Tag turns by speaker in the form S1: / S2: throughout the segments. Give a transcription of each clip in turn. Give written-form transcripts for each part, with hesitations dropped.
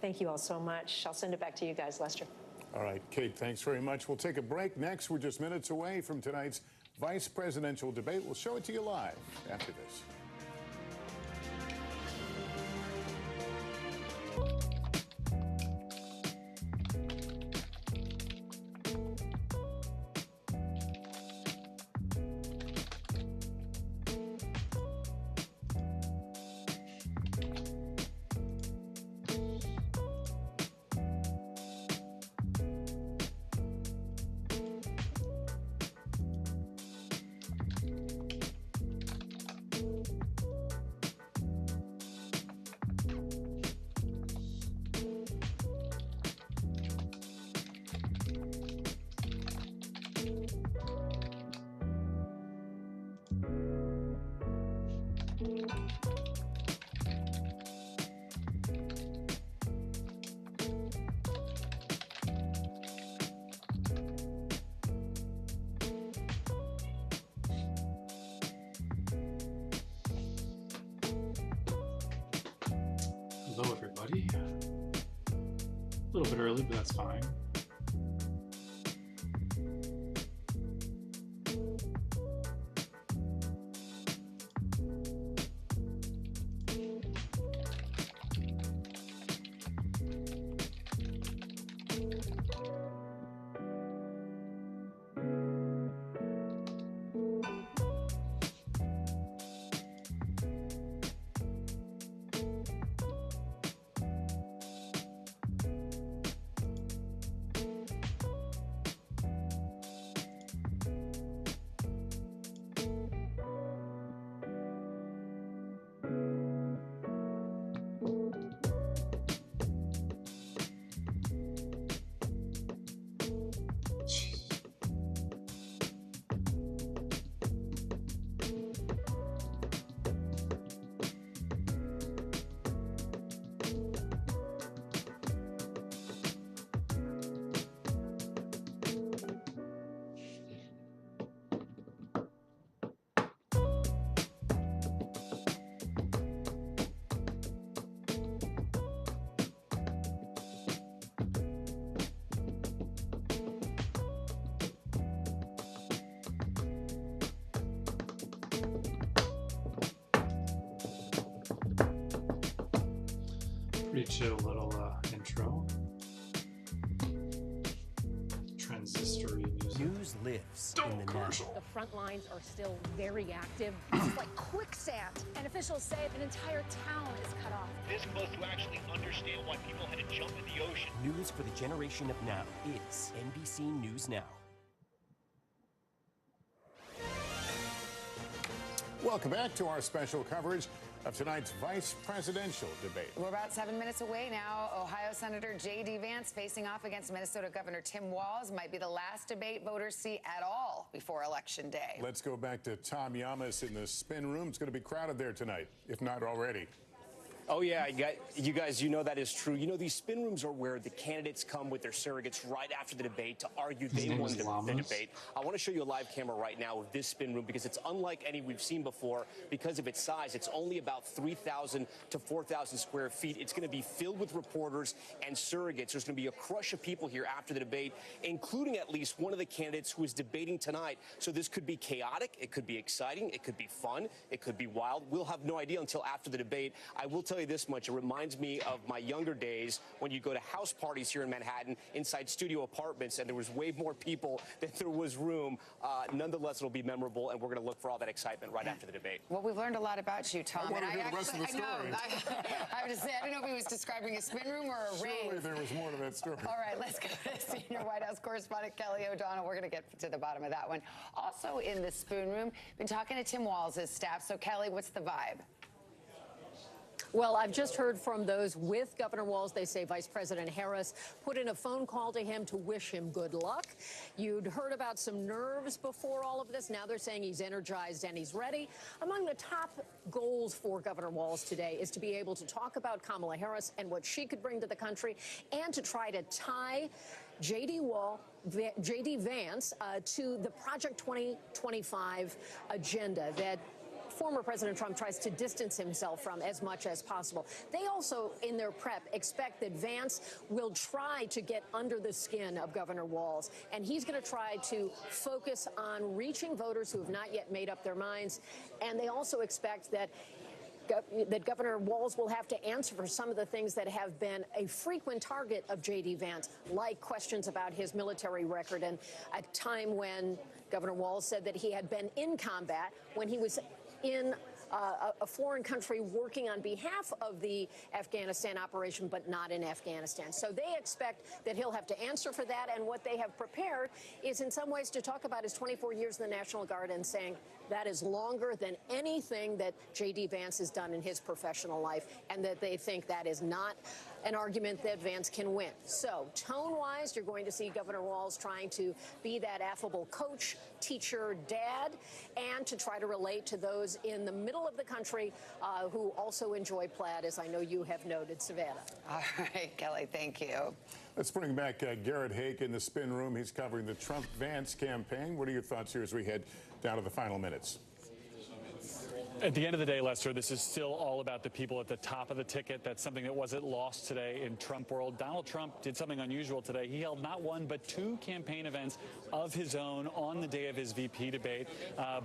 S1: Thank you all so much. I'll send it back to you guys, Lester.
S2: All right, Kate, thanks very much. We'll take a break. Next, we're just minutes away from tonight's vice presidential debate. We'll show it to you live after this.
S3: Hello, everybody. A little bit early, but that's fine. Pretty chill little intro. Transistory music.
S4: News lives in the now.
S5: The front lines are still very active. This is like quicksand. And officials say an entire town is cut off.
S6: This close to actually understand why people had to jump in the ocean.
S4: News for the generation of now is NBC News Now.
S2: Welcome back to our special coverage of tonight's vice presidential debate.
S7: We're about 7 minutes away now. Ohio Senator J.D. Vance facing off against Minnesota Governor Tim Walz. Might be the last debate voters see at all before Election Day.
S2: Let's go back to Tom Yamas in the spin room. It's going to be crowded there tonight, if not already.
S4: Oh, yeah, you guys, you know that is true. You know, these spin rooms are where the candidates come with their surrogates right after the debate to argue they won the debate. I want to show you a live camera right now of this spin room because it's unlike any we've seen before because of its size. It's only about 3,000 to 4,000 square feet. It's going to be filled with reporters and surrogates. There's going to be a crush of people here after the debate, including at least one of the candidates who is debating tonight. So this could be chaotic. It could be exciting. It could be fun. It could be wild. We'll have no idea until after the debate. I will tell you this much. It reminds me of my younger days when you go to house parties here in Manhattan inside studio apartments, and there was way more people than there was room. Nonetheless, it'll be memorable, and we're going to look for all that excitement right after the debate.
S7: Well, we've learned a lot about you, Tom.
S2: I want to hear the rest of the story.
S7: I have to say, I don't know if he was describing a spin room or a rave.
S2: Surely there was more to that story.
S7: All right, let's go to senior White House correspondent Kelly O'Donnell. We're going to get to the bottom of that one. Also in the spoon room, been talking to Tim Walz's staff. So, Kelly, what's the vibe?
S5: Well, I've just heard from those with Governor Walz. They say Vice President Harris put in a phone call to him to wish him good luck. You'd heard about some nerves before all of this. Now they're saying he's energized and he's ready. Among the top goals for Governor Walz today is to be able to talk about Kamala Harris and what she could bring to the country and to try to tie J.D. Vance to the Project 2025 agenda that former President Trump tries to distance himself from as much as possible. They also, in their prep, expect that Vance will try to get under the skin of Governor Walz, and he's going to try to focus on reaching voters who have not yet made up their minds. And they also expect that Governor Walz will have to answer for some of the things that have been a frequent target of J.D. Vance, like questions about his military record, and a time when Governor Walz said that he had been in combat when he was in a foreign country working on behalf of the Afghanistan operation, but not in Afghanistan. So they expect that he'll have to answer for that. And what they have prepared is in some ways to talk about his 24 years in the National Guard and saying that is longer than anything that J.D. Vance has done in his professional life, and that they think that is not an argument that Vance can win. So tone-wise, you're going to see Governor Walz trying to be that affable coach, teacher, dad, and to try to relate to those in the middle of the country who also enjoy plaid, as I know you have noted, Savannah.
S7: All right, Kelly, thank you.
S2: Let's bring back Garrett Haake in the spin room. He's covering the Trump-Vance campaign. What are your thoughts here as we head down to the final minutes?
S8: At the end of the day, Lester, this is still all about the people at the top of the ticket. That's something that wasn't lost today in Trump world. Donald Trump did something unusual today. He held not one, but two campaign events of his own on the day of his VP debate,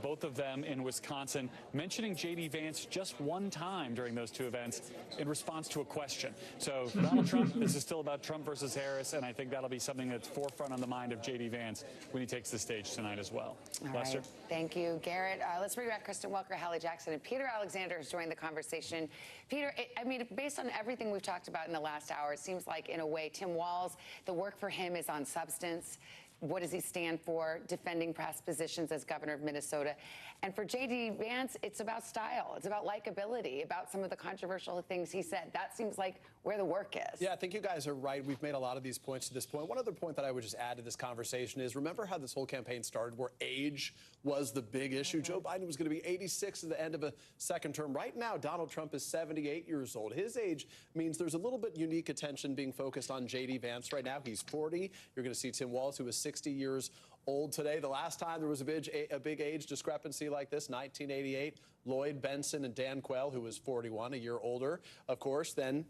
S8: both of them in Wisconsin, mentioning J.D. Vance just one time during those two events in response to a question. So for Donald Trump, this is still about Trump versus Harris, and I think that'll be something that's forefront on the mind of J.D. Vance when he takes the stage tonight as well.
S7: All
S8: Lester?
S7: right. Thank you, Garrett. Let's bring back Kristen Welker, Hallie Jackson, and Peter Alexander has joined the conversation. Peter, I mean, based on everything we've talked about in the last hour, it seems like, in a way, Tim Walz, the work for him is on substance. What does he stand for? Defending past positions as governor of Minnesota. And for J.D. Vance, it's about style. It's about likability, about some of the controversial things he said. That seems like where the work is.
S9: Yeah, I think you guys are right. We've made a lot of these points to this point. One other point that I would just add to this conversation is, remember how this whole campaign started, where age was the big issue? Joe Biden was going to be 86 at the end of a second term. Right now, Donald Trump is 78 years old. His age means there's a little bit unique attention being focused on J.D. Vance right now. He's 40. You're going to see Tim Walz, who is 60 years old today. The last time there was a big age discrepancy like this, 1988, Lloyd Benson and Dan Quayle, who was 41, a year older, of course, than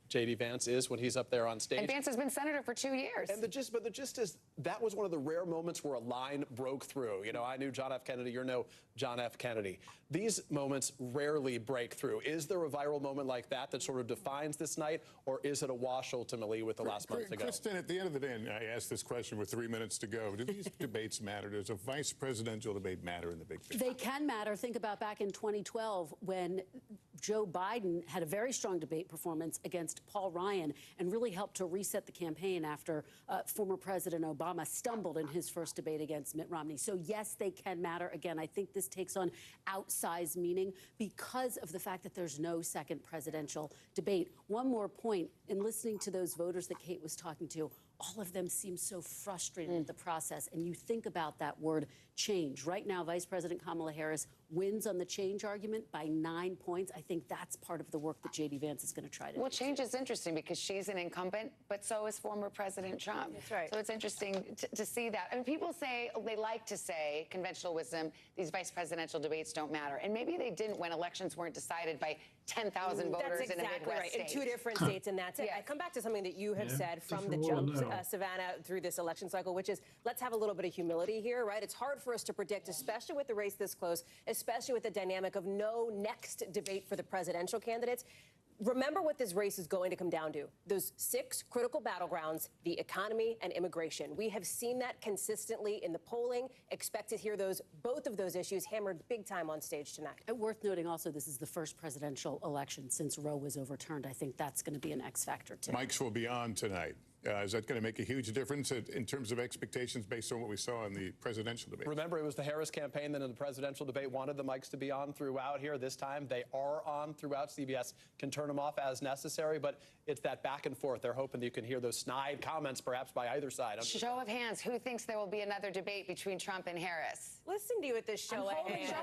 S9: J.D. Vance is when he's up there on stage.
S7: And Vance has been senator for 2 years.
S9: And the gist is that was one of the rare moments where a line broke through. You know, I knew John F. Kennedy, you know John F. Kennedy. These moments rarely break through. Is there a viral moment like that that sort of defines this night, or is it a wash ultimately with the last month to go?
S2: Kristen, at the end of the day, and I asked this question with 3 minutes to go, do these debates matter? Does a vice presidential debate matter in the big picture?
S10: They can matter. Think about back in 2012 when Joe Biden had a very strong debate performance against Paul Ryan and really helped to reset the campaign after former President Obama stumbled in his first debate against Mitt Romney. So, yes, they can matter. Again, I think this takes on outsized meaning because of the fact that there's no second presidential debate. One more point, in listening to those voters that Kate was talking to, all of them seem so frustrated with the process. And you think about that word change. Right now, Vice President Kamala Harris wins on the change argument by 9 points. I think that's part of the work that J.D. Vance is going to try to do.
S7: Well, change is interesting because she's an incumbent, but so is former President Trump.
S1: That's right.
S7: So it's interesting to see that. I mean, people say, they like to say, conventional wisdom, these vice presidential debates don't matter. And maybe they didn't when elections weren't decided by 10,000 voters
S11: that's
S7: in a
S11: exactly
S7: Midwest
S11: right.
S7: state.
S11: In two different states, and that's it. I come back to something that you have said from the jump, Savannah, through this election cycle, which is let's have a little bit of humility here, right? It's hard for us to predict, especially with the race this close, especially with the dynamic of no next debate for the presidential candidates. Remember what this race is going to come down to. Those 6 critical battlegrounds, the economy and immigration. We have seen that consistently in the polling. Expect to hear both of those issues hammered big time on stage tonight.
S10: And worth noting also, this is the first presidential election since Roe was overturned. I think that's going to be an X factor, too.
S2: Mics will be on tonight. Is that going to make a huge difference in terms of expectations based on what we saw in the presidential debate?
S9: Remember, it was the Harris campaign that in the presidential debate wanted the mics to be on throughout here. This time, they are on throughout. CBS can turn them off as necessary, but it's that back and forth. They're hoping that you can hear those snide comments, perhaps, by either side.
S7: Show of hands, who thinks there will be another debate between Trump and Harris?
S11: Listen to you at this show of hands.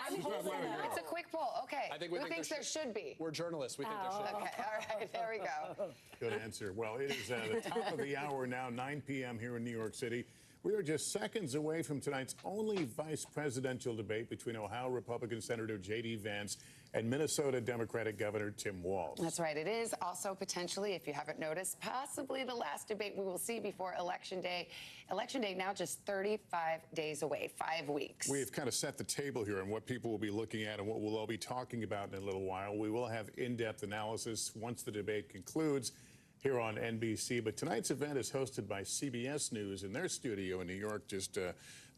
S7: I'm holding It's a quick poll. Okay. Who thinks there should be?
S9: We're journalists. We think there should be.
S7: Okay. All right. There we go.
S2: Good answer. Well, it is the top of the hour now, 9 p.m. here in New York City. We are just seconds away from tonight's only vice presidential debate between Ohio Republican Senator J.D. Vance and Minnesota Democratic Governor Tim Walz.
S7: That's right. It is also potentially, if you haven't noticed, possibly the last debate we will see before Election Day. Election Day now just 35 days away, 5 weeks.
S2: We have kind of set the table here on what people will be looking at and what we'll all be talking about in a little while. We will have in-depth analysis once the debate concludes here on NBC. But tonight's event is hosted by CBS News in their studio in New York, just a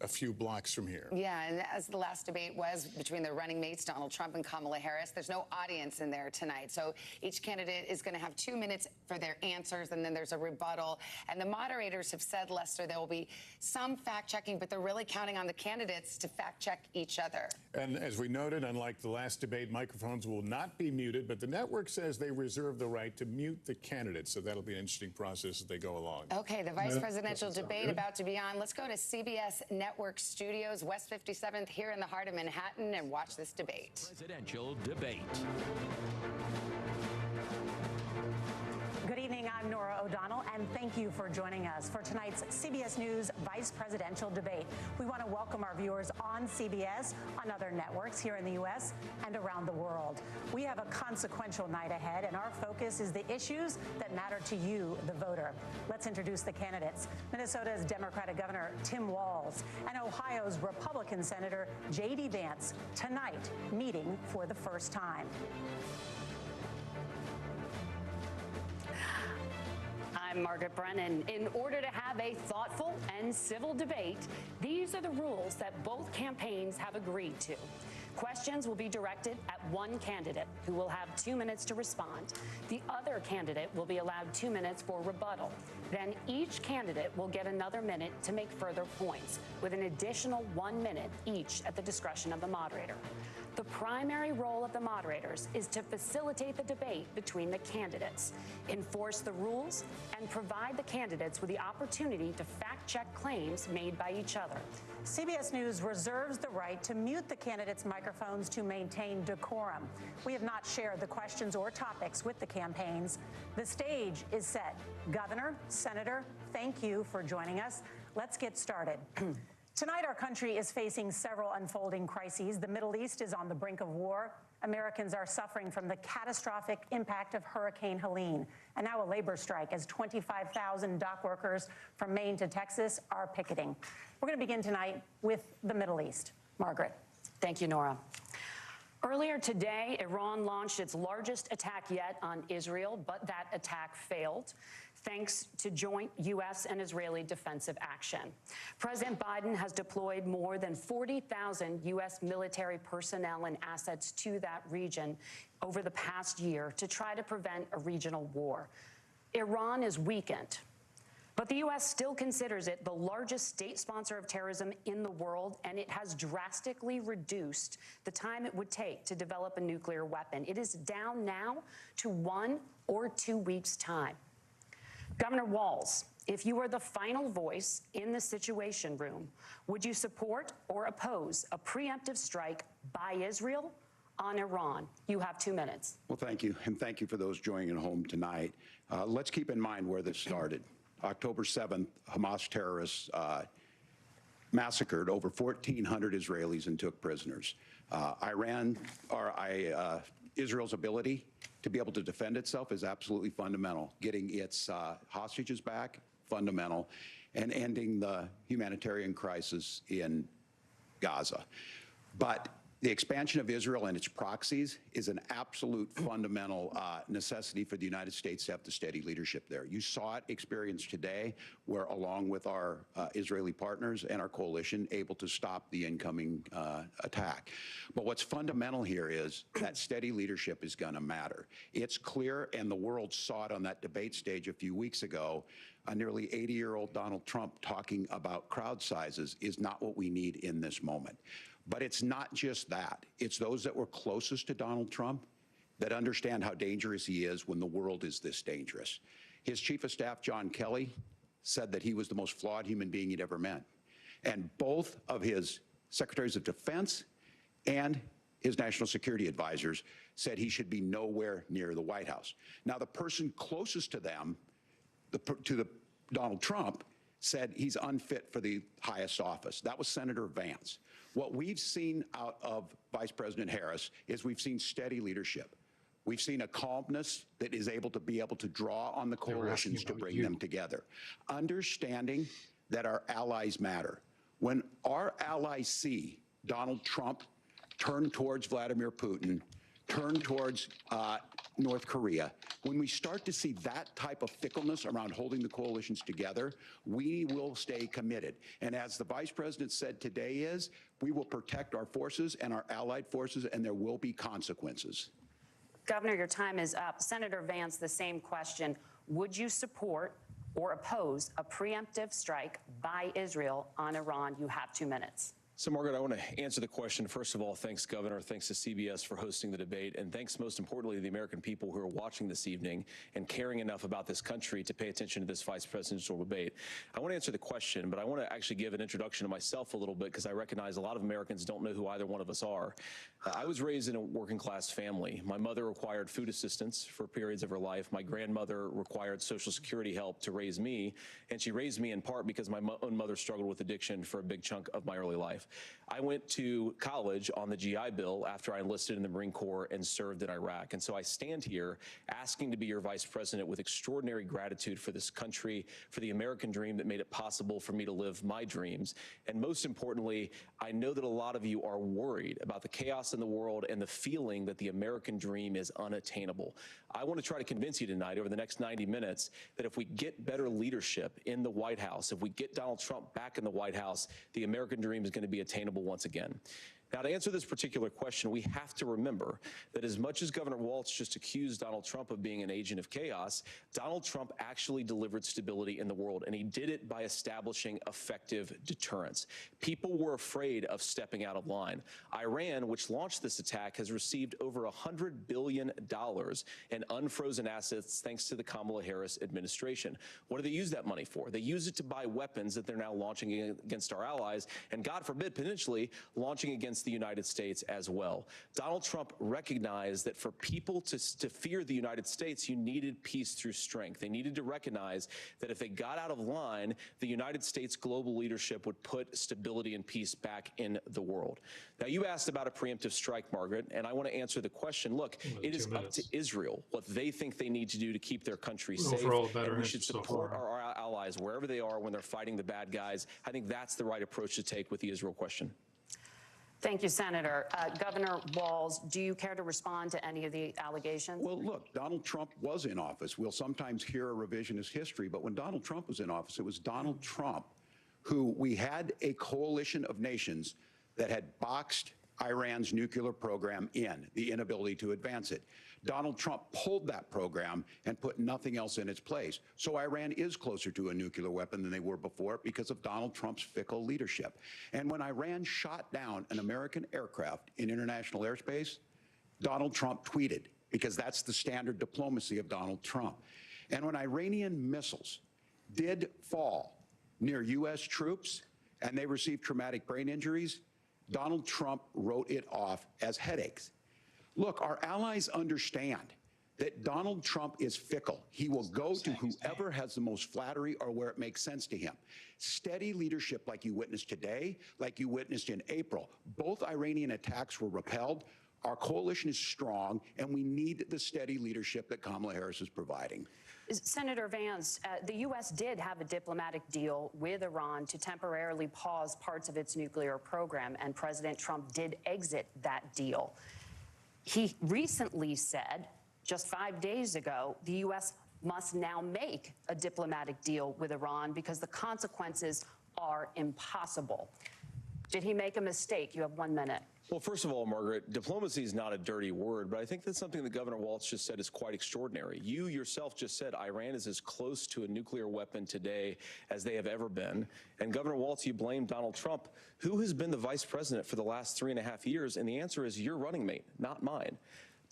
S2: few blocks from here.
S7: Yeah, and as the last debate was between the running mates, Donald Trump and Kamala Harris, there's no audience in there tonight. So each candidate is going to have 2 minutes for their answers, and then there's a rebuttal. And the moderators have said, Lester, there will be some fact-checking, but they're really counting on the candidates to fact-check each other.
S2: And as we noted, unlike the last debate, microphones will not be muted, but the network says they reserve the right to mute the candidates. So that'll be an interesting process as they go along.
S7: Okay, the vice presidential debate about to be on. Let's go to CBS Network Studios, West 57th, here in the heart of Manhattan, and watch this debate.
S12: Presidential debate.
S13: Good evening, I'm Nora O'Donnell, and thank you for joining us for tonight's CBS News Vice Presidential Debate. We want to welcome our viewers on CBS, on other networks here in the U.S. and around the world. We have a consequential night ahead, and our focus is the issues that matter to you, the voter. Let's introduce the candidates. Minnesota's Democratic Governor Tim Walz and Ohio's Republican Senator J.D. Vance, tonight meeting for the first time.
S10: I'm Margaret Brennan. In order to have a thoughtful and civil debate, these are the rules that both campaigns have agreed to. Questions will be directed at one candidate, who will have 2 minutes to respond. The other candidate will be allowed 2 minutes for rebuttal. Then each candidate will get another minute to make further points, with an additional 1 minute each at the discretion of the moderator. The primary role of the moderators is to facilitate the debate between the candidates, enforce the rules, and provide the candidates with the opportunity to fact-check claims made by each other.
S13: CBS News reserves the right to mute the candidates' microphones to maintain decorum. We have not shared the questions or topics with the campaigns. The stage is set. Governor, Senator, thank you for joining us. Let's get started. Tonight, our country is facing several unfolding crises. The Middle East is on the brink of war. Americans are suffering from the catastrophic impact of Hurricane Helene, and now a labor strike as 25,000 dock workers from Maine to Texas are picketing. We're going to begin tonight with the Middle East. Margaret.
S10: Thank you, Nora. Earlier today, Iran launched its largest attack yet on Israel, but that attack failed, thanks to joint U.S. and Israeli defensive action. President Biden has deployed more than 40,000 U.S. military personnel and assets to that region over the past year to try to prevent a regional war. Iran is weakened, but the U.S. still considers it the largest state sponsor of terrorism in the world, and it has drastically reduced the time it would take to develop a nuclear weapon. It is down now to 1 or 2 weeks' time. Governor Walz, if you were the final voice in the Situation Room, would you support or oppose a preemptive strike by Israel on Iran? You have 2 minutes.
S14: Well, thank you, and thank you for those joining at home tonight. Let's keep in mind where this started. October 7th, Hamas terrorists massacred over 1,400 Israelis and took prisoners. Israel's ability to be able to defend itself is absolutely fundamental. Getting its hostages back, fundamental, and ending the humanitarian crisis in Gaza. But the expansion of Israel and its proxies is an absolute fundamental necessity for the United States to have the steady leadership there. You saw it experienced today, where along with our Israeli partners and our coalition, able to stop the incoming attack. But what's fundamental here is that steady leadership is going to matter. It's clear, and the world saw it on that debate stage a few weeks ago, a nearly 80-year-old Donald Trump talking about crowd sizes is not what we need in this moment. But it's not just that. It's those that were closest to Donald Trump that understand how dangerous he is when the world is this dangerous. His chief of staff, John Kelly, said that he was the most flawed human being he'd ever met. And both of his secretaries of defense and his national security advisors said he should be nowhere near the White House. Now, the person closest to them, Donald Trump, said he's unfit for the highest office. That was Senator Vance. What we've seen out of Vice President Harris is we've seen steady leadership. We've seen a calmness that is able to draw on the coalitions to bring them together. Understanding that our allies matter. When our allies see Donald Trump turn towards Vladimir Putin, turn towards North Korea, when we start to see that type of fickleness around holding the coalitions together, we will stay committed. And as the Vice President said today we will protect our forces and our allied forces, and there will be consequences.
S12: Governor, your time is up. Senator Vance, the same question. Would you support or oppose a preemptive strike by Israel on Iran? You have 2 minutes.
S4: So, Margaret, I want to answer the question. First of all, thanks, Governor. Thanks to CBS for hosting the debate. And thanks, most importantly, to the American people who are watching this evening and caring enough about this country to pay attention to this vice presidential debate. I want to answer the question, but I want to actually give an introduction to myself a little bit because I recognize a lot of Americans don't know who either one of us are. I was raised in a working-class family. My mother required food assistance for periods of her life. My grandmother required Social Security help to raise me, and she raised me in part because my own mother struggled with addiction for a big chunk of my early life. I went to college on the GI Bill after I enlisted in the Marine Corps and served in Iraq. And so I stand here asking to be your vice president with extraordinary gratitude for this country, for the American dream that made it possible for me to live my dreams. And most importantly, I know that a lot of you are worried about the chaos in the world and the feeling that the American dream is unattainable. I want to try to convince you tonight over the next 90 minutes that if we get better leadership in the White House, if we get Donald Trump back in the White House, the American dream is going to be attainable once again. Now, to answer this particular question, we have to remember that as much as Governor Walz just accused Donald Trump of being an agent of chaos, Donald Trump actually delivered stability in the world, and he did it by establishing effective deterrence. People were afraid of stepping out of line. Iran, which launched this attack, has received over $100 billion in unfrozen assets thanks to the Kamala Harris administration. What do they use that money for? They use it to buy weapons that they're now launching against our allies, and God forbid, potentially launching against the United States as well. Donald Trump recognized that for people to fear the United States, you needed peace through strength. They needed to recognize that if they got out of line, the United States global leadership would put stability and peace back in the world. Now, you asked about a preemptive strike, Margaret, and I want to answer the question. Look, it is up to Israel what they think they need to do to keep their country safe, and we should support our allies wherever they are when they're fighting the bad guys. I think that's the right approach to take with the Israel question.
S12: Thank you, Senator. Governor Walz, do you care to respond to any of the allegations?
S14: Well, look, Donald Trump was in office. We'll sometimes hear a revisionist history, but when Donald Trump was in office, it was Donald Trump who we had a coalition of nations that had boxed Iran's nuclear program in, the inability to advance it. Donald Trump pulled that program and put nothing else in its place. So Iran is closer to a nuclear weapon than they were before because of Donald Trump's fickle leadership. And when Iran shot down an American aircraft in international airspace, Donald Trump tweeted, because that's the standard diplomacy of Donald Trump. And when Iranian missiles did fall near U.S. troops and they received traumatic brain injuries, Donald Trump wrote it off as headaches. Look, our allies understand that Donald Trump is fickle. He will go to whoever has the most flattery or where it makes sense to him. Steady leadership like you witnessed today, like you witnessed in April. Both Iranian attacks were repelled. Our coalition is strong, and we need the steady leadership that Kamala Harris is providing.
S12: Senator Vance, the U.S. did have a diplomatic deal with Iran to temporarily pause parts of its nuclear program, and President Trump did exit that deal. He recently said, just 5 days ago, the U.S. must now make a diplomatic deal with Iran because the consequences are impossible. Did he make a mistake? You have 1 minute.
S4: Well, first of all, Margaret, diplomacy is not a dirty word, but I think that's something that Governor Walz just said is quite extraordinary. You yourself just said Iran is as close to a nuclear weapon today as they have ever been. And Governor Walz, you blame Donald Trump. Who has been the vice president for the last 3.5 years? And the answer is your running mate, not mine.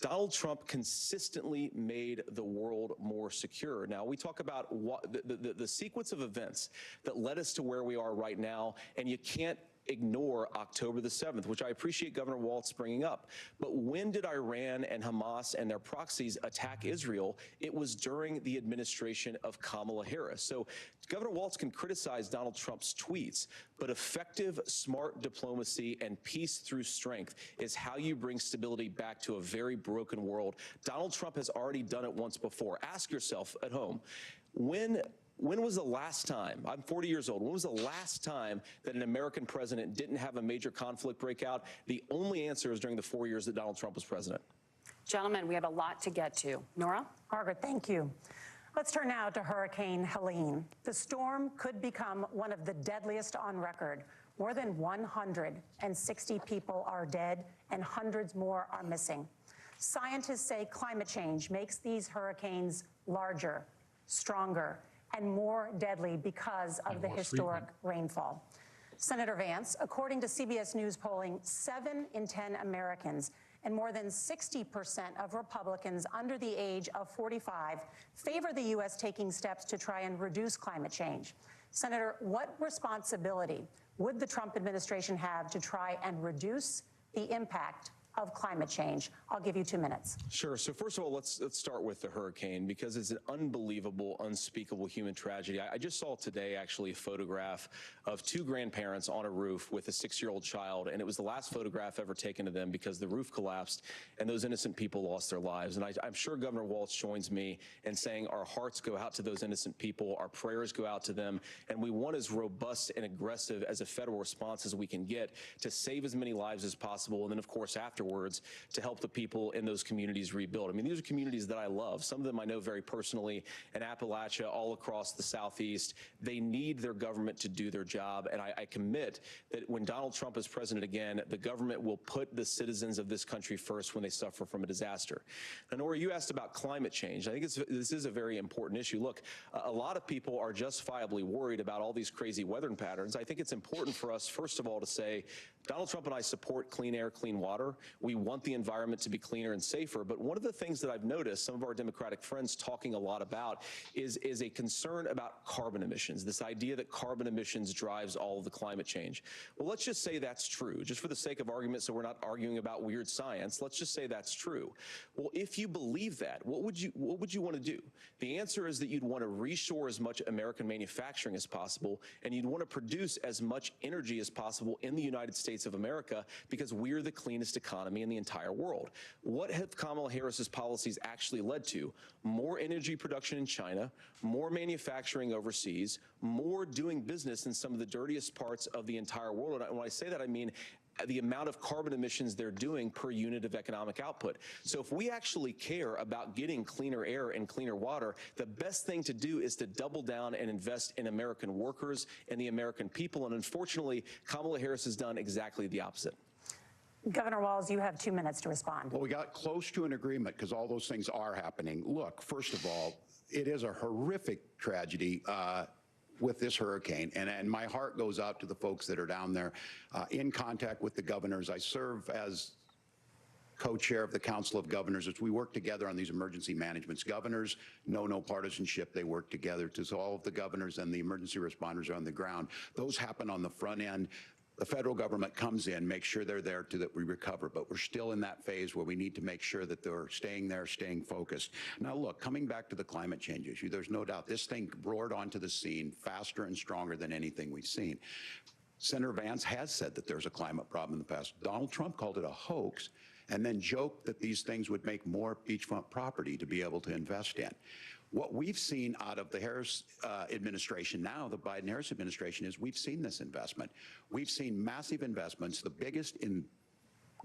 S4: Donald Trump consistently made the world more secure. Now, we talk about the sequence of events that led us to where we are right now, and you can't
S15: ignore October the 7th, which I appreciate Governor Walz bringing up. But when did Iran and Hamas and their proxies attack Israel? It was during the administration of Kamala Harris. So Governor Walz can criticize Donald Trump's tweets, but effective, smart diplomacy and peace through strength is how you bring stability back to a very broken world. Donald Trump has already done it once before. Ask yourself at home, when was the last time, I'm 40 years old, when was the last time that an American president didn't have a major conflict break out? The only answer is during the 4 years that Donald Trump was president.
S12: Gentlemen, we have a lot to get to. Nora?
S13: Margaret, thank you. Let's turn now to Hurricane Helene. The storm could become one of the deadliest on record. More than 160 people are dead and hundreds more are missing. Scientists say climate change makes these hurricanes larger, stronger, and more deadly because of the historic rainfall. Senator Vance, according to CBS News polling, 7 in 10 Americans and more than 60% of Republicans under the age of 45 favor the U.S. taking steps to try and reduce climate change. Senator, what responsibility would the Trump administration have to try and reduce the impact of climate change? I'll give you 2 minutes.
S15: Sure. So first of all, let's start with the hurricane, because it's an unbelievable, unspeakable human tragedy. I just saw today, actually, a photograph of 2 grandparents on a roof with a 6-year-old child, and it was the last photograph ever taken of them because the roof collapsed and those innocent people lost their lives. And I'm sure Governor Walz joins me in saying our hearts go out to those innocent people, our prayers go out to them, and we want as robust and aggressive as a federal response as we can get to save as many lives as possible, and then, of course, afterwards, to help the people in those communities rebuild. I mean, these are communities that I love. Some of them I know very personally in Appalachia, all across the Southeast. They need their government to do their job, and I commit that when Donald Trump is president again, the government will put the citizens of this country first when they suffer from a disaster. Now, Nora, you asked about climate change. I think this is a very important issue. Look, a lot of people are justifiably worried about all these crazy weather patterns. I think it's important for us, first of all, to say Donald Trump and I support clean air, clean water. We want the environment to be cleaner and safer. But one of the things that I've noticed some of our Democratic friends talking a lot about is a concern about carbon emissions, this idea that carbon emissions drives all of the climate change. Well, let's just say that's true, just for the sake of argument, so we're not arguing about weird science. Let's just say that's true. Well, if you believe that, what would you want to do? The answer is that you'd want to reshore as much American manufacturing as possible, and you'd want to produce as much energy as possible in the United States of America, because we're the cleanest economy in the entire world. What have Kamala Harris's policies actually led to? More energy production in China, more manufacturing overseas, more doing business in some of the dirtiest parts of the entire world. And when I say that, I mean the amount of carbon emissions they're doing per unit of economic output. So if we actually care about getting cleaner air and cleaner water, the best thing to do is to double down and invest in American workers and the American people. And unfortunately, Kamala Harris has done exactly the opposite.
S13: Governor Walz, you have 2 minutes to respond.
S14: Well, we got close to an agreement because all those things are happening. Look, first of all, it is a horrific tragedy with this hurricane, and my heart goes out to the folks that are down there in contact with the governors. I serve as co-chair of the Council of Governors as we work together on these emergency managements. Governors know no partisanship. They work together. So all of the governors and the emergency responders are on the ground. Those happen on the front end. The federal government comes in, makes sure they're there so that we recover, but we're still in that phase where we need to make sure that they're staying there, staying focused. Now, look, coming back to the climate change issue, there's no doubt this thing roared onto the scene faster and stronger than anything we've seen. Senator Vance has said that there's a climate problem in the past. Donald Trump called it a hoax and then joked that these things would make more beachfront property to be able to invest in. What we've seen out of the Harris administration now, the Biden-Harris administration, is we've seen this investment. We've seen massive investments, the biggest in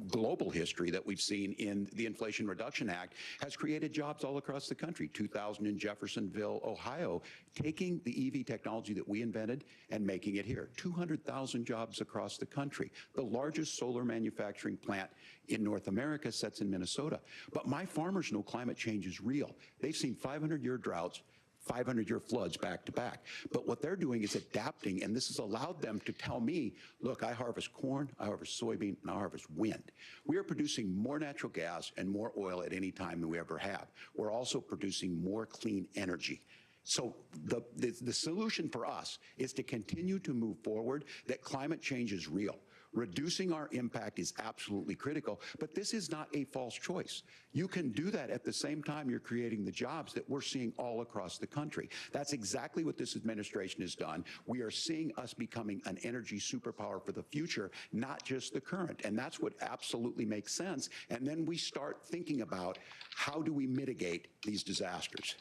S14: global history that we've seen in the Inflation Reduction Act, has created jobs all across the country. 2,000 in Jeffersonville, Ohio, taking the EV technology that we invented and making it here. 200,000 jobs across the country. The largest solar manufacturing plant in North America sits in Minnesota. But my farmers know climate change is real. They've seen 500-year droughts, 500-year floods back to back. But what they're doing is adapting, and this has allowed them to tell me, look, I harvest corn, I harvest soybean, and I harvest wind. We are producing more natural gas and more oil at any time than we ever have. We're also producing more clean energy. So the solution for us is to continue to move forward that climate change is real. Reducing our impact is absolutely critical, but this is not a false choice. You can do that at the same time you're creating the jobs that we're seeing all across the country. That's exactly what this administration has done. We are seeing us becoming an energy superpower for the future, not just the current. And that's what absolutely makes sense. And then we start thinking about how do we mitigate these disasters.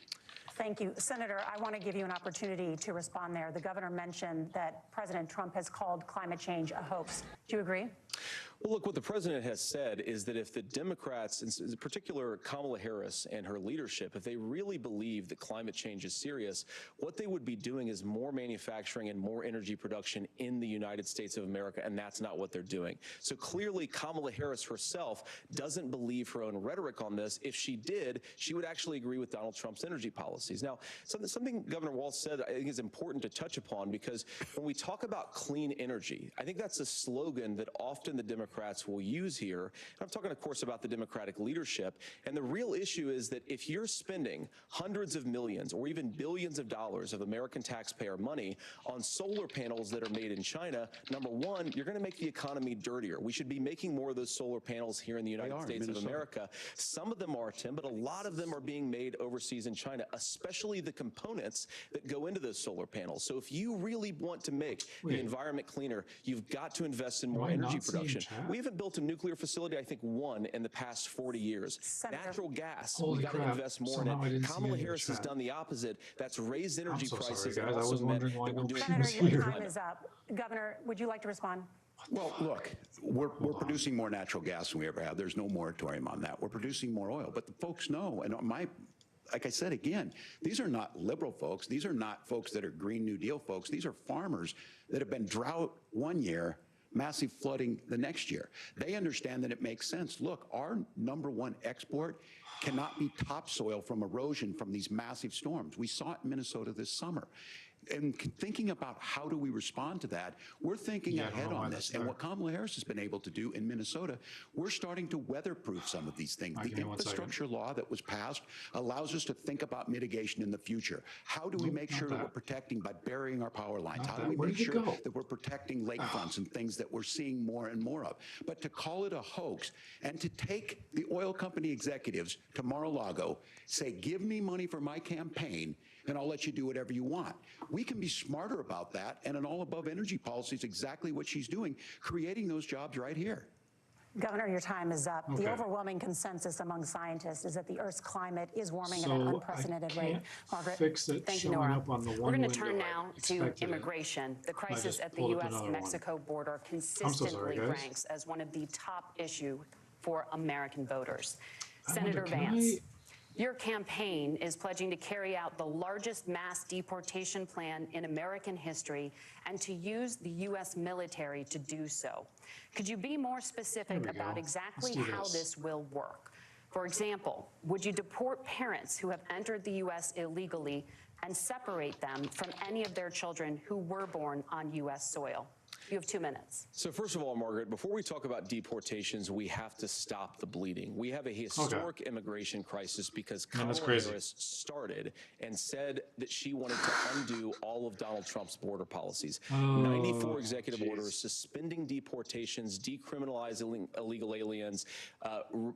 S13: Thank you. Senator, I want to give you an opportunity to respond there. The governor mentioned that President Trump has called climate change a hoax. Do you agree?
S15: Well, look, what the president has said is that if the Democrats, in particular Kamala Harris and her leadership, if they really believe that climate change is serious, what they would be doing is more manufacturing and more energy production in the United States of America, and that's not what they're doing. So clearly, Kamala Harris herself doesn't believe her own rhetoric on this. If she did, she would actually agree with Donald Trump's energy policies. Now, something Governor Walz said I think is important to touch upon, because when we talk about clean energy, I think that's a slogan that often the Democrats will use here. And I'm talking, of course, about the Democratic leadership. And the real issue is that if you're spending hundreds of millions or even billions of dollars of American taxpayer money on solar panels that are made in China, number one, you're going to make the economy dirtier. We should be making more of those solar panels here in the United States of America. Some of them are, Tim, but a lot of them are being made overseas in China, especially the components that go into those solar panels. So if you really want to make the environment cleaner, you've got to invest in more energy production. We haven't built a nuclear facility, I think, one in the past 40 years. Natural gas, we've got to invest more in it. Kamala Harris has done the opposite. That's raised energy prices.
S3: Sorry, guys. I was wondering why nobody was
S13: Senator, your
S3: here.
S13: time is up. Governor, would you like to respond?
S14: Well, look, we're producing more natural gas than we ever have. There's no moratorium on that. We're producing more oil. But the folks know, and like I said again, these are not liberal folks. These are not folks that are Green New Deal folks. These are farmers that have been drought one year, massive flooding the next year. They understand that it makes sense. Look, our #1 export cannot be topsoil from erosion from these massive storms. We saw it in Minnesota this summer. And thinking about how do we respond to that, we're thinking ahead on this. And what Kamala Harris has been able to do in Minnesota, we're starting to weatherproof some of these things. The infrastructure law that was passed allows us to think about mitigation in the future. How do we make sure that we're protecting by burying our power lines? How do we make sure that we're protecting lakefronts and things that we're seeing more and more of? But to call it a hoax and to take the oil company executives to Mar-a-Lago, say, give me money for my campaign, and I'll let you do whatever you want. We can be smarter about that, and an all-above energy policy is exactly what she's doing, creating those jobs right here.
S13: Governor, your time is up.
S3: Okay.
S13: The overwhelming consensus among scientists is that the Earth's climate is warming at an unprecedented rate. Margaret,
S3: fix it
S12: thank you,
S3: showing
S12: Nora.
S3: up on the
S12: We're
S3: one
S12: going to turn
S3: window
S12: now
S3: I
S12: to
S3: expected it.
S12: immigration. The crisis
S3: just
S12: at the
S3: pulled up another one.
S12: U.S.-Mexico border
S3: I'm so
S12: consistently
S3: sorry, guys.
S12: ranks as one of the top issues for American voters.
S3: I
S12: Senator
S3: wonder, can
S12: Vance, your campaign is pledging to carry out the largest mass deportation plan in American history and to use the U.S. military to do so. Could you be more specific about exactly how this will work? For example, would you deport parents who have entered the U.S. illegally and separate them from any of their children who were born on U.S. soil? You have 2 minutes.
S15: So first of all, Margaret, before we talk about deportations, we have to stop the bleeding. We have a historic immigration crisis because Kamala Harris started and said that she wanted to undo all of Donald Trump's border policies. 94 executive orders, suspending deportations, decriminalizing illegal aliens,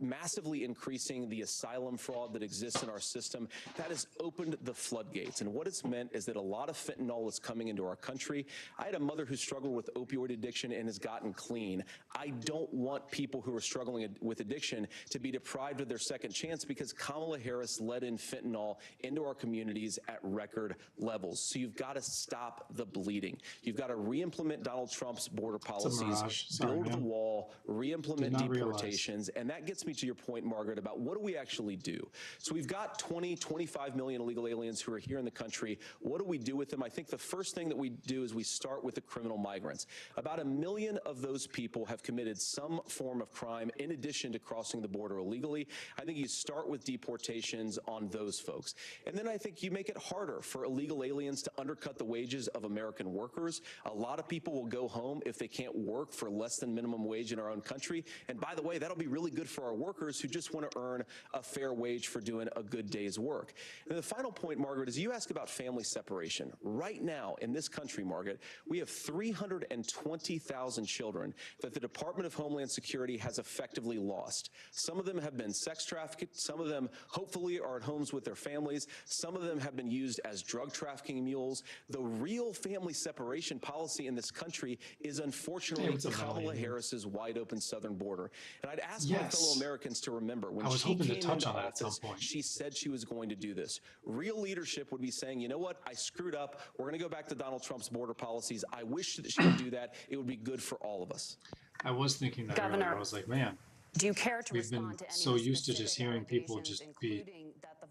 S15: massively increasing the asylum fraud that exists in our system. That has opened the floodgates. And what it's meant is that a lot of fentanyl is coming into our country. I had a mother who struggled with opioid addiction and has gotten clean. I don't want people who are struggling with addiction to be deprived of their second chance because Kamala Harris let in fentanyl into our communities at record levels. So you've got to stop the bleeding. You've got to re-implement Donald Trump's border policies, build the wall, re-implement deportations. And that gets me to your point, Margaret, about what do we actually do? So we've got 25 million illegal aliens who are here in the country. What do we do with them? I think the first thing that we do is we start with the criminal migrants. About 1 million of those people have committed some form of crime in addition to crossing the border illegally. I think you start with deportations on those folks. And then I think you make it harder for illegal aliens to undercut the wages of American workers. A lot of people will go home if they can't work for less than minimum wage in our own country. And by the way, that'll be really good for our workers who just want to earn a fair wage for doing a good day's work. And the final point, Margaret, is you ask about family separation. Right now in this country, Margaret, we have 320,000 children that the Department of Homeland Security has effectively lost. Some of them have been sex trafficked. Some of them hopefully are at homes with their families. Some of them have been used as drug trafficking mules. The real family separation policy in this country is unfortunately Kamala Harris's wide open southern border. And I'd ask my fellow Americans to remember when she came into office, she said she was going to do this. Real leadership would be saying, you know what, I screwed up. We're going to go back to Donald Trump's border policies. I wish that she would do that. It would be good for all of us.
S3: I was thinking that
S12: Governor,
S3: earlier. I was like, man,
S12: do you care to
S3: we've been so used to just hearing people just be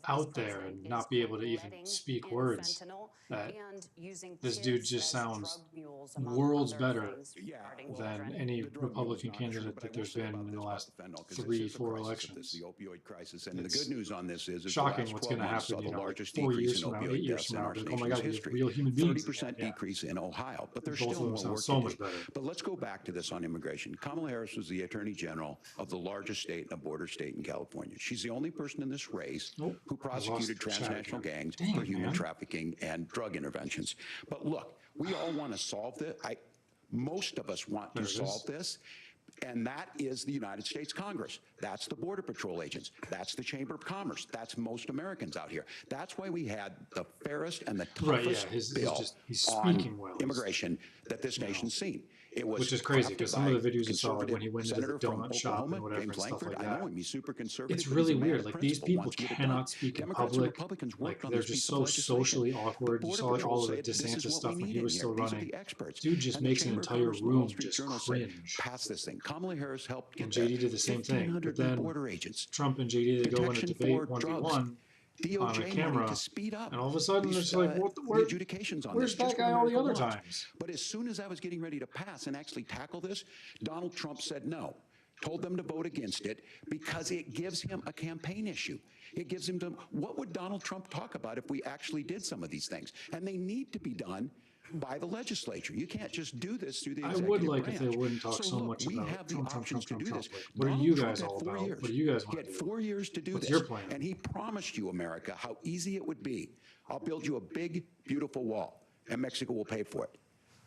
S3: out there and not be able to even speak words that this dude just sounds worlds better than any Republican candidate that there's been in the last 3-4 elections.
S14: The opioid crisis, and the good news on this is
S3: shocking what's going to happen, you know, 4 years from now, 8 years from now. Oh my God, we have real human beings.
S14: 30% decrease in Ohio, but there's
S3: Both
S14: still
S3: of them
S14: more work
S3: sound so
S14: to do.
S3: much better.
S14: But let's go back to this on immigration. Kamala Harris was the Attorney General of the largest state and a border state in California. She's the only person in this race who prosecuted transnational gangs for human trafficking and drug interventions. But look, we all want to solve this. Most of us want to solve this. And that is the United States Congress. That's the Border Patrol agents. That's the Chamber of Commerce. That's most Americans out here. That's why we had the fairest and the toughest bill on immigration that this nation's seen. It was
S3: which is crazy because some of the videos you saw, like when he went into the donut shop and whatever and stuff like that.
S14: I know him, he's super conservative.
S3: It's really weird. Like these people cannot speak in public. Like they're just so socially awkward. You saw like all of the DeSantis stuff when he was still running. Dude just makes an entire room just cringe.
S14: Pass this thing. Kamala Harris helped get
S3: and JD did the same thing. But then Trump and JD, they go in a debate 1v1. On the camera, and all of a sudden there's like, where's that guy all the other times?
S14: But as soon as I was getting ready to pass and actually tackle this, Donald Trump said no, told them to vote against it because it gives him a campaign issue. It gives him what would Donald Trump talk about if we actually did some of these things? And they need to be done by the legislature. You can't just do this through the executive
S3: branch. I would like
S14: branch.
S3: if they wouldn't talk so much
S14: we
S3: about
S14: have the options to do this.
S3: What are you guys all about? What do you guys want to do?
S14: He had 4 years to do
S3: What's
S14: this.
S3: your plan?
S14: And he promised you, America, how easy it would be. I'll build you a big, beautiful wall, and Mexico will pay for it.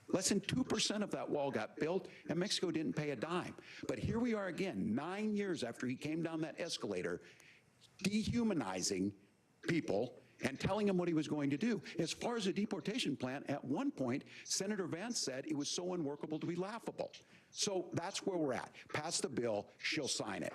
S14: Less than 2% of that wall got built, and Mexico didn't pay a dime. But here we are again, 9 years after he came down that escalator, dehumanizing people and telling him what he was going to do. As far as the deportation plan, at one point, Senator Vance said it was so unworkable to be laughable. So that's where we're at. Pass the bill, she'll sign it.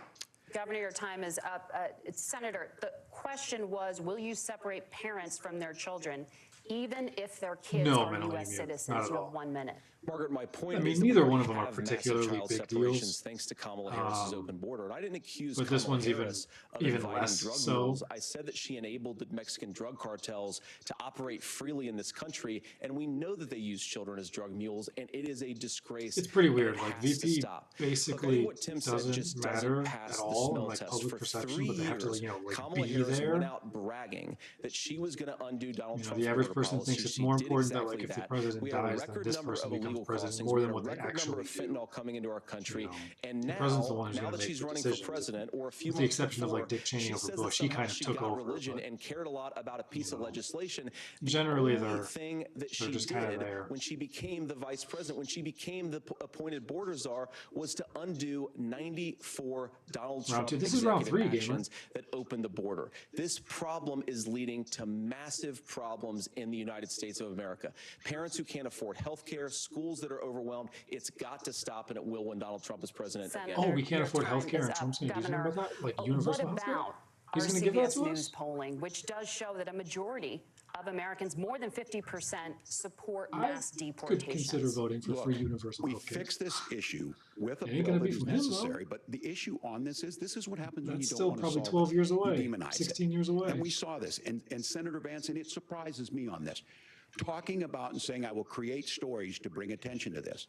S12: Governor, your time is up. Senator, the question was, will you separate parents from their children, even if their kids are U.S. citizens? You have 1 minute.
S15: Margaret, my point
S3: I mean,
S15: is
S3: neither
S15: that
S3: one
S15: we
S3: of them are
S15: have
S3: particularly
S15: massive child
S3: big
S15: separations
S3: deals.
S15: thanks to Kamala Harris's open border. And I didn't accuse
S3: but
S15: Kamala
S3: this one's
S15: Harris of
S3: even
S15: inviting
S3: less
S15: drug
S3: so.
S15: mules. I said that she enabled the Mexican drug cartels to operate freely in this country, and we know that they use children as drug mules, and it is a disgrace.
S3: It's pretty weird. Like
S15: VP
S3: VP basically doesn't matter at all in like public perception, but they have to, you know, like
S15: Kamala
S3: be
S15: Harris
S3: there.
S15: went out bragging that she was going to undo Donald Trump's
S3: the average
S15: border
S3: person
S15: policy.
S3: thinks it's
S15: She
S3: more
S15: did
S3: important that
S15: exactly
S3: like if the
S15: that.
S3: president
S15: We had a
S3: dies, then
S15: record
S3: this
S15: number
S3: person
S15: of
S3: becomes
S15: illegal
S3: president
S15: crossings.
S3: more
S15: We
S3: than
S15: had a
S3: what they
S15: record
S3: actually
S15: number of
S3: do.
S15: fentanyl coming into our country, and
S3: the
S15: now,
S3: president's the one who's
S15: now
S3: gonna
S15: that
S3: make
S15: she's
S3: the
S15: running for
S3: decision.
S15: president, or a few
S3: With the
S15: months
S3: exception of,
S15: before,
S3: like, Dick Cheney
S15: she
S3: over
S15: says
S3: Bush,
S15: that
S3: he
S15: somehow
S3: kind of
S15: she
S3: took
S15: got
S3: over,
S15: religion
S3: but,
S15: and cared a lot about a piece of legislation.
S3: Generally,
S15: the only
S3: they're
S15: thing that she
S3: just kinda
S15: did
S3: there.
S15: when she became the vice president, when she became the appointed border czar, was to undo 94 Donald Trump
S3: This is round
S15: executive
S3: 3, gamer.
S15: actions that opened the border. This problem is leading to massive problems in the United States of America. Parents who can't afford health care, schools that are overwhelmed. It's got to stop, and it will when Donald Trump is president again.
S3: Oh, we can't afford health care, and Trump's going to do something about that? Like universal health care?
S12: What
S3: He's
S12: about
S3: going to give that
S12: CBS
S3: to
S12: News
S3: us?
S12: polling, which does show that a majority of Americans, more than 50%, support mass
S3: Could
S12: deportations?
S3: consider voting for free universal
S14: We
S3: health care.
S14: fix this issue with a
S3: It ain't
S14: bill
S3: gonna
S14: that
S3: be
S14: is
S3: from him, though.
S14: necessary, but the issue on this is what happens when you
S3: That's
S14: don't
S3: still
S14: want to
S3: probably
S14: solve
S3: 12 years
S14: it. You
S3: away,
S14: demonize
S3: 16
S14: it.
S3: years away.
S14: And we saw this, and Senator Vance, and it surprises me on this, talking about and saying, I will create stories to bring attention to this.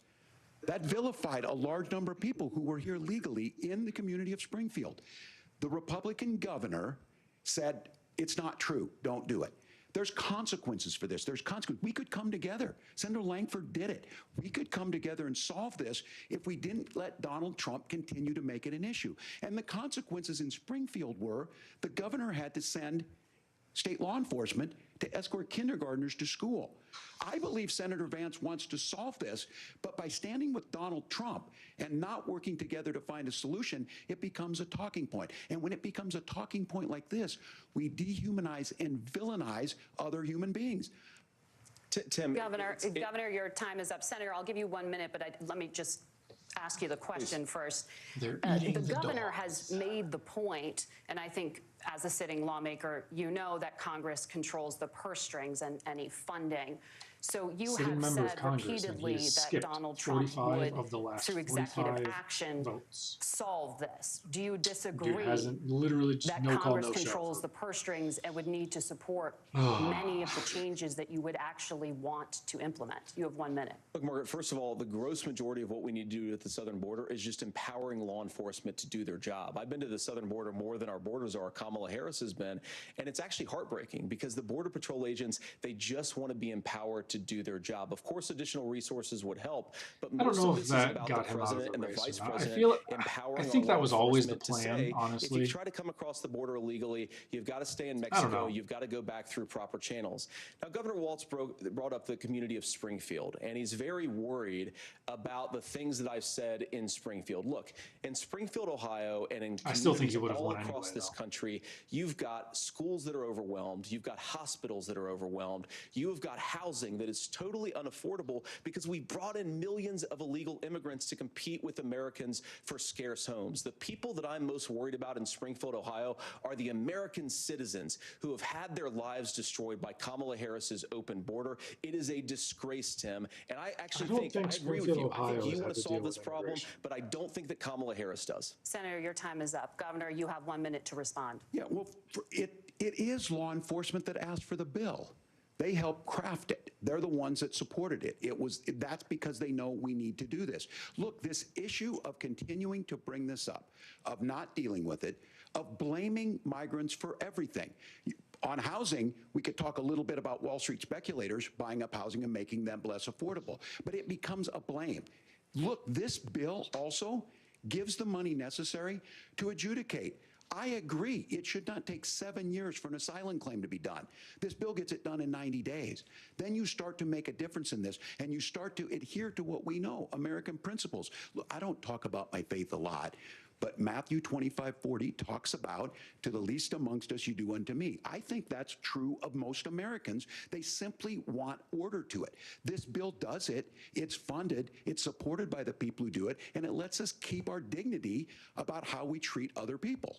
S14: That vilified a large number of people who were here legally in the community of Springfield. The Republican governor said, it's not true, don't do it. There's consequences for this. There's consequences. We could come together. Senator Langford did it. We could come together and solve this if we didn't let Donald Trump continue to make it an issue. And the consequences in Springfield were the governor had to send state law enforcement to escort kindergartners to school. I believe Senator Vance wants to solve this, but by standing with Donald Trump and not working together to find a solution, it becomes a talking point. And when it becomes a talking point like this, we dehumanize and villainize other human beings.
S15: Tim,
S12: Governor, your time is up. Senator, I'll give you 1 minute, but let me just ask you the question first. The governor has made the point, and I think as a sitting lawmaker, you know that Congress controls the purse strings and any funding. So you have said repeatedly that Donald Trump would, through executive action, solve this. Do you disagree that Congress controls the purse strings and would need to support many of the changes that you would actually want to implement? You have 1 minute.
S15: Look, Margaret, first of all, the gross majority of what we need to do at the southern border is just empowering law enforcement to do their job. I've been to the southern border more than our borders are. Kamala Harris has been, and it's actually heartbreaking because the Border Patrol agents, they just want to be empowered to do their job. Of course, additional resources would help, but most of this is about the president and the vice president empowering.
S3: I think that was always the
S15: plan,
S3: plan, honestly.
S15: If you try to come across the border illegally, you've got to stay in Mexico. You've got to go back through proper channels. Now, Governor Walz brought up the community of Springfield, and he's very worried about the things that I've said in Springfield. Look, in Springfield, Ohio, and in communities all across this country, you've got schools that are overwhelmed. You've got hospitals that are overwhelmed. You have got housing that is totally unaffordable because we brought in millions of illegal immigrants to compete with Americans for scarce homes. The people that I'm most worried about in Springfield, Ohio, are the American citizens who have had their lives destroyed by Kamala Harris's open border. It is a disgrace, Tim. And I actually think I agree with you. I think you want to solve this problem, but I don't think that Kamala Harris does.
S12: Senator, your time is up. Governor, you have 1 minute to respond.
S14: Yeah, well, it is law enforcement that asked for the bill. They helped craft it. They're the ones that supported it. That's because they know we need to do this. Look, this issue of continuing to bring this up, of not dealing with it, of blaming migrants for everything. On housing, we could talk a little bit about Wall Street speculators buying up housing and making them less affordable, but it becomes a blame. Look, this bill also gives the money necessary to adjudicate. I agree. It should not take 7 years for an asylum claim to be done. This bill gets it done in 90 days. Then you start to make a difference in this, and you start to adhere to what we know, American principles. Look, I don't talk about my faith a lot, but Matthew 25:40 talks about, to the least amongst us you do unto me. I think that's true of most Americans. They simply want order to it. This bill does it. It's funded. It's supported by the people who do it, and it lets us keep our dignity about how we treat other people.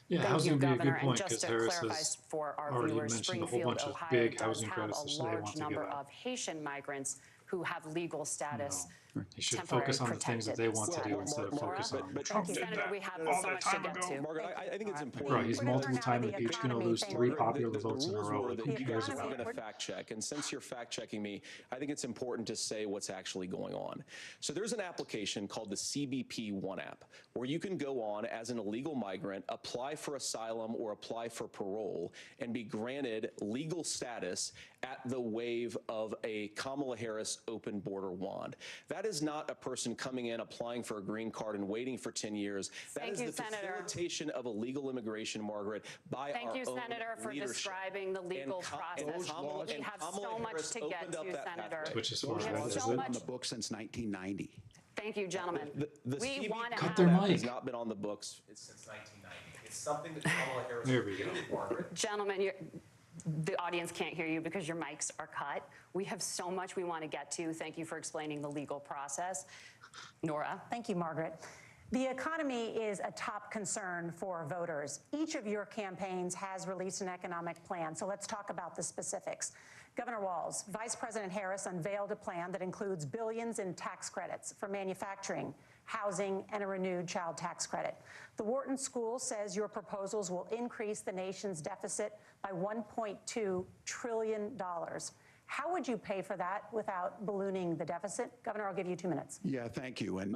S3: Yeah,
S12: Thank you,
S3: housing would be a
S12: Governor.
S3: good point
S12: And just to
S3: because
S12: clarify
S3: Harris
S12: for our
S3: already
S12: viewers,
S3: mentioned a whole
S12: Springfield,
S3: bunch of
S12: Ohio
S3: big
S12: does
S3: housing
S12: have
S3: credits
S12: a
S3: that they want
S12: large
S3: to
S12: number
S3: give out.
S12: of Haitian migrants who have legal status.
S3: They should focus on the things that they want to do instead of focus on.
S15: Trump did
S12: Senator,
S15: that
S12: we have
S15: all
S12: so
S15: that
S12: much to
S15: time
S12: get
S15: ago.
S12: to.
S15: Margaret, I think it's important.
S3: Right, he's multiple time impeached, going to lose 3 popular votes in a row. Who cares
S15: I'm
S3: about
S15: going to
S3: it?
S15: fact check, and since you're fact checking me, I think it's important to say what's actually going on. So there's an application called the CBP One app, where you can go on as an illegal migrant, apply for asylum or apply for parole, and be granted legal status at the wave of a Kamala Harris open border wand. That is not a person coming in, applying for a green card and waiting for 10 years. That is the facilitation of illegal immigration, Margaret, by our own
S12: Thank you, Senator, for
S15: leadership.
S12: describing the legal process. We have so much to get to, Senator.
S3: Which is
S12: We have so
S14: on
S12: much.
S14: the books since 1990.
S12: Thank you, gentlemen.
S15: The
S12: We
S15: CBP
S12: want to
S3: Cut
S12: have
S3: their
S15: has
S3: mic.
S15: not been on the books since 1990. It's something that Kamala Harris
S3: There we go.
S15: created, Margaret.
S12: Gentlemen, the audience can't hear you because your mics are cut. We have so much we want to get to. Thank you for explaining the legal process. Nora.
S13: Thank you, Margaret. The economy is a top concern for voters. Each of your campaigns has released an economic plan, so let's talk about the specifics. Governor Walz, Vice President Harris unveiled a plan that includes billions in tax credits for manufacturing, housing, and a renewed child tax credit. The Wharton School says your proposals will increase the nation's deficit by $1.2 trillion. How would you pay for that without ballooning the deficit? Governor, I'll give you 2 minutes.
S14: Yeah, thank you. And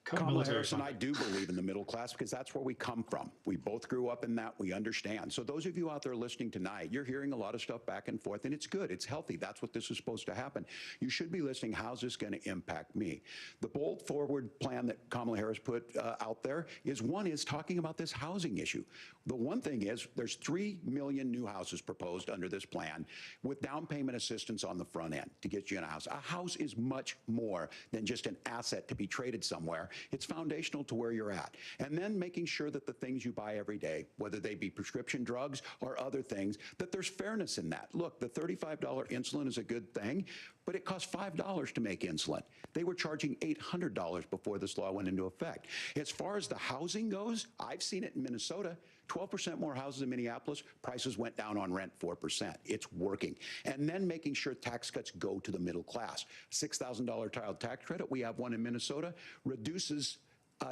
S14: Kamala Harris and I do believe in the middle class because that's where we come from. We both grew up in that. We understand. So those of you out there listening tonight, you're hearing a lot of stuff back and forth, and it's good. It's healthy. That's what this is supposed to happen. You should be listening. How's this going to impact me? The bold forward plan that Kamala Harris put out there is talking about this housing issue. The one thing is there's 3 million new houses proposed under this plan with down payment assistance on the front end to get you in a house. A house is much more than just an asset to be traded somewhere. It's foundational to where you're at. And then making sure that the things you buy every day, whether they be prescription drugs or other things, that there's fairness in that. Look, the $35 insulin is a good thing, but it costs $5 to make insulin. They were charging $800 before this law went into effect. As far as the housing goes, I've seen it in Minnesota. 12% more houses in Minneapolis, prices went down on rent 4%. It's working. And then making sure tax cuts go to the middle class. $6,000 child tax credit, we have one in Minnesota, reduces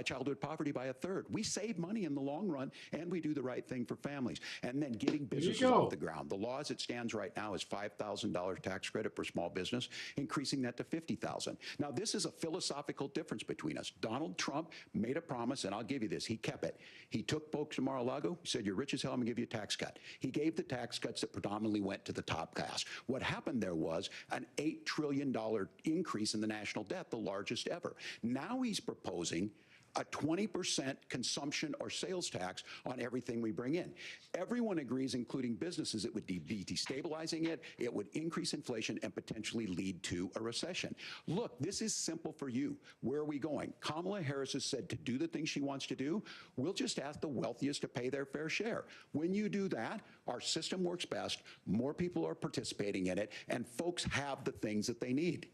S14: childhood poverty by 1/3. We save money in the long run, and we do the right thing for families. And then getting businesses off the ground. The law as it stands right now is $5,000 tax credit for small business, increasing that to $50,000. Now, this is a philosophical difference between us. Donald Trump made a promise, and I'll give you this. He kept it. He took folks to Mar-a-Lago, said, you're rich as hell, I'm going to give you a tax cut. He gave the tax cuts that predominantly went to the top class. What happened there was an $8 trillion increase in the national debt, the largest ever. Now he's proposing a 20% consumption or sales tax on everything we bring in. Everyone agrees, including businesses, it would be destabilizing it, it would increase inflation and potentially lead to a recession. Look, this is simple for you. Where are we going? Kamala Harris has said to do the things she wants to do, we'll just ask the wealthiest to pay their fair share. When you do that, our system works best, more people are participating in it, and folks have the things that they need.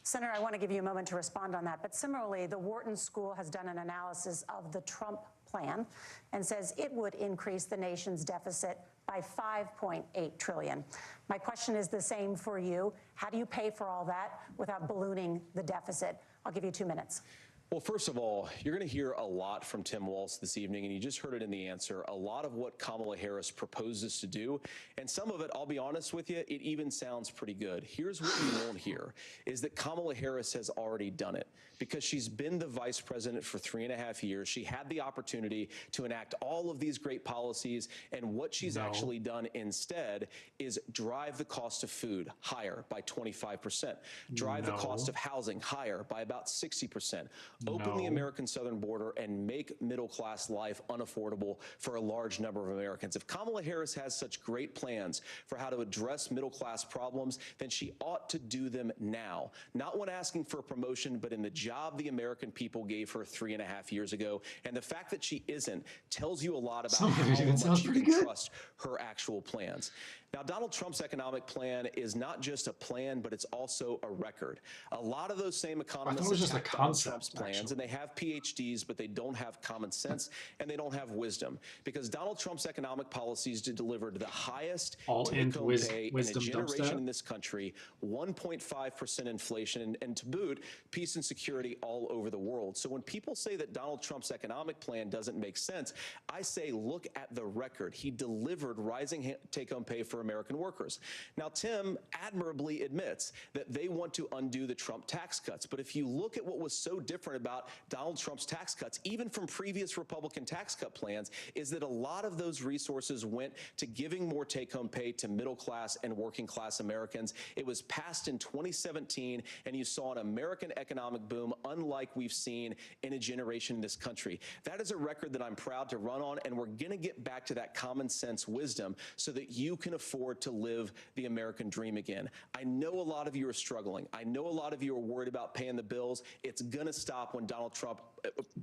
S13: Senator, I want to give you a moment to respond on that. But similarly, the Wharton School has done an analysis of the Trump plan and says it would increase the nation's deficit by $5.8 trillion. My question is the same for you. How do you pay for all that without ballooning the deficit? I'll give you 2 minutes.
S15: Well, first of all, you're going to hear a lot from Tim Walz this evening, and you just heard it in the answer, a lot of what Kamala Harris proposes to do. And some of it, I'll be honest with you, it even sounds pretty good. Here's what you won't hear, is that Kamala Harris has already done it. Because she's been the vice president for 3.5 years. She had the opportunity to enact all of these great policies, and what she's actually done instead is drive the cost of food higher by 25%, drive the cost of housing higher by about 60%, open the American southern border and make middle-class life unaffordable for a large number of Americans. If Kamala Harris has such great plans for how to address middle-class problems, then she ought to do them now. Not when asking for a promotion, but in the job the American people gave her 3.5 years ago. And the fact that she isn't tells you a lot about how much you can trust her actual plans. Now, Donald Trump's economic plan is not just a plan, but it's also a record. A lot of those same economists attack Donald Trump's plans, and they have PhDs, but they don't have common sense and they don't have wisdom. Because Donald Trump's economic policies delivered the highest take-home pay in a generation in this country, 1.5% inflation, and to boot, peace and security all over the world. So when people say that Donald Trump's economic plan doesn't make sense, I say look at the record. He delivered rising take-home pay for American workers. Now, Tim admirably admits that they want to undo the Trump tax cuts. But if you look at what was so different about Donald Trump's tax cuts, even from previous Republican tax cut plans, is that a lot of those resources went to giving more take-home pay to middle-class and working-class Americans. It was passed in 2017, and you saw an American economic boom unlike we've seen in a generation in this country. That is a record that I'm proud to run on, and we're going to get back to that common sense wisdom so that you can afford to live the American dream again. I know a lot of you are struggling. I know a lot of you are worried about paying the bills. It's going to stop when Donald Trump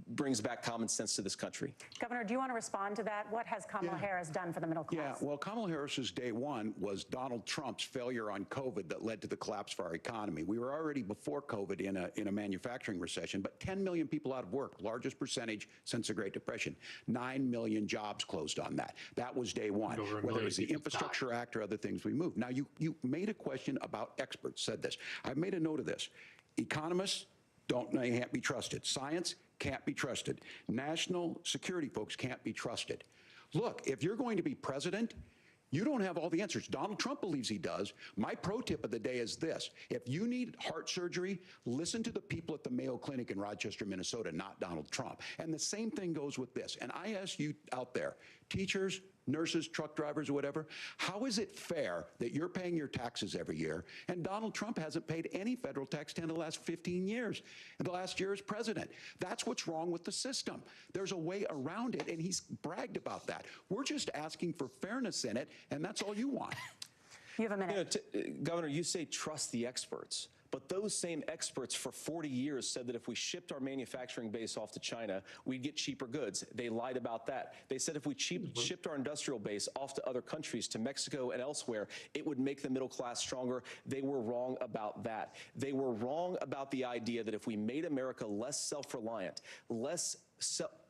S15: brings back common sense to this country.
S13: Governor, do you want to respond to that? What has Kamala Harris done for the middle class?
S14: Yeah, well, Kamala Harris's day one was Donald Trump's failure on COVID that led to the collapse of our economy. We were already before COVID in a manufacturing recession, but 10 million people out of work, largest percentage since the Great Depression. 9 million jobs closed on that. That was day one. Whether it was the Infrastructure Act or other things we moved. Now, you made a question about experts, said this. I've made a note of this. Economists can't be trusted. Science can't be trusted. National security folks can't be trusted. Look, if you're going to be president, You don't have all the answers. Donald Trump believes he does. My pro tip of the day is this. If you need heart surgery, listen to the people at the Mayo Clinic in Rochester, Minnesota, not Donald Trump. And the same thing goes with this. And I ask you out there, teachers, nurses, truck drivers, or whatever, how is it fair that you're paying your taxes every year and Donald Trump hasn't paid any federal tax in the last 15 years, and the last year as president? That's what's wrong with the system. There's a way around it, and he's bragged about that. We're just asking for fairness in it, and that's all you want.
S13: You have a minute.
S15: Governor, you say trust the experts. But those same experts for 40 years said that if we shipped our manufacturing base off to China, we'd get cheaper goods. They lied about that. They said if we shipped our industrial base off to other countries, to Mexico and elsewhere, it would make the middle class stronger. They were wrong about that. They were wrong about the idea that if we made America less self-reliant, less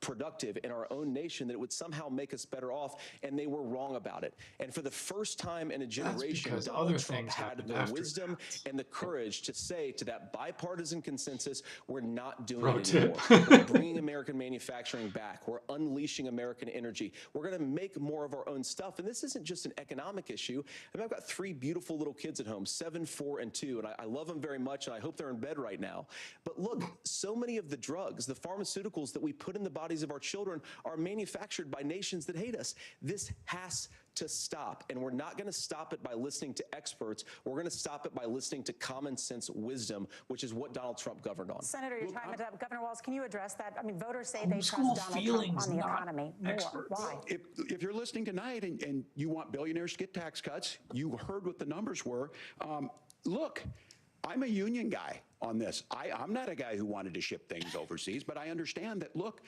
S15: productive in our own nation, that it would somehow make us better off, and they were wrong about it. And for the first time in a generation, Donald Trump had the wisdom and the courage to say to that bipartisan consensus, we're not doing it anymore. We're bringing American manufacturing back. We're unleashing American energy. We're going to make more of our own stuff. And this isn't just an economic issue. I mean, I've got 3 beautiful little kids at home, 7, 4, and 2, and I love them very much, and I hope they're in bed right now. But look, so many of the drugs, the pharmaceuticals that we put in the bodies of our children are manufactured by nations that hate us. This has to stop, and we're not going to stop it by listening to experts. We're going to stop it by listening to common sense wisdom, which is what Donald Trump governed on.
S13: Senator, your time is up. Governor Walz, can you address that? I mean, voters say they trust Donald Trump on the economy more. Why?
S14: If you're listening tonight and you want billionaires to get tax cuts, you heard what the numbers were. Look, I'm a union guy on this. I'm not a guy who wanted to ship things overseas, but I understand that, look,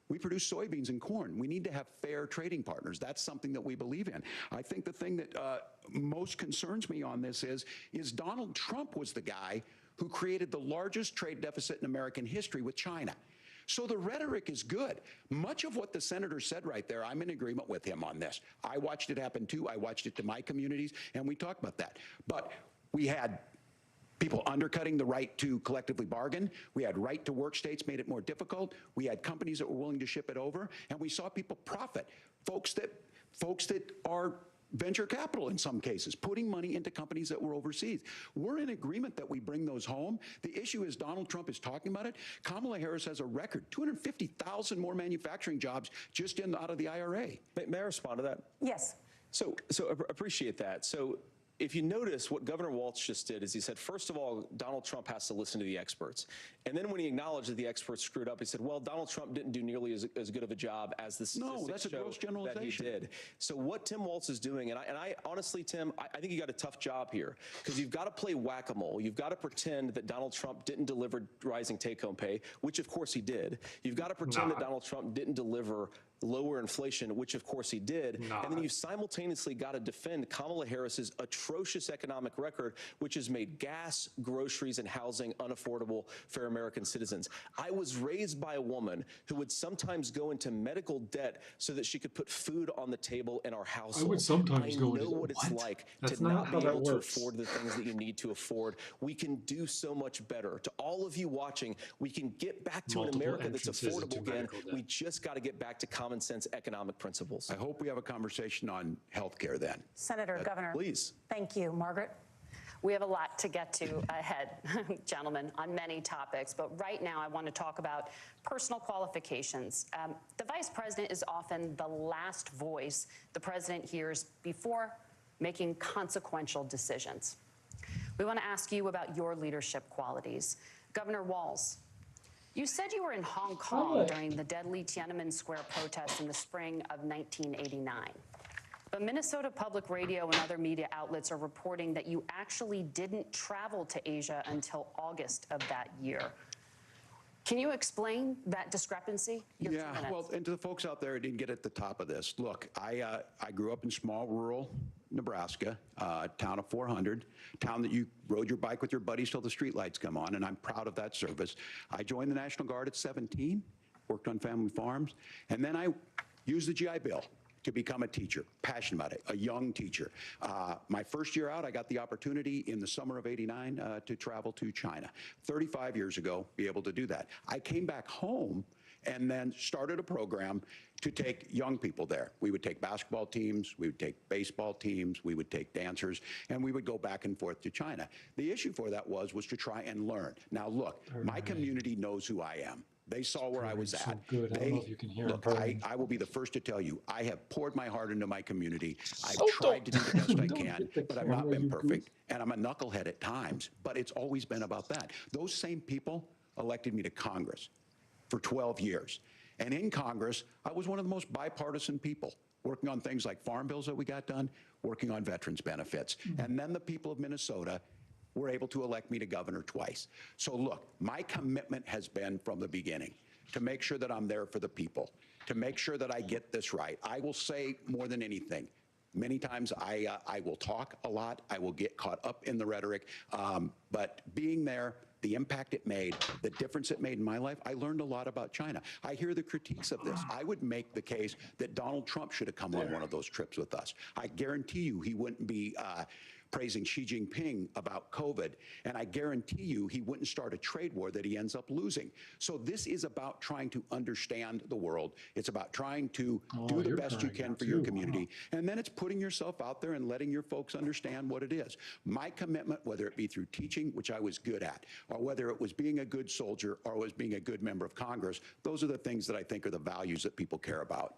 S14: we produce soybeans and corn. We need to have fair trading partners. That's something that we believe in. I think the thing that most concerns me on this is Donald Trump was the guy who created the largest trade deficit in American history with China. So the rhetoric is good. Much of what the senator said right there, I'm in agreement with him on this. I watched it happen too. I watched it to my communities, and we talked about that. But we had people undercutting the right to collectively bargain. We had right to work states made it more difficult. We had companies that were willing to ship it over, and we saw people profit. Folks that are venture capital in some cases, putting money into companies that were overseas. We're in agreement that we bring those home. The issue is Donald Trump is talking about it. Kamala Harris has a record, 250,000 more manufacturing jobs just out of the IRA.
S15: May I respond to that?
S13: Yes.
S15: So appreciate that. So if you notice, what Governor Walz just did is he said, first of all, Donald Trump has to listen to the experts. And then when he acknowledged that the experts screwed up, he said, well, Donald Trump didn't do nearly as good of a job as the statistics show that he did. So what Tim Walz is doing, and I honestly, Tim, I think you got a tough job here, because you've got to play whack-a-mole. You've got to pretend that Donald Trump didn't deliver rising take-home pay, which of course he did. You've got to pretend that Donald Trump didn't deliver lower inflation, which of course he did. And then you've simultaneously got to defend Kamala Harris's atrocious economic record, which has made gas, groceries, and housing unaffordable for American citizens. I was raised by a woman who would sometimes go into medical debt so that she could put food on the table in our household.
S3: I would sometimes go into
S15: know what it's like
S3: That's
S15: to not be able to afford the things that you need to afford. We can do so much better. To all of you watching, we can get back to an America that's affordable again. We just got to get back to common sense economic principles.
S14: I hope we have a conversation on health care then.
S13: Senator, Governor.
S15: Please.
S13: Thank you. Margaret?
S12: We have a lot to get to ahead, gentlemen, on many topics. But right now, I want to talk about personal qualifications. The vice president is often the last voice the president hears before making consequential decisions. We want to ask you about your leadership qualities. Governor Walz, you said you were in Hong Kong during the deadly Tiananmen Square protests in the spring of 1989. But Minnesota Public Radio and other media outlets are reporting that you actually didn't travel to Asia until August of that year. Can you explain that discrepancy?
S14: Yeah, well, and to the folks out there who didn't get at the top of this, look, I grew up in small rural Nebraska, town of 400, town that you rode your bike with your buddies till the streetlights come on, and I'm proud of that service. I joined the National Guard at 17, worked on family farms, and then I used the GI Bill to become a teacher, passionate about it, a young teacher. My first year out, I got the opportunity in the summer of '89 to travel to China. 35 years ago, be able to do that. I came back home and then started a program to take young people there. We would take basketball teams, we would take baseball teams, we would take dancers, and we would go back and forth to China. The issue for that was to try and learn. Now, look, my community knows who I am. They saw where I was at.
S3: So good. I don't know if you can hear
S14: look,
S3: it.
S14: I will be the first to tell you, I have poured my heart into my community. I've tried to do the best I can, but I've not been perfect. And I'm a knucklehead at times, but it's always been about that. Those same people elected me to Congress for 12 years. And in Congress, I was one of the most bipartisan people, working on things like farm bills that we got done, working on veterans benefits. And then the people of Minnesota were able to elect me to governor twice. So look, my commitment has been from the beginning to make sure that I'm there for the people, to make sure that I get this right. I will say more than anything, many times I will talk a lot, I will get caught up in the rhetoric, but being there, the impact it made, the difference it made in my life, I learned a lot about China. I hear the critiques of this. I would make the case that Donald Trump should have come on one of those trips with us. I guarantee you he wouldn't be praising Xi Jinping about COVID, and I guarantee you he wouldn't start a trade war that he ends up losing. So this is about trying to understand the world. It's about trying to do the best you can for your community, and then it's putting yourself out there and letting your folks understand what it is. My commitment, whether it be through teaching, which I was good at, or whether it was being a good soldier or was being a good member of Congress, those are the things that I think are the values that people care about.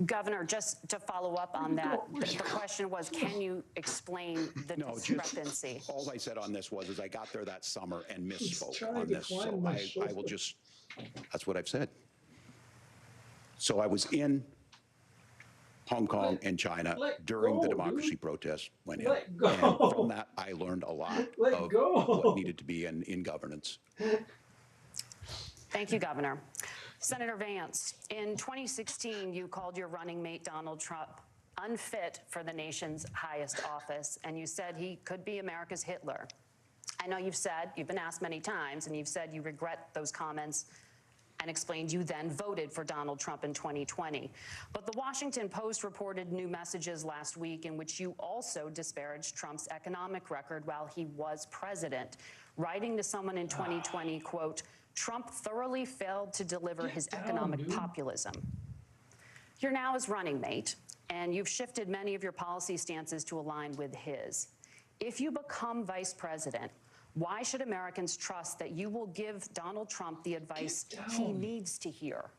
S12: Governor, just to follow up on that, the question was, can you explain the discrepancy?
S14: All I said on this was I got there that summer and misspoke on this. So I will just, that's what I've said. So I was in Hong Kong and China during the democracy protests went in. And from that, I learned a lot of what needed to be in governance.
S12: Thank you, Governor. Senator Vance, in 2016, you called your running mate Donald Trump unfit for the nation's highest office, and you said he could be America's Hitler. I know you've been asked many times, and you've said you regret those comments and explained you then voted for Donald Trump in 2020. But the Washington Post reported new messages last week in which you also disparaged Trump's economic record while he was president, writing to someone in 2020, quote, Trump thoroughly failed to deliver his economic populism. You're now his running mate, and you've shifted many of your policy stances to align with his. If you become vice president, why should Americans trust that you will give Donald Trump the advice he needs to hear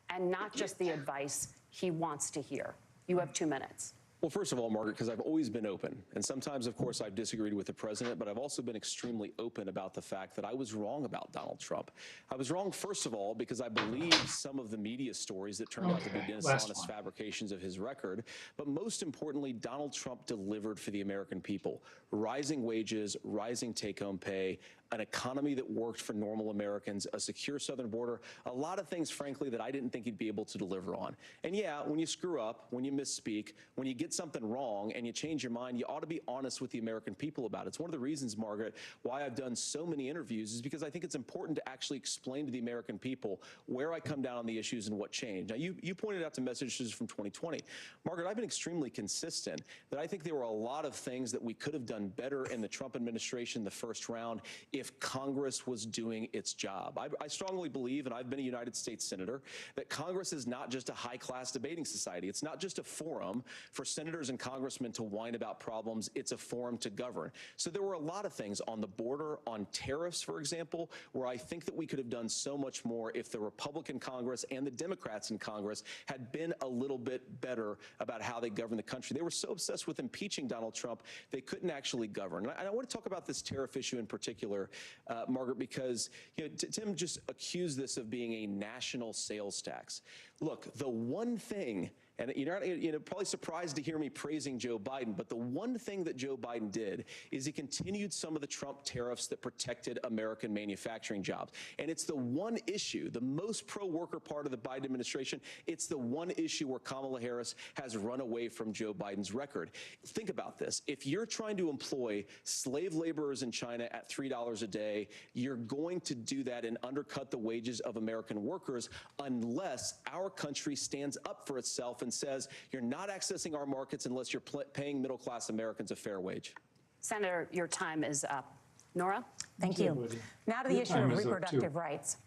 S12: and not just the advice he wants to hear? You have 2 minutes.
S15: Well, first of all, Margaret, because I've always been open. And sometimes, of course, I've disagreed with the president, but I've also been extremely open about the fact that I was wrong about Donald Trump. I was wrong, first of all, because I believed some of the media stories that turned out to be dishonest fabrications of his record. But most importantly, Donald Trump delivered for the American people. Rising wages, rising take-home pay, an economy that worked for normal Americans, a secure southern border, a lot of things, frankly, that I didn't think he'd be able to deliver on. And yeah, when you screw up, when you misspeak, when you get something wrong and you change your mind, you ought to be honest with the American people about it. It's one of the reasons, Margaret, why I've done so many interviews is because I think it's important to actually explain to the American people where I come down on the issues and what changed. Now, you pointed out some messages from 2020. Margaret, I've been extremely consistent that I think there were a lot of things that we could have done better in the Trump administration the first round if Congress was doing its job. I strongly believe, and I've been a United States Senator, that Congress is not just a high-class debating society. It's not just a forum for senators and congressmen to whine about problems. It's a forum to govern. So there were a lot of things on the border, on tariffs, for example, where I think that we could have done so much more if the Republican Congress and the Democrats in Congress had been a little bit better about how they govern the country. They were so obsessed with impeaching Donald Trump, they couldn't actually govern. And I want to talk about this tariff issue in particular, Margaret, because Tim just accused this of being a national sales tax. Look, the one thing, and you're probably surprised to hear me praising Joe Biden, but the one thing that Joe Biden did is he continued some of the Trump tariffs that protected American manufacturing jobs. And it's the one issue, the most pro-worker part of the Biden administration, it's the one issue where Kamala Harris has run away from Joe Biden's record. Think about this. If you're trying to employ slave laborers in China at $3 a day, you're going to do that and undercut the wages of American workers unless our country stands up for itself and says you're not accessing our markets unless you're paying middle-class Americans a fair wage.
S12: Senator, your time is up. Nora?
S13: Thank you. Now to the issue of reproductive rights.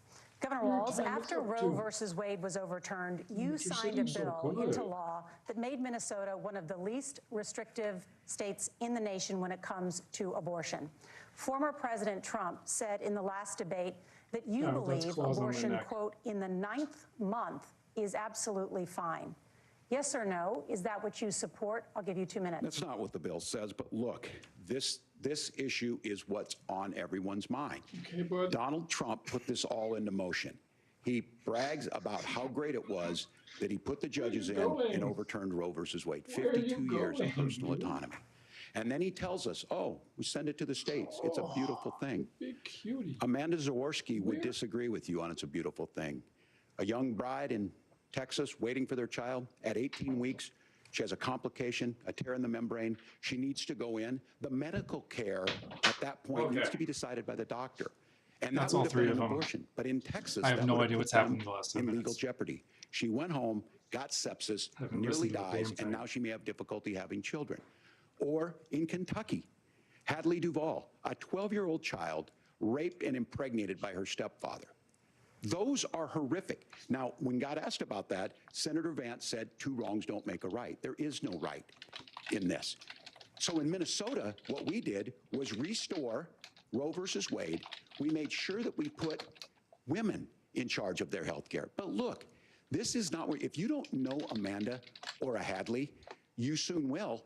S13: Governor Walz, after Roe versus Wade was overturned, you signed a bill into law that made Minnesota one of the least restrictive states in the nation when it comes to abortion. Former President Trump said in the last debate that you believe abortion, quote, in the 9th month is absolutely fine. Yes or no? Is that what you support? I'll give you 2 minutes.
S14: That's not what the bill says, but look, this issue is what's on everyone's mind.
S3: Okay, bud.
S14: Donald Trump put this all into motion. He brags about how great it was that he put the judges in and overturned Roe versus Wade. 52 years of personal autonomy. And then he tells us, oh, we send it to the states. It's a beautiful thing.
S3: Big cutie.
S14: Amanda Zaworski would disagree with you on it's a beautiful thing. A young bride in Texas waiting for their child at 18 weeks. She has a complication, a tear in the membrane. She needs to go in. The medical care at that point needs to be decided by the doctor. And
S3: that's
S14: that
S3: all
S14: would have
S3: three
S14: been
S3: of
S14: an
S3: them.
S14: abortion. But in Texas,
S3: I have
S14: that
S3: no
S14: would
S3: idea
S14: put
S3: what's
S14: them
S3: happened in the last 10
S14: in
S3: minutes.
S14: legal jeopardy. She went home, got sepsis,
S3: Haven't
S14: nearly
S3: listened to a
S14: dies,
S3: damn thing.
S14: and now she may have difficulty having children. Or in Kentucky, Hadley Duvall, a 12-year-old child raped and impregnated by her stepfather. Those are horrific. Now, when God asked about that, Senator Vance said 2 wrongs don't make a right. There is no right in this. So in Minnesota, what we did was restore Roe versus Wade. We made sure that we put women in charge of their health care. But look, this is not where, if you don't know Amanda or a Hadley, you soon will.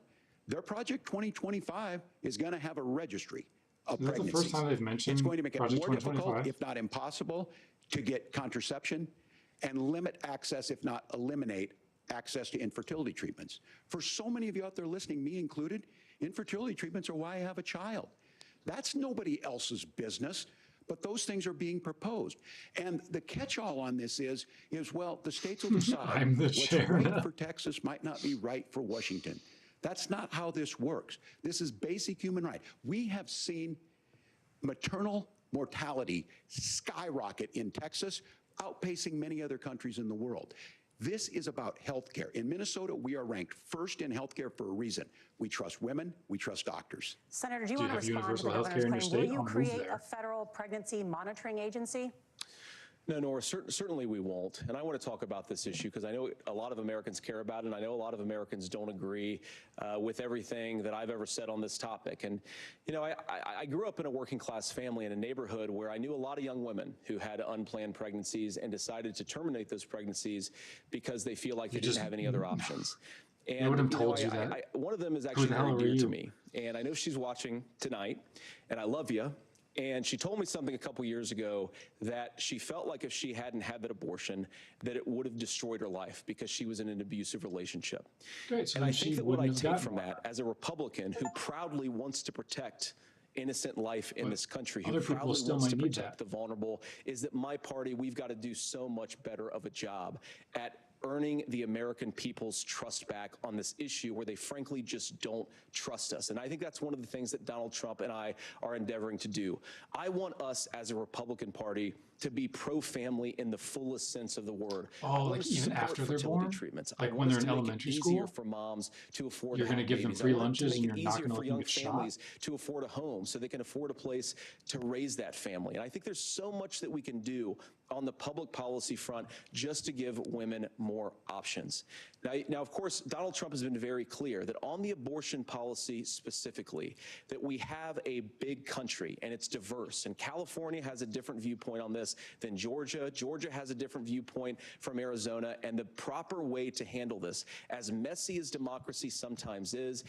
S14: Their Project 2025 is going to have a registry of
S3: Is that the
S14: pregnancies.
S3: first time they've mentioned
S14: It's going to make it
S3: Project
S14: more difficult,
S3: 2025?
S14: if not impossible, to get contraception and limit access, if not eliminate access to infertility treatments. For so many of you out there listening, me included, infertility treatments are why I have a child. That's nobody else's business, but those things are being proposed. And the catch-all on this is well, the states will decide
S3: I'm the
S14: what's
S3: chair
S14: right
S3: now.
S14: for Texas might not be right for Washington. That's not how this works. This is basic human right. We have seen maternal mortality skyrocket in Texas, outpacing many other countries in the world. This is about health care. In Minnesota, we are ranked first in health care for a reason. We trust women, we trust doctors.
S13: Senator, do you
S3: Do you
S13: want to
S3: have
S13: respond to the
S3: universal health
S13: governor's
S3: care in your
S13: claim?
S3: state?
S13: Will you
S3: I'll move
S13: create
S3: there.
S13: a federal pregnancy monitoring agency?
S15: No, Nora, certainly we won't. And I want to talk about this issue because I know a lot of Americans care about it, and I know a lot of Americans don't agree with everything that I've ever said on this topic. And, you know, I grew up in a working class family in a neighborhood where I knew a lot of young women who had unplanned pregnancies and decided to terminate those pregnancies because they feel like they didn't have any other options. And
S3: They would have told you that.
S15: one of them is
S3: Who
S15: actually
S3: the hell
S15: very
S3: are
S15: dear to
S3: you?
S15: me. And I know she's watching tonight, and I love you. And she told me something a couple years ago that she felt like if she hadn't had that abortion, that it would have destroyed her life because she was in an abusive relationship.
S3: Great, so
S15: And I
S3: then
S15: think
S3: she
S15: that what I
S3: wouldn't have
S15: take
S3: gotten
S15: from that as a Republican who proudly wants to protect innocent life in
S3: But
S15: this country, who
S3: other people
S15: proudly
S3: still
S15: wants to
S3: might need
S15: protect the vulnerable, is that my party, we've got to do so much better of a job at earning the American people's trust back on this issue where they frankly just don't trust us. And I think that's one of the things that Donald Trump and I are endeavoring to do. I want us as a Republican Party to be pro-family in the fullest sense of the word.
S3: Oh,
S15: I want
S3: like
S15: us to
S3: even
S15: support
S3: after they're
S15: fertility
S3: born?
S15: treatments.
S3: Like
S15: I
S3: when
S15: want
S3: they're
S15: us
S3: in
S15: to make
S3: elementary
S15: it
S3: school?
S15: easier for moms to afford
S3: You're
S15: to
S3: gonna
S15: have
S3: give them
S15: babies.
S3: free
S15: I want to
S3: lunches
S15: make
S3: and
S15: it
S3: you're not
S15: easier
S3: gonna
S15: for
S3: let them
S15: young
S3: get shot?
S15: families to afford a home so they can afford a place to raise that family. And I think there's so much that we can do on the public policy front just to give women more options. Now, of course, Donald Trump has been very clear that on the abortion policy specifically, that we have a big country and it's diverse. And California has a different viewpoint on this than Georgia. Georgia has a different viewpoint from Arizona. And the proper way to handle this, as messy as democracy sometimes is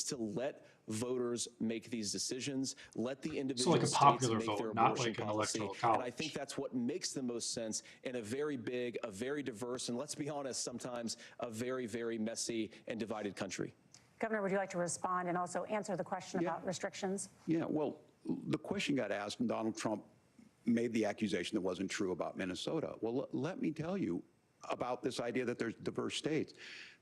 S15: to let voters make these decisions, let the individual
S3: like a
S15: states
S3: popular
S15: make
S3: vote,
S15: their
S3: not
S15: abortion
S3: like an
S15: policy.
S3: electoral
S15: And I
S3: college.
S15: think that's what makes the most sense in a very big, a very diverse, and let's be honest, sometimes a very, very messy and divided country.
S13: Governor, would you like to respond and also answer the question about restrictions?
S14: Yeah, well, the question got asked, and Donald Trump made the accusation that wasn't true about Minnesota. Well, let me tell you about this idea that there's diverse states.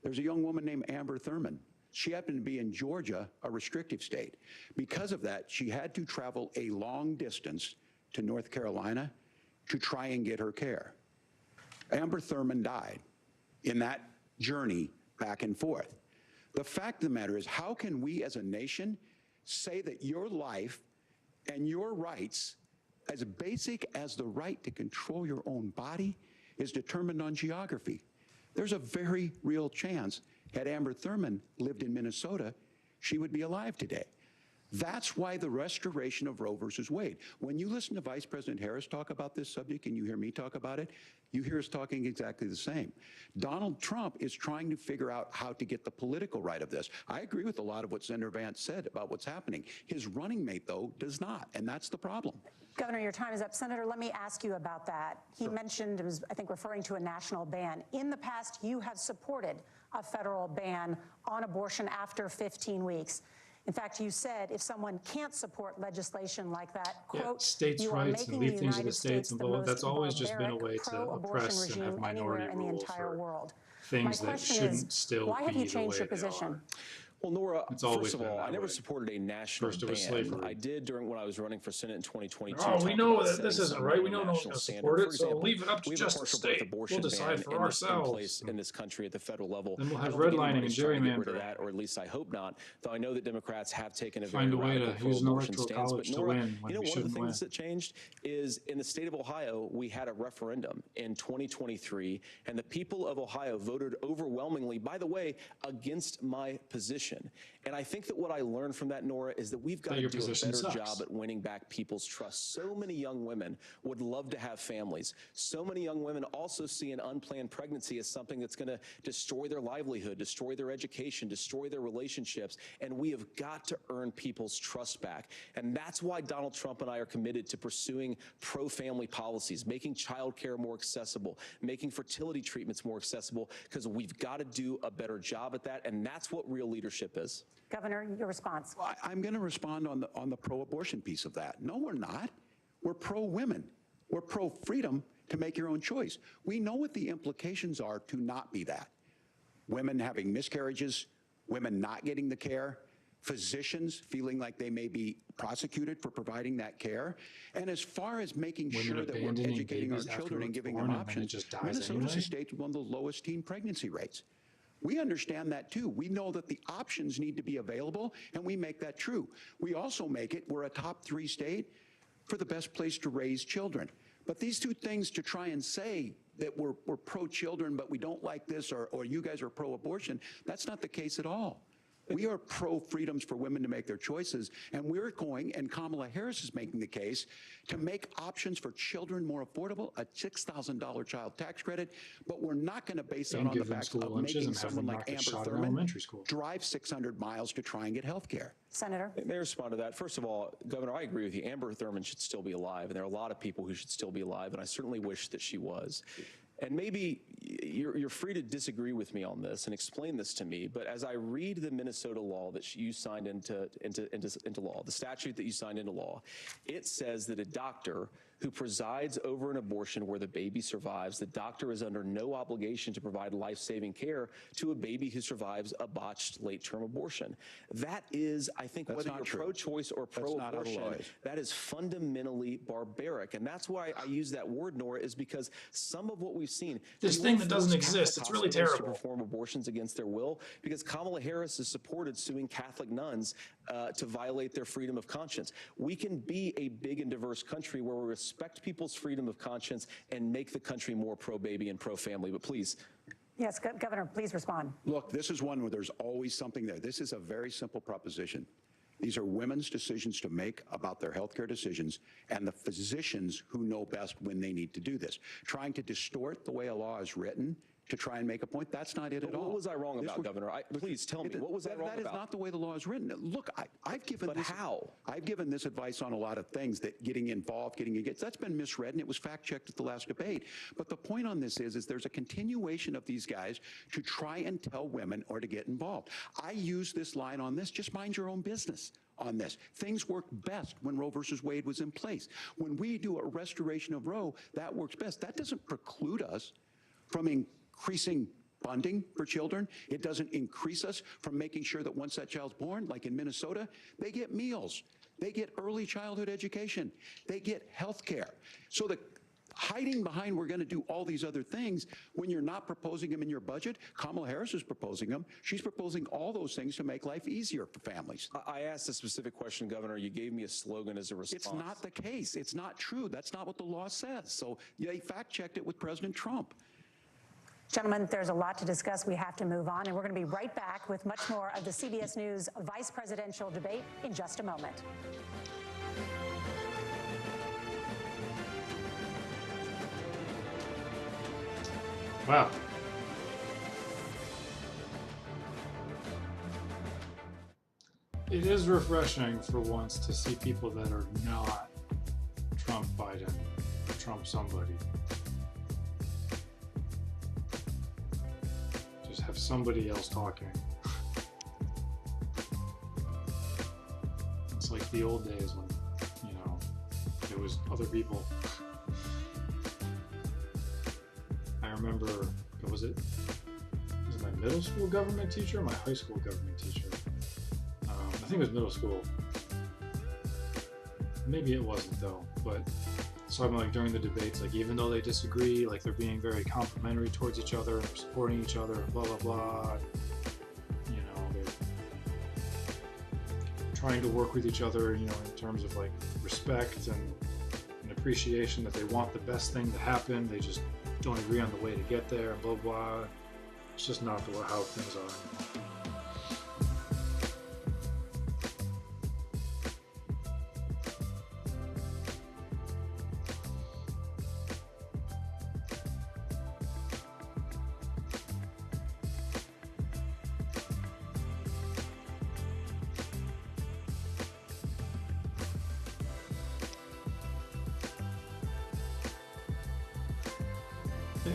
S14: There's a young woman named Amber Thurman. She happened to be in Georgia, a restrictive state. Because of that, she had to travel a long distance to North Carolina to try and get her care. Amber Thurman died in that journey back and forth. The fact of the matter is, how can we as a nation say that your life and your rights as basic as the right to control your own body is determined on geography. There's a very real chance, had Amber Thurman lived in Minnesota, she would be alive today. That's why the restoration of Roe versus Wade. When you listen to Vice President Harris talk about this subject and you hear me talk about it, you hear us talking exactly the same. Donald Trump is trying to figure out how to get the political right of this. I agree with a lot of what Senator Vance said about what's happening. His running mate, though, does not, and that's the problem.
S13: Governor, your time is up. Senator, let me ask you about that. He mentioned, was, I think, referring to a national ban. In the past, you have supported a federal ban on abortion after 15 weeks. In fact, you said if someone can't support legislation like that, quote,
S3: states'
S13: you are
S3: rights and
S13: making
S3: leave
S13: the
S3: things to the
S13: United
S3: states
S13: States
S3: and
S13: the
S3: blah,
S13: most
S3: that's always just been a way to
S13: pro-abortion
S3: oppress and have
S13: regime
S3: minority
S13: anywhere in the
S3: rule
S13: entire
S3: for
S13: world.
S3: things
S13: My
S3: that
S13: question
S3: shouldn't
S13: is,
S3: still
S13: why have
S3: be
S13: you
S3: the
S13: changed
S3: way
S13: your
S3: they
S13: position?
S3: are.
S15: Well, Nora,
S3: It's always
S15: first of
S3: been
S15: all,
S3: that
S15: I never
S3: way.
S15: supported a national
S3: First it was
S15: ban.
S3: slavery.
S15: I did during when I was running for Senate in 2022.
S3: Oh, we
S15: talk
S3: know
S15: about
S3: that this
S15: setting
S3: isn't
S15: some
S3: right. We know no one's
S15: national
S3: going to
S15: standard.
S3: support
S15: For
S3: it, so
S15: example,
S3: leave it up to
S15: we have a
S3: just the
S15: partial birth
S3: state.
S15: abortion
S3: We'll decide
S15: ban
S3: for
S15: in
S3: ourselves.
S15: place in this country at the federal level.
S3: Then we'll
S15: I
S3: have
S15: don't think
S3: redlining and
S15: anybody's trying to get rid of
S3: gerrymandering.
S15: that, or at least I hope not. Though I know that Democrats have taken a
S3: Find
S15: very
S3: a way
S15: radical
S3: to use an
S15: pro-abortion
S3: electoral
S15: stance.
S3: college
S15: But
S3: to
S15: Nora,
S3: win when
S15: you know,
S3: we
S15: one of the
S3: shouldn't
S15: things
S3: win.
S15: that changed is in the state of Ohio, we had a referendum in 2023, and the people of Ohio voted overwhelmingly, by the way, against my position. And I think that what I learned from that, Nora, is that we've got to
S3: your
S15: do a
S3: position
S15: better
S3: sucks.
S15: job at winning back people's trust. So many young women would love to have families. So many young women also see an unplanned pregnancy as something that's going to destroy their livelihood, destroy their education, destroy their relationships. And we have got to earn people's trust back. And that's why Donald Trump and I are committed to pursuing pro-family policies, making child care more accessible, making fertility treatments more accessible, because we've got to do a better job at that. And that's what real leadership is.
S13: Governor, your response.
S14: Well, I'm going to respond on the pro-abortion piece of that. No, we're not. We're pro-women. We're pro-freedom to make your own choice. We know what the implications are to not be that. Women having miscarriages, women not getting the care, physicians feeling like they may be prosecuted for providing that care. And as far as making
S3: Women
S14: sure that we're
S3: abandoning
S14: educating our
S3: babies after
S14: children and
S3: it's
S14: giving
S3: born
S14: them
S3: and then it
S14: options,
S3: just dies
S14: Minnesota's
S3: anyway?
S14: a state with one of the lowest teen pregnancy rates. We understand that too. We know that the options need to be available, and we make that true. We also make it, we're a top 3 state for the best place to raise children. But these two things to try and say that we're pro-children, but we don't like this, or you guys are pro-abortion, that's not the case at all. We are pro-freedoms for women to make their choices, and we're going, and Kamala Harris is making the case, to make options for children more affordable, a $6,000 child tax credit, but we're not going to base that
S3: And
S14: on the
S3: give them
S14: facts
S3: school
S14: of
S3: lunches
S14: making
S3: and have
S14: someone
S3: them
S14: like
S3: not get
S14: Amber
S3: shot in
S14: Thurman
S3: elementary school.
S14: drive 600 miles to try and get health care.
S13: Senator.
S15: May I respond to that? First of all, Governor, I agree with you. Amber Thurman should still be alive, and there are a lot of people who should still be alive, and I certainly wish that she was. And maybe you're free to disagree with me on this and explain this to me, but as I read the Minnesota law that you signed into law, the statute that you signed into law, it says that a doctor who presides over an abortion where the baby survives, the doctor is under no obligation to provide life-saving care to a baby who survives a botched late-term abortion. That is, I think,
S14: That's
S15: whether
S14: not
S15: you're
S14: true.
S15: pro-choice or
S14: That's not how the
S15: pro-abortion,
S14: law is.
S15: that is fundamentally barbaric. And that's why I use that word, Nora, is because some of what we've seen.
S3: This
S15: you
S3: thing
S15: wanna
S3: that doesn't
S15: force Catholic
S3: exist, it's really
S15: hospitals
S3: terrible.
S15: To perform abortions against their will, because Kamala Harris has supported suing Catholic nuns to violate their freedom of conscience. We can be a big and diverse country where we respect people's freedom of conscience and make the country more pro-baby and pro-family. But please.
S13: Yes, Governor, please respond.
S14: Look, this is one where there's always something there. This is a very simple proposition. These are women's decisions to make about their healthcare decisions, and the physicians who know best when they need to do this. Trying to distort the way a law is written to try and make a point, that's not it at all.
S15: What was I wrong about, Governor? Please tell me, what was I wrong about?
S14: That is not the way the law is written. Look, I've given
S15: But
S14: this,
S15: how?
S14: I've given this advice on a lot of things, that getting involved, getting engaged, that's been misread, and it was fact-checked at the last debate. But the point on this is there's a continuation of these guys to try and tell women or to get involved. I use this line on this, just mind your own business on this. Things worked best when Roe versus Wade was in place. When we do a restoration of Roe, that works best. That doesn't preclude us from increasing funding for children. It doesn't increase us from making sure that once that child's born, like in Minnesota, they get meals, they get early childhood education, they get health care. So hiding behind we're going to do all these other things when you're not proposing them in your budget. Kamala Harris is proposing them. She's proposing all those things to make life easier for families.
S15: I asked a specific question, Governor. You gave me a slogan as a response.
S14: It's not the case. It's not true. That's not what the law says. So they fact-checked it with President Trump.
S13: Gentlemen, there's a lot to discuss. We have to move on, and we're going to be right back with much more of the CBS News vice presidential debate in just a moment.
S3: Wow. It is refreshing for once to see people that are not Trump Biden or Trump somebody. Just have somebody else talking. It's like the old days when, you know, there was other people. I remember, was it my middle school government teacher or my high school government teacher? I think it was middle school. Maybe it wasn't though, but so I'm like during the debates, like even though they disagree, like they're being very complimentary towards each other and they're supporting each other, blah blah blah. You know, they're trying to work with each other, you know, in terms of like respect and appreciation that they want the best thing to happen. They just don't agree on the way to get there, blah blah. It's just not how things are anymore.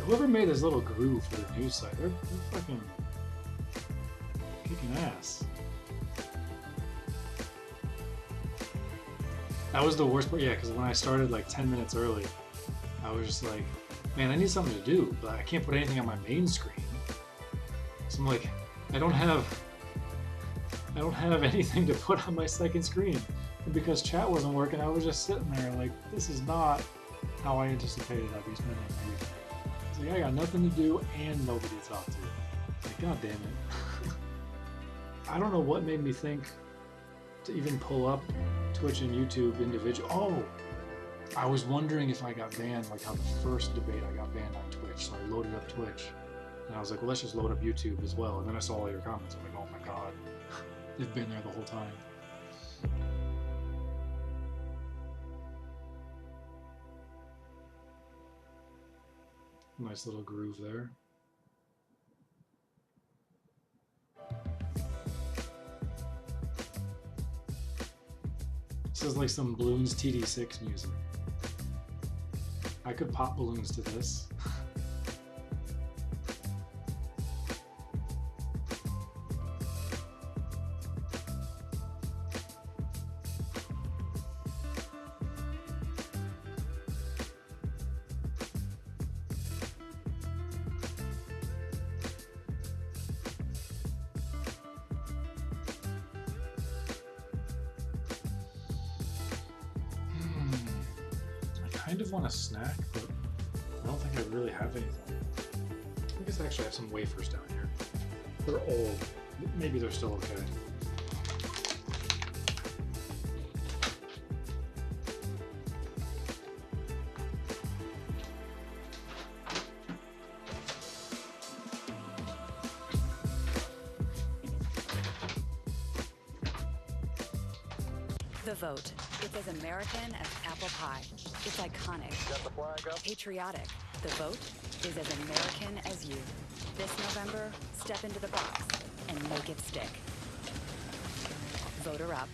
S3: Whoever made this little groove for the news site, they're fucking kicking ass. That was the worst part, yeah, because when I started like 10 minutes early, I was just like, man, I need something to do, but I can't put anything on my main screen. So I'm like, I don't have anything to put on my second screen. And because chat wasn't working, I was just sitting there like, this is not how I anticipated I'd be spending my evening. Like, I got nothing to do and nobody to talk to. Like, god damn it. I don't know what made me think to even pull up Twitch and YouTube individual. Oh, I was wondering if I got banned, like how the first debate I got banned on Twitch. So I loaded up Twitch and I was like, well, let's just load up YouTube as well. And then I saw all your comments. I'm like, oh my god, they've been there the whole time. Nice little groove there. This is like some Balloons TD6 music. I could pop balloons to this. I kind of want a snack, but I don't think I really have anything. I guess I actually have some wafers down here. They're old. Maybe they're still okay.
S16: The vote. It's as American as apple pie. It's iconic. Got the flag up? Patriotic. The vote is as American as you. This November, step into the box and make it stick. Vote her up.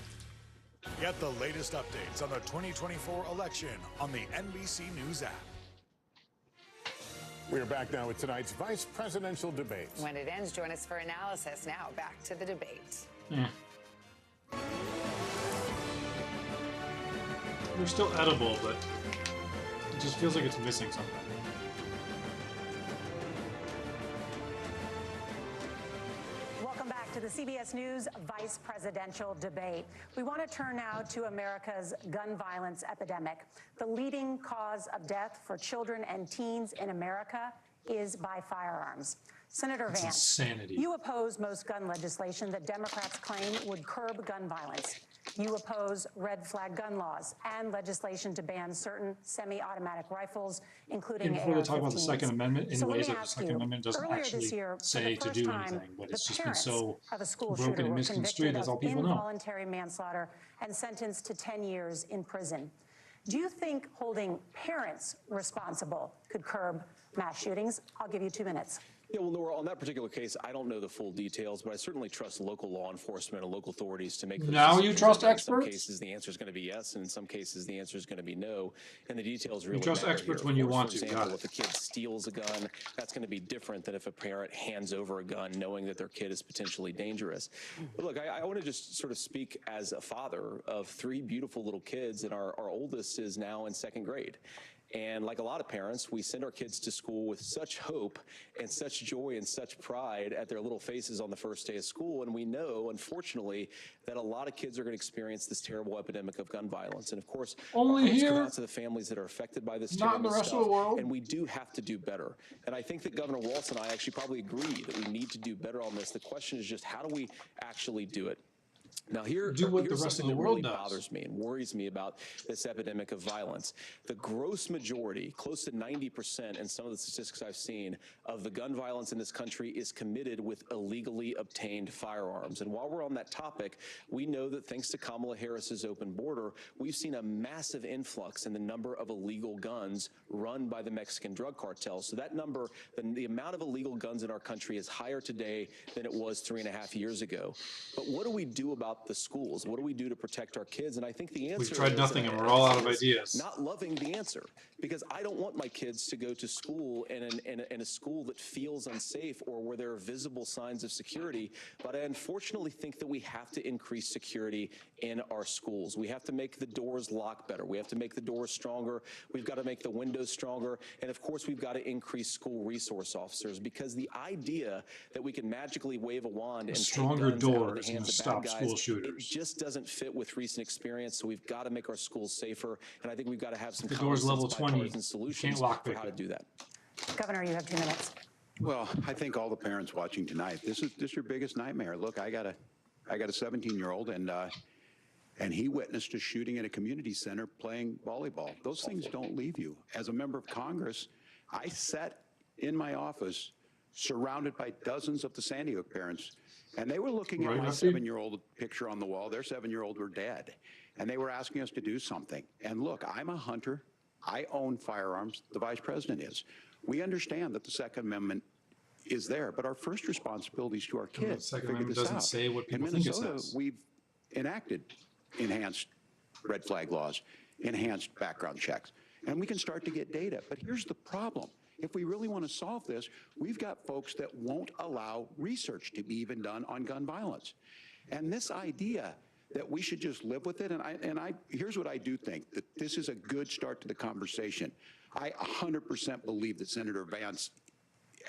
S17: Get the latest updates on the 2024 election on the NBC News app.
S2: We are back now with tonight's vice presidential debate.
S7: When it ends, join us for analysis. Now, back to the debate.
S3: Yeah. They're still edible, but it just feels like it's missing something.
S13: Welcome back to the CBS News vice presidential debate. We want to turn now to America's gun violence epidemic. The leading cause of death for children and teens in America is by firearms. Senator
S3: That's
S13: Vance,
S3: insanity.
S13: you oppose most gun legislation that Democrats claim would curb gun violence. You oppose red flag gun laws and legislation to ban certain semi-automatic rifles, including
S3: Before they talk about
S13: AR-15s.
S3: the Second Amendment, in
S13: So let
S3: ways
S13: me
S3: that the
S13: ask
S3: Second
S13: you,
S3: Amendment doesn't
S13: earlier
S3: actually
S13: this year, for
S3: say
S13: the
S3: to
S13: first
S3: do
S13: time,
S3: anything, but
S13: the
S3: it's just been
S13: parents
S3: so
S13: of a school
S3: broken
S13: shooter
S3: and
S13: were
S3: misconstrued.
S13: convicted
S3: That's all
S13: of
S3: people know.
S13: involuntary manslaughter and sentenced to 10 years in prison. Do you think holding parents responsible could curb mass shootings? I'll give you 2 minutes.
S15: Yeah, well, Nora, on that particular case, I don't know the full details, but I certainly trust local law enforcement and local authorities to make those
S3: Now you
S15: decisions.
S3: trust
S15: In some
S3: experts?
S15: cases, the answer is going to be yes, and in some cases, the answer is going to be no. And the details really
S3: trust
S15: matter
S3: experts
S15: here.
S3: when you
S15: Of course,
S3: want
S15: for
S3: to. Got
S15: example,
S3: it.
S15: if a kid steals a gun, that's going to be different than if a parent hands over a gun knowing that their kid is potentially dangerous. But look, I want to just sort of speak as a father of 3 beautiful little kids, and our oldest is now in 2nd grade. And like a lot of parents, we send our kids to school with such hope and such joy and such pride at their little faces on the first day of school. And we know, unfortunately, that a lot of kids are going to experience this terrible epidemic of gun violence. And of course,
S3: Only
S15: our hearts go
S3: here?
S15: out to the families that are affected by this
S3: Not in the
S15: terrible
S3: rest of
S15: stuff.
S3: the world?
S15: And we do have to do better. And I think that Governor Walz and I actually probably agree that we need to do better on this. The question is just, how do we actually do it? Now,
S3: Do what the
S15: here's
S3: rest of
S15: something
S3: the
S15: that
S3: world
S15: really
S3: does.
S15: bothers me and worries me about this epidemic of violence. The gross majority, close to 90% in some of the statistics I've seen, of the gun violence in this country is committed with illegally obtained firearms. And while we're on that topic, we know that thanks to Kamala Harris's open border, we've seen a massive influx in the number of illegal guns run by the Mexican drug cartels. So that number, the amount of illegal guns in our country is higher today than it was 3.5 years ago. But what do we do about the schools? What do we do to protect our kids? And I think the answer
S3: We've tried
S15: is,
S3: nothing and we're all out of
S15: is
S3: ideas.
S15: not loving the answer, because I don't want my kids to go to school in a school that feels unsafe or where there are visible signs of security. But I unfortunately think that we have to increase security in our schools. We have to make the doors lock better. We have to make the doors stronger. We've got to make the windows stronger. And of course, we've got to increase school resource officers, because the idea that we can magically wave a wand and
S3: stronger
S15: take guns out
S3: door
S15: of the
S3: is gonna
S15: hands of
S3: stop
S15: bad
S3: school
S15: guys,
S3: shooters.
S15: it just doesn't fit with recent experience. So we've got to make our schools safer. And I think we've got to have some
S3: The
S15: common
S3: door's
S15: sense
S3: level 20.
S15: bipartisan
S3: You
S15: solutions
S3: can't
S15: for
S3: lockpick
S15: how to
S3: it.
S15: do that.
S13: Governor, you have 2 minutes.
S14: Well, I think all the parents watching tonight, this is your biggest nightmare. Look, I got a 17-year-old, and he witnessed a shooting at a community center playing volleyball. Those things don't leave you. As a member of Congress, I sat in my office surrounded by dozens of the Sandy Hook parents, and they were looking at
S3: Right,
S14: my
S3: Huffy?
S14: 7-year-old picture on the wall. Their 7-year-old were dead, and they were asking us to do something. And look, I'm a hunter. I own firearms. The vice president is. We understand that the Second Amendment is there, but our first responsibility is to our
S3: And the
S14: kids. to
S3: Second
S14: figure
S3: Amendment
S14: this
S3: doesn't
S14: out.
S3: say what
S14: In
S3: people think it
S14: Minnesota,
S3: says.
S14: we've enacted enhanced red flag laws, enhanced background checks, and we can start to get data. But here's the problem. If we really want to solve this, we've got folks that won't allow research to be even done on gun violence. And this idea that we should just live with it, here's what I do think, that this is a good start to the conversation. I 100% believe that Senator Vance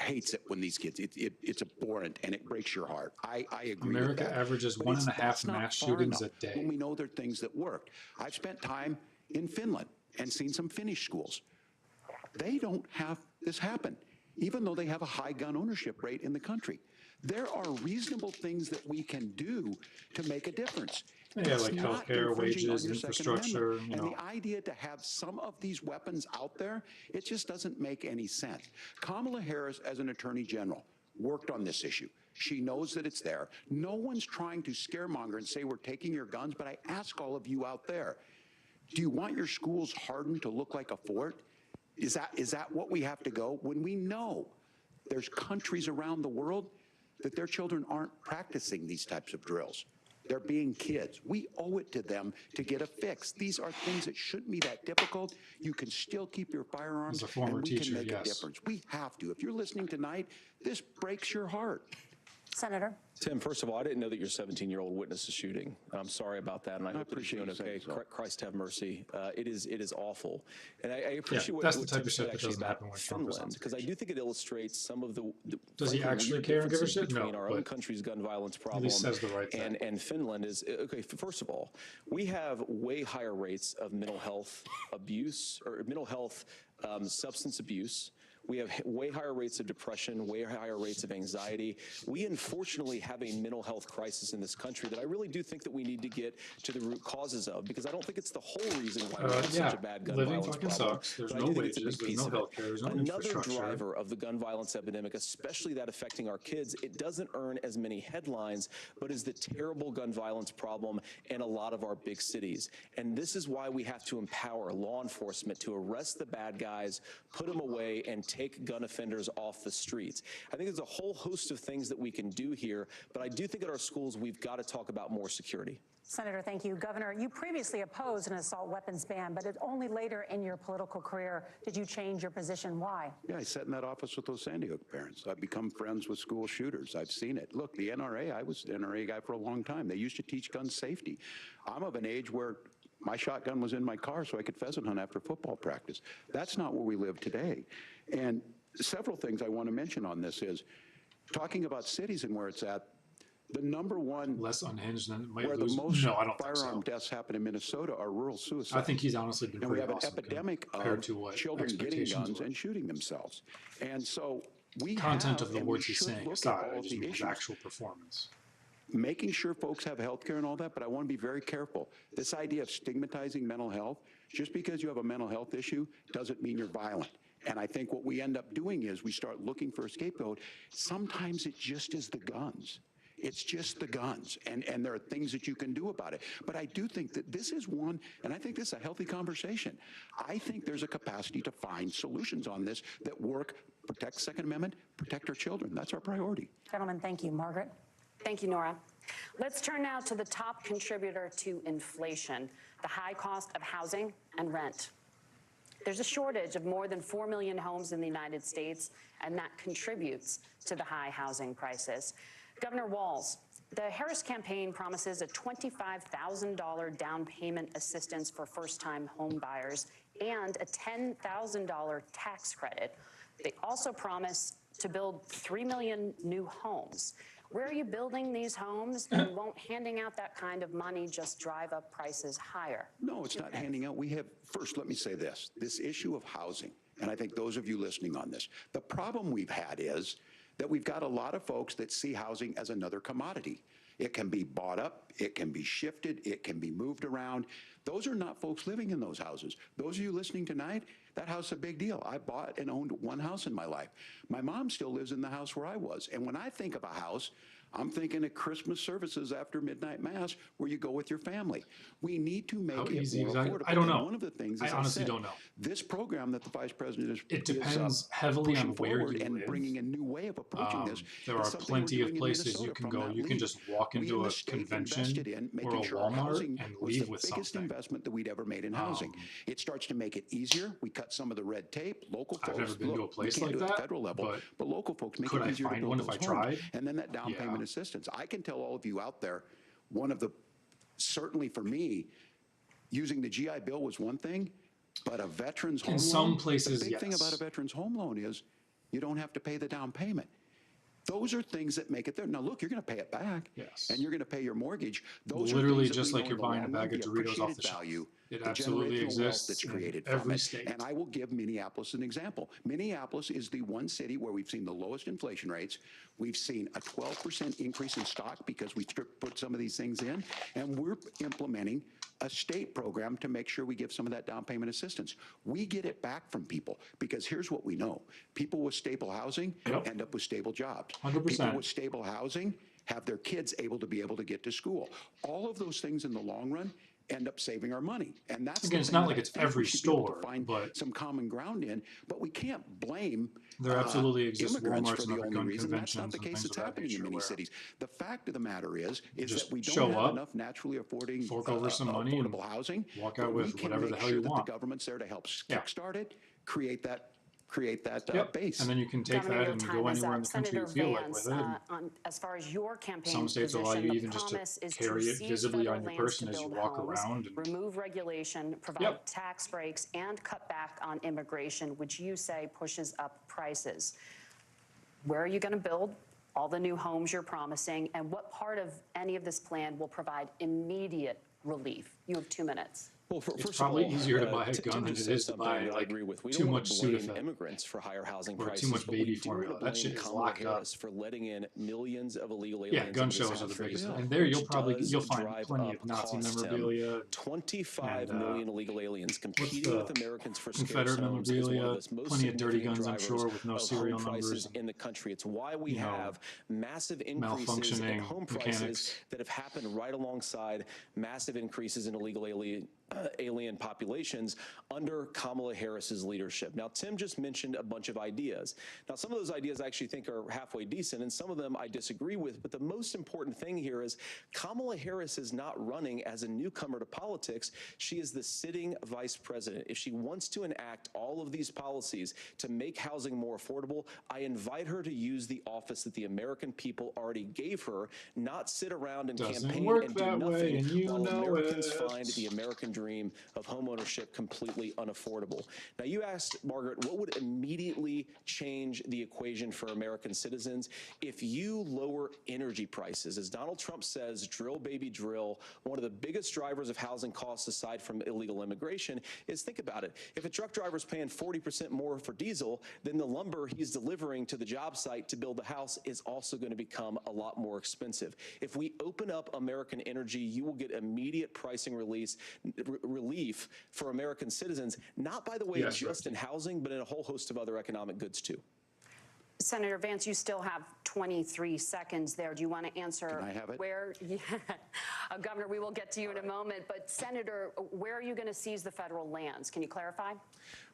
S14: hates it when these kids, it's abhorrent and it breaks your heart. I agree with
S3: America
S14: that.
S3: averages
S14: But
S3: 1.5
S14: that's not
S3: mass
S14: far
S3: shootings a
S14: enough
S3: day.
S14: when we know there are things that worked. I've spent time in Finland and seen some Finnish schools. They don't have this happen, even though they have a high gun ownership rate in the country. There are reasonable things that we can do to make a difference.
S3: Yeah,
S14: It's
S3: like
S14: not
S3: healthcare,
S14: infringing on
S3: wages,
S14: your Second
S3: infrastructure,
S14: Amendment.
S3: you
S14: And
S3: know.
S14: the idea to have some of these weapons out there, it just doesn't make any sense. Kamala Harris, as an attorney general, worked on this issue. She knows that it's there. No one's trying to scaremonger and say we're taking your guns, but I ask all of you out there, do you want your schools hardened to look like a fort? Is that what we have to go? When we know there's countries around the world that their children aren't practicing these types of drills. They're being kids. We owe it to them to get a fix. These are things that shouldn't be that difficult. You can still keep your firearms,
S3: As a former
S14: and we
S3: teacher,
S14: can make a
S3: yes.
S14: difference. We have to. If you're listening tonight, this breaks your heart.
S13: Senator.
S15: Tim, first of all, I didn't know that your 17-year-old witnessed a shooting. I'm sorry about that, and I hope that he's doing okay. Christ have mercy. It is awful, and I appreciate
S3: that's
S15: what
S3: the type
S15: Tim
S3: of
S15: said
S3: shit that
S15: actually
S3: doesn't
S15: about
S3: happen when Trump is on
S15: Finland, because I do think it illustrates some of the
S3: Does he
S15: frankly,
S3: actually
S15: weird
S3: care and give a
S15: differences
S3: shit?
S15: between
S3: No,
S15: our own
S3: but
S15: country's gun violence
S3: at
S15: problem
S3: least says the right thing.
S15: and Finland is okay. First of all, we have way higher rates of mental health abuse or mental health substance abuse. We have way higher rates of depression, way higher rates of anxiety. We unfortunately have a mental health crisis in this country that I really do think that we need to get to the root causes of, because I don't think it's the whole reason why we have such a bad gun
S3: living
S15: violence
S3: fucking
S15: problem.
S3: sucks. There's
S15: But I
S3: no
S15: do think it's a
S3: wages,
S15: big
S3: there's
S15: piece
S3: no
S15: of it.
S3: healthcare, there's no
S15: Another
S3: infrastructure.
S15: driver of the gun violence epidemic, especially that affecting our kids, it doesn't earn as many headlines, but is the terrible gun violence problem in a lot of our big cities. And this is why we have to empower law enforcement to arrest the bad guys, put them away, and take gun offenders off the streets. I think there's a whole host of things that we can do here, but I do think at our schools we've got to talk about more security.
S13: Senator, thank you. Governor, you previously opposed an assault weapons ban, but only later in your political career did you change your position. Why?
S14: Yeah, I sat in that office with those Sandy Hook parents. I've become friends with school shooters. I've seen it. Look, the NRA, I was the NRA guy for a long time. They used to teach gun safety. I'm of an age where my shotgun was in my car so I could pheasant hunt after football practice. That's not where we live today. And several things I want to mention on this is talking about cities and where it's at. The number one
S3: less unhinged than
S14: where the most firearm deaths happen in Minnesota are rural suicides.
S3: I think he's honestly been
S14: and we
S3: pretty
S14: have
S3: awesome
S14: an epidemic
S3: compared
S14: of
S3: to what
S14: children getting
S3: expectations
S14: guns
S3: were.
S14: and shooting themselves. And so we
S3: Content
S14: have,
S3: of the
S14: and
S3: words
S14: we
S3: he's
S14: should
S3: saying
S14: look
S3: aside,
S14: at
S3: I
S14: all
S3: just
S14: the
S3: mean his
S14: issues.
S3: actual performance.
S14: Making sure folks have health care and all that, but I want to be very careful. This idea of stigmatizing mental health, just because you have a mental health issue doesn't mean you're violent. And I think what we end up doing is we start looking for a scapegoat. Sometimes it just is the guns. It's just the guns, and there are things that you can do about it. But I do think that this is one, and I think this is a healthy conversation. I think there's a capacity to find solutions on this that work, protect Second Amendment, protect our children. That's our priority.
S13: Gentlemen, thank you. Margaret?
S12: Thank you, Nora. Let's turn now to the top contributor to inflation, the high cost of housing and rent. There's a shortage of more than 4 million homes in the United States, and that contributes to the high housing prices. Governor Walz, the Harris campaign promises a $25,000 down payment assistance for first-time home buyers and a $10,000 tax credit. They also promise to build 3 million new homes. Where are you building these homes? And won't handing out that kind of money just drive up prices higher?
S14: No, it's not handing out. We have, first, let me say this issue of housing, and I think those of you listening on this, the problem we've had is that we've got a lot of folks that see housing as another commodity. It can be bought up, it can be shifted, it can be moved around. Those are not folks living in those houses. Those of you listening tonight, that house is a big deal. I bought and owned one house in my life. My mom still lives in the house where I was. And when I think of a house, I'm thinking of Christmas services after midnight mass where you go with your family. We need to make it more affordable.
S3: I don't know.
S14: And one of the things, as
S3: I honestly
S14: said,
S3: don't know.
S14: This program that the vice president is
S3: It depends heavily on where you
S14: and
S3: live.
S14: bringing a new way of approaching this.
S3: There
S14: is
S3: are
S14: something
S3: plenty
S14: we're
S3: of
S14: doing in
S3: places
S14: Minnesota
S3: you can
S14: from
S3: go.
S14: that
S3: You can
S14: lead.
S3: just walk
S14: We
S3: into
S14: in
S3: a
S14: the state
S3: convention
S14: invested in
S3: or
S14: making
S3: a
S14: sure our
S3: Walmart
S14: housing
S3: and
S14: was
S3: leave
S14: the
S3: with
S14: biggest
S3: something.
S14: investment that we'd ever made in housing. It starts to make it easier. We cut some of the red tape. Local folks.
S3: I've never been to a place
S14: we can't
S3: like
S14: do it at
S3: that,
S14: the federal level, but local folks make
S3: could
S14: it
S3: I
S14: easier to
S3: find
S14: build
S3: one if
S14: those
S3: I
S14: homes.
S3: tried?
S14: And then that down payment assistance. I can tell all of you out there, one of the, certainly for me, using the GI Bill was one thing, but a veteran's home
S3: In
S14: loan,
S3: some places,
S14: the big thing
S3: yes.
S14: about a veteran's home loan is you don't have to pay the down payment. Those are things that make it there. Now, look, you're going to pay it back, and you're going to pay your mortgage. Those
S3: Literally
S14: are things
S3: just
S14: that we
S3: like
S14: know
S3: you're
S14: in the
S3: buying a
S14: long run,
S3: bag of
S14: the
S3: Doritos off the
S14: appreciated
S3: shelf.
S14: value,
S3: It
S14: the
S3: absolutely
S14: generational wealth
S3: exists
S14: that's
S3: in
S14: created from
S3: every
S14: it.
S3: state.
S14: And I will give Minneapolis an example. Minneapolis is the one city where we've seen the lowest inflation rates. We've seen a 12% increase in stock because we put some of these things in, and we're implementing a state program to make sure we give some of that down payment assistance. We get it back from people because here's what we know. People with stable housing end up with stable jobs.
S3: 100%.
S14: People with stable housing have their kids able to get to school. All of those things in the long run end up saving our money. And that's
S3: Again,
S14: the
S3: it's
S14: thing
S3: not
S14: that
S3: like
S14: I
S3: it's
S14: think we
S3: every
S14: should be able to
S3: store,
S14: find
S3: but
S14: some common ground in, but we can't blame
S3: There absolutely exist
S14: immigrants
S3: Walmarts
S14: for
S3: and
S14: the
S3: other
S14: only
S3: gun
S14: reason. That's not
S3: conventions
S14: the
S3: and
S14: case
S3: things
S14: that's
S3: of that
S14: happening in
S3: nature
S14: many
S3: where
S14: cities. The fact of the matter is
S3: just
S14: that we
S3: show
S14: don't have
S3: up,
S14: enough naturally affording
S3: fork over some money and
S14: affordable housing.
S3: walk
S14: but
S3: out
S14: we
S3: with
S14: can
S3: whatever the
S14: make
S3: hell
S14: sure
S3: you
S14: that
S3: want.
S14: the government's there to help kickstart it, create that create that base.
S3: And then you can take
S12: Governor,
S3: that
S12: your
S3: and
S12: time
S3: go
S12: is
S3: anywhere in
S12: up.
S3: the country you
S12: Senator
S3: feel like
S12: Vance,
S3: with it.
S12: as far as your campaign
S3: Some states
S12: position,
S3: allow you
S12: the
S3: even just to
S12: promise is
S3: carry
S12: to
S3: it
S12: seize
S3: visibly
S12: federal
S3: on your
S12: lands
S3: person
S12: to
S3: as you
S12: build
S3: walk
S12: homes,
S3: around. And
S12: remove regulation, provide tax breaks, and cut back on immigration, which you say pushes up prices. Where are you going to build all the new homes you're promising, and what part of any of this plan will provide immediate relief? You have 2 minutes.
S15: Well,
S3: it's probably easier to buy a gun than it is to buy like too much Sudafed
S15: immigrants for higher housing
S3: or
S15: prices,
S3: too much baby formula. That shit is locked up.
S15: For letting in millions of illegal
S3: Yeah,
S15: aliens
S3: gun
S15: into this
S3: shows are the
S15: country,
S3: biggest, and there you'll find
S15: drive
S3: plenty
S15: up
S3: of Nazi
S15: costs,
S3: memorabilia.
S15: 25 million illegal aliens competing with Americans for scarce
S3: Confederate
S15: homes is one
S3: memorabilia,
S15: of the most
S3: plenty of dirty
S15: significant
S3: guns, I'm sure, with no
S15: drivers of
S3: serial
S15: home prices
S3: numbers
S15: in the country. It's why we have massive increases in
S3: malfunctioning
S15: home
S3: mechanics
S15: prices that have happened right alongside massive increases in illegal alien populations under Kamala Harris's leadership. Now, Tim just mentioned a bunch of ideas. Now, some of those ideas I actually think are halfway decent, and some of them I disagree with, but the most important thing here is Kamala Harris is not running as a newcomer to politics. She is the sitting vice president. If she wants to enact all of these policies to make housing more affordable, I invite her to use the office that the American people already gave her, not sit around and campaign and do nothing while Americans find the American dream of homeownership completely unaffordable. Now, you asked, Margaret, what would immediately change the equation for American citizens if you lower energy prices? As Donald Trump says, drill, baby, drill. One of the biggest drivers of housing costs, aside from illegal immigration, is, think about it, if a truck driver's paying 40% more for diesel, then the lumber he's delivering to the job site to build the house is also going to become a lot more expensive. If we open up American energy, you will get immediate pricing relief for American citizens, not, by the way, just in housing, but in a whole host of other economic goods, too.
S12: Senator Vance, you still have 23 seconds there. Do you want to answer?
S14: Can I have it?
S12: Where, Governor, we will get to you in a moment. But Senator, where are you going to seize the federal lands? Can you clarify?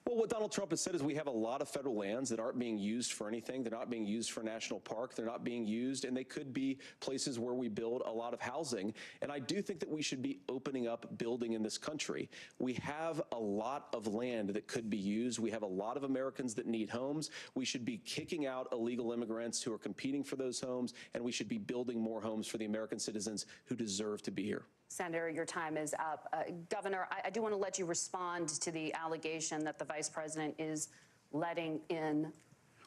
S15: Well, what Donald Trump has said is we have a lot of federal lands that aren't being used for anything. They're not being used for a national park. They're not being used, and they could be places where we build a lot of housing. And I do think that we should be opening up building in this country. We have a lot of land that could be used. We have a lot of Americans that need homes. We should be kicking out illegal immigrants who are competing for those homes, and we should be building more homes for the American citizens who deserve to be here.
S12: Senator, your time is up. Governor, I do want to let you respond to the allegation that the vice president is letting in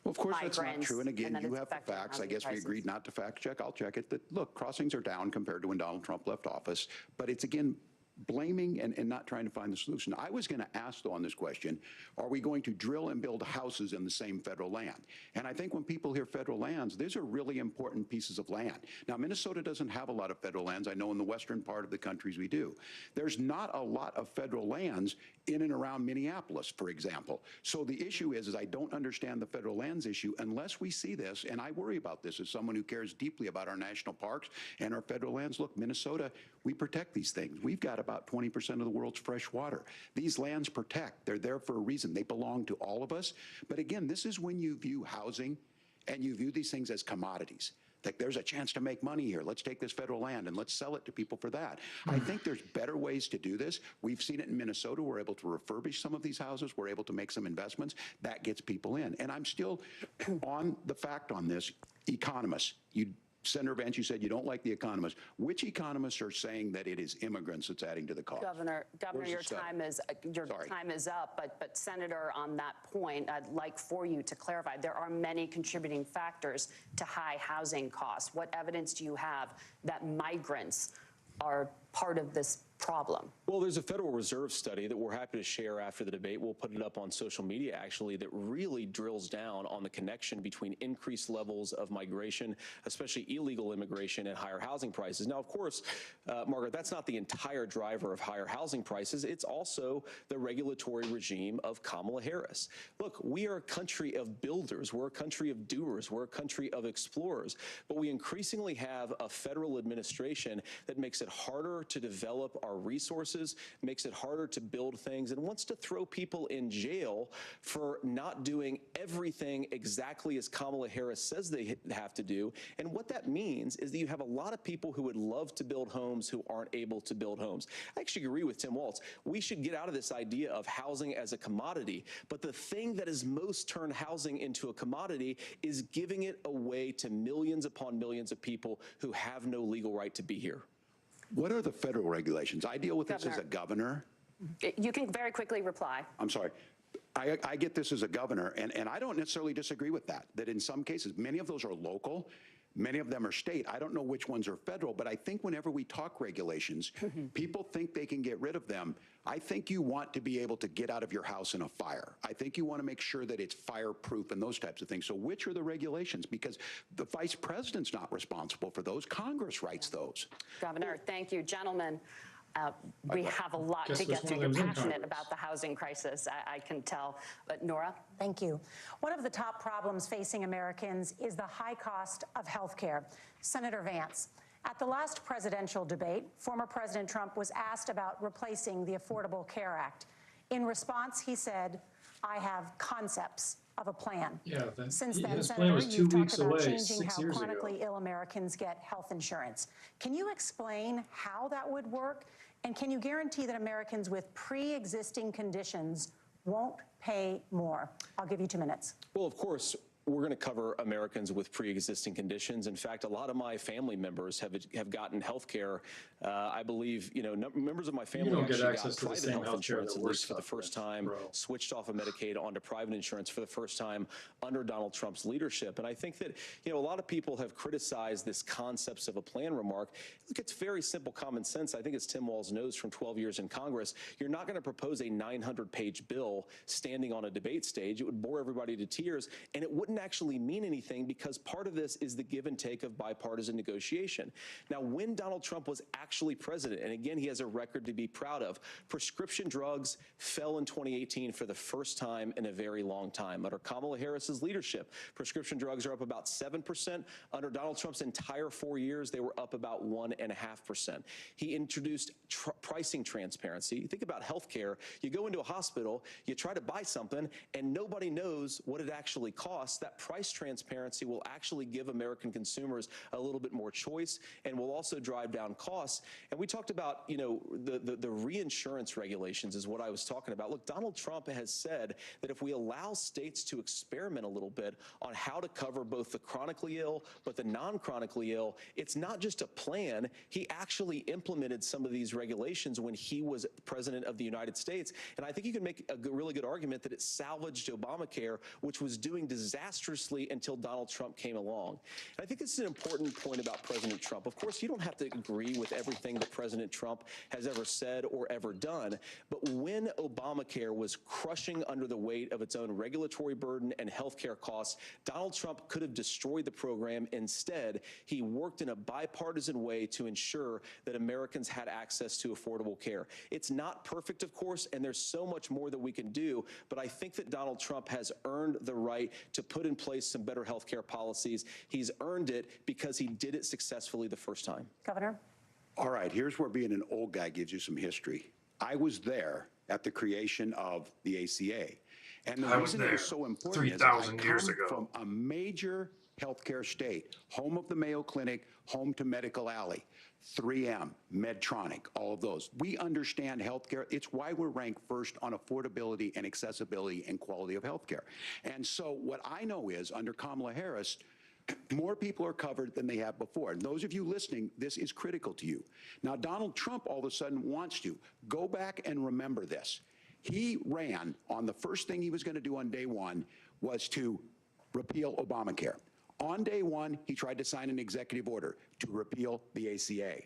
S14: Well, of course,
S12: migrants,
S14: that's not true. And again, you have the
S12: affecting
S14: facts. I
S12: housing
S14: guess we
S12: prices.
S14: agreed not to fact check. I'll check it. That, look, crossings are down compared to when Donald Trump left office. But it's, again, blaming and not trying to find the solution. I was going to ask, though, on this question, are we going to drill and build houses in the same federal land? And I think when people hear federal lands, these are really important pieces of land. Now, Minnesota doesn't have a lot of federal lands. I know in the western part of the countries we do. There's not a lot of federal lands in and around Minneapolis, for example. So the issue is I don't understand the federal lands issue unless we see this, and I worry about this as someone who cares deeply about our national parks and our federal lands. Look, Minnesota, we protect these things. We've got about 20% of the world's fresh water. These lands protect. They're there for a reason. They belong to all of us. But again, this is when you view housing and you view these things as commodities. Like, there's a chance to make money here. Let's take this federal land and let's sell it to people for that. I think there's better ways to do this. We've seen it in Minnesota. We're able to refurbish some of these houses. We're able to make some investments. That gets people in. And I'm still on the fact on this. Economists, Senator Vance, you said you don't like the economists. Which economists are saying that it is immigrants that's adding to the cost?
S12: Governor,
S14: Where's
S12: your
S14: the study?
S12: time is up. But Senator, on that point, I'd like for you to clarify. There are many contributing factors to high housing costs. What evidence do you have that migrants are part of this problem?
S15: Well, there's a Federal Reserve study that we're happy to share after the debate. We'll put it up on social media, actually, that really drills down on the connection between increased levels of migration, especially illegal immigration, and higher housing prices. Now, of course, Margaret, that's not the entire driver of higher housing prices. It's also the regulatory regime of Kamala Harris. Look, we are a country of builders. We're a country of doers. We're a country of explorers. But we increasingly have a federal administration that makes it harder to develop our resources, makes it harder to build things, and wants to throw people in jail for not doing everything exactly as Kamala Harris says they have to do. And what that means is that you have a lot of people who would love to build homes who aren't able to build homes. I actually agree with Tim Walz. We should get out of this idea of housing as a commodity. But the thing that has most turned housing into a commodity is giving it away to millions upon millions of people who have no legal right to be here.
S14: What are the federal regulations? I deal with this as a governor.
S12: You can very quickly reply.
S14: I'm sorry. I get this as a governor, and I don't necessarily disagree with that in some cases, many of those are local, many of them are state. I don't know which ones are federal, but I think whenever we talk regulations, people think they can get rid of them. I think you want to be able to get out of your house in a fire. I think you want to make sure that it's fireproof and those types of things. So which are the regulations? Because the vice president's not responsible for those. Congress writes those.
S12: Governor, thank you. Gentlemen, we have a lot to get through. You're passionate about the housing crisis, I can tell. But Nora?
S13: Thank you. One of the top problems facing Americans is the high cost of health care. Senator Vance, at the last presidential debate, former President Trump was asked about replacing the Affordable Care Act. In response, he said, "I have concepts of a plan."
S3: Yeah,
S13: Since then,
S3: his
S13: Senator,
S3: plan was 2
S13: you've
S3: weeks
S13: talked about
S3: away,
S13: changing
S3: 6
S13: how
S3: years
S13: chronically
S3: ago.
S13: ill Americans get health insurance. Can you explain how that would work? And can you guarantee that Americans with pre-existing conditions won't pay more? I'll give you 2 minutes.
S15: Well, of course, we're going to cover Americans with pre-existing conditions. In fact, a lot of my family members have gotten health care. I believe, members of my family actually got private health insurance, at least for the first time, switched off of Medicaid onto private insurance for the first time under Donald Trump's leadership. And I think that, a lot of people have criticized this concepts of a plan remark. Look, it's very simple common sense. I think as Tim Walz knows from 12 years in Congress, you're not going to propose a 900-page bill standing on a debate stage. It would bore everybody to tears, and it wouldn't actually mean anything because part of this is the give and take of bipartisan negotiation. Now, when Donald Trump was actually president, and again, he has a record to be proud of, prescription drugs fell in 2018 for the first time in a very long time. Under Kamala Harris's leadership, prescription drugs are up about 7%. Under Donald Trump's entire 4 years, they were up about 1.5%. He introduced pricing transparency. Think about healthcare. You go into a hospital, you try to buy something, and nobody knows what it actually costs. That price transparency will actually give American consumers a little bit more choice and will also drive down costs. And we talked about, the reinsurance regulations is what I was talking about. Look, Donald Trump has said that if we allow states to experiment a little bit on how to cover both the chronically ill but the non-chronically ill, it's not just a plan. He actually implemented some of these regulations when he was president of the United States. And I think you can make a really good argument that it salvaged Obamacare, which was doing disastrously until Donald Trump came along. And I think this is an important point about President Trump. Of course, you don't have to agree with everything that President Trump has ever said or ever done, but when Obamacare was crushing under the weight of its own regulatory burden and healthcare costs, Donald Trump could have destroyed the program. Instead, he worked in a bipartisan way to ensure that Americans had access to affordable care. It's not perfect, of course, and there's so much more that we can do, but I think that Donald Trump has earned the right to put in place some better healthcare policies. He's earned it because he did it successfully the first time.
S13: Governor?
S14: All right, here's where being an old guy gives you some history. I was there at the creation of the ACA. And the reason it was so important is I come from a major healthcare state, home of the Mayo Clinic, home to Medical Alley, 3M, Medtronic, all of those. We understand healthcare. It's why we're ranked first on affordability and accessibility and quality of healthcare. And so what I know is under Kamala Harris, more people are covered than they have before. And those of you listening, this is critical to you. Now, Donald Trump all of a sudden wants to. Go back and remember this. He ran on the first thing he was going to do on day one was to repeal Obamacare. On day one, he tried to sign an executive order to repeal the ACA.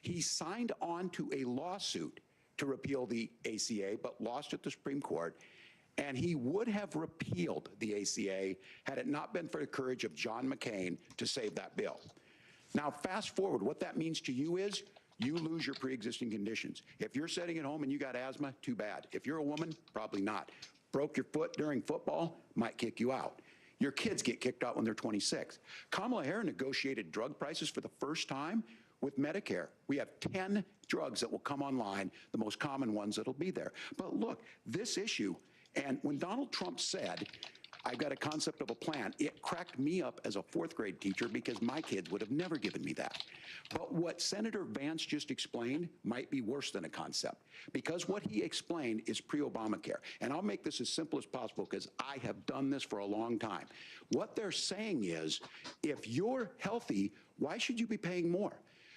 S14: He signed on to a lawsuit to repeal the ACA, but lost at the Supreme Court. And he would have repealed the ACA had it not been for the courage of John McCain to save that bill. Now, fast forward, what that means to you is you lose your pre-existing conditions. If you're sitting at home and you got asthma, too bad. If you're a woman, probably not. Broke your foot during football, might kick you out. Your kids get kicked out when they're 26. Kamala Harris negotiated drug prices for the first time with Medicare. We have 10 drugs that will come online, the most common ones that'll be there. But look, this issue, and when Donald Trump said, I've got a concept of a plan, it cracked me up as a fourth grade teacher because my kids would have never given me that. But what Senator Vance just explained might be worse than a concept, because what he explained is pre-Obamacare. And I'll make this as simple as possible because I have done this for a long time. What they're saying is, if you're healthy, why should you be paying more?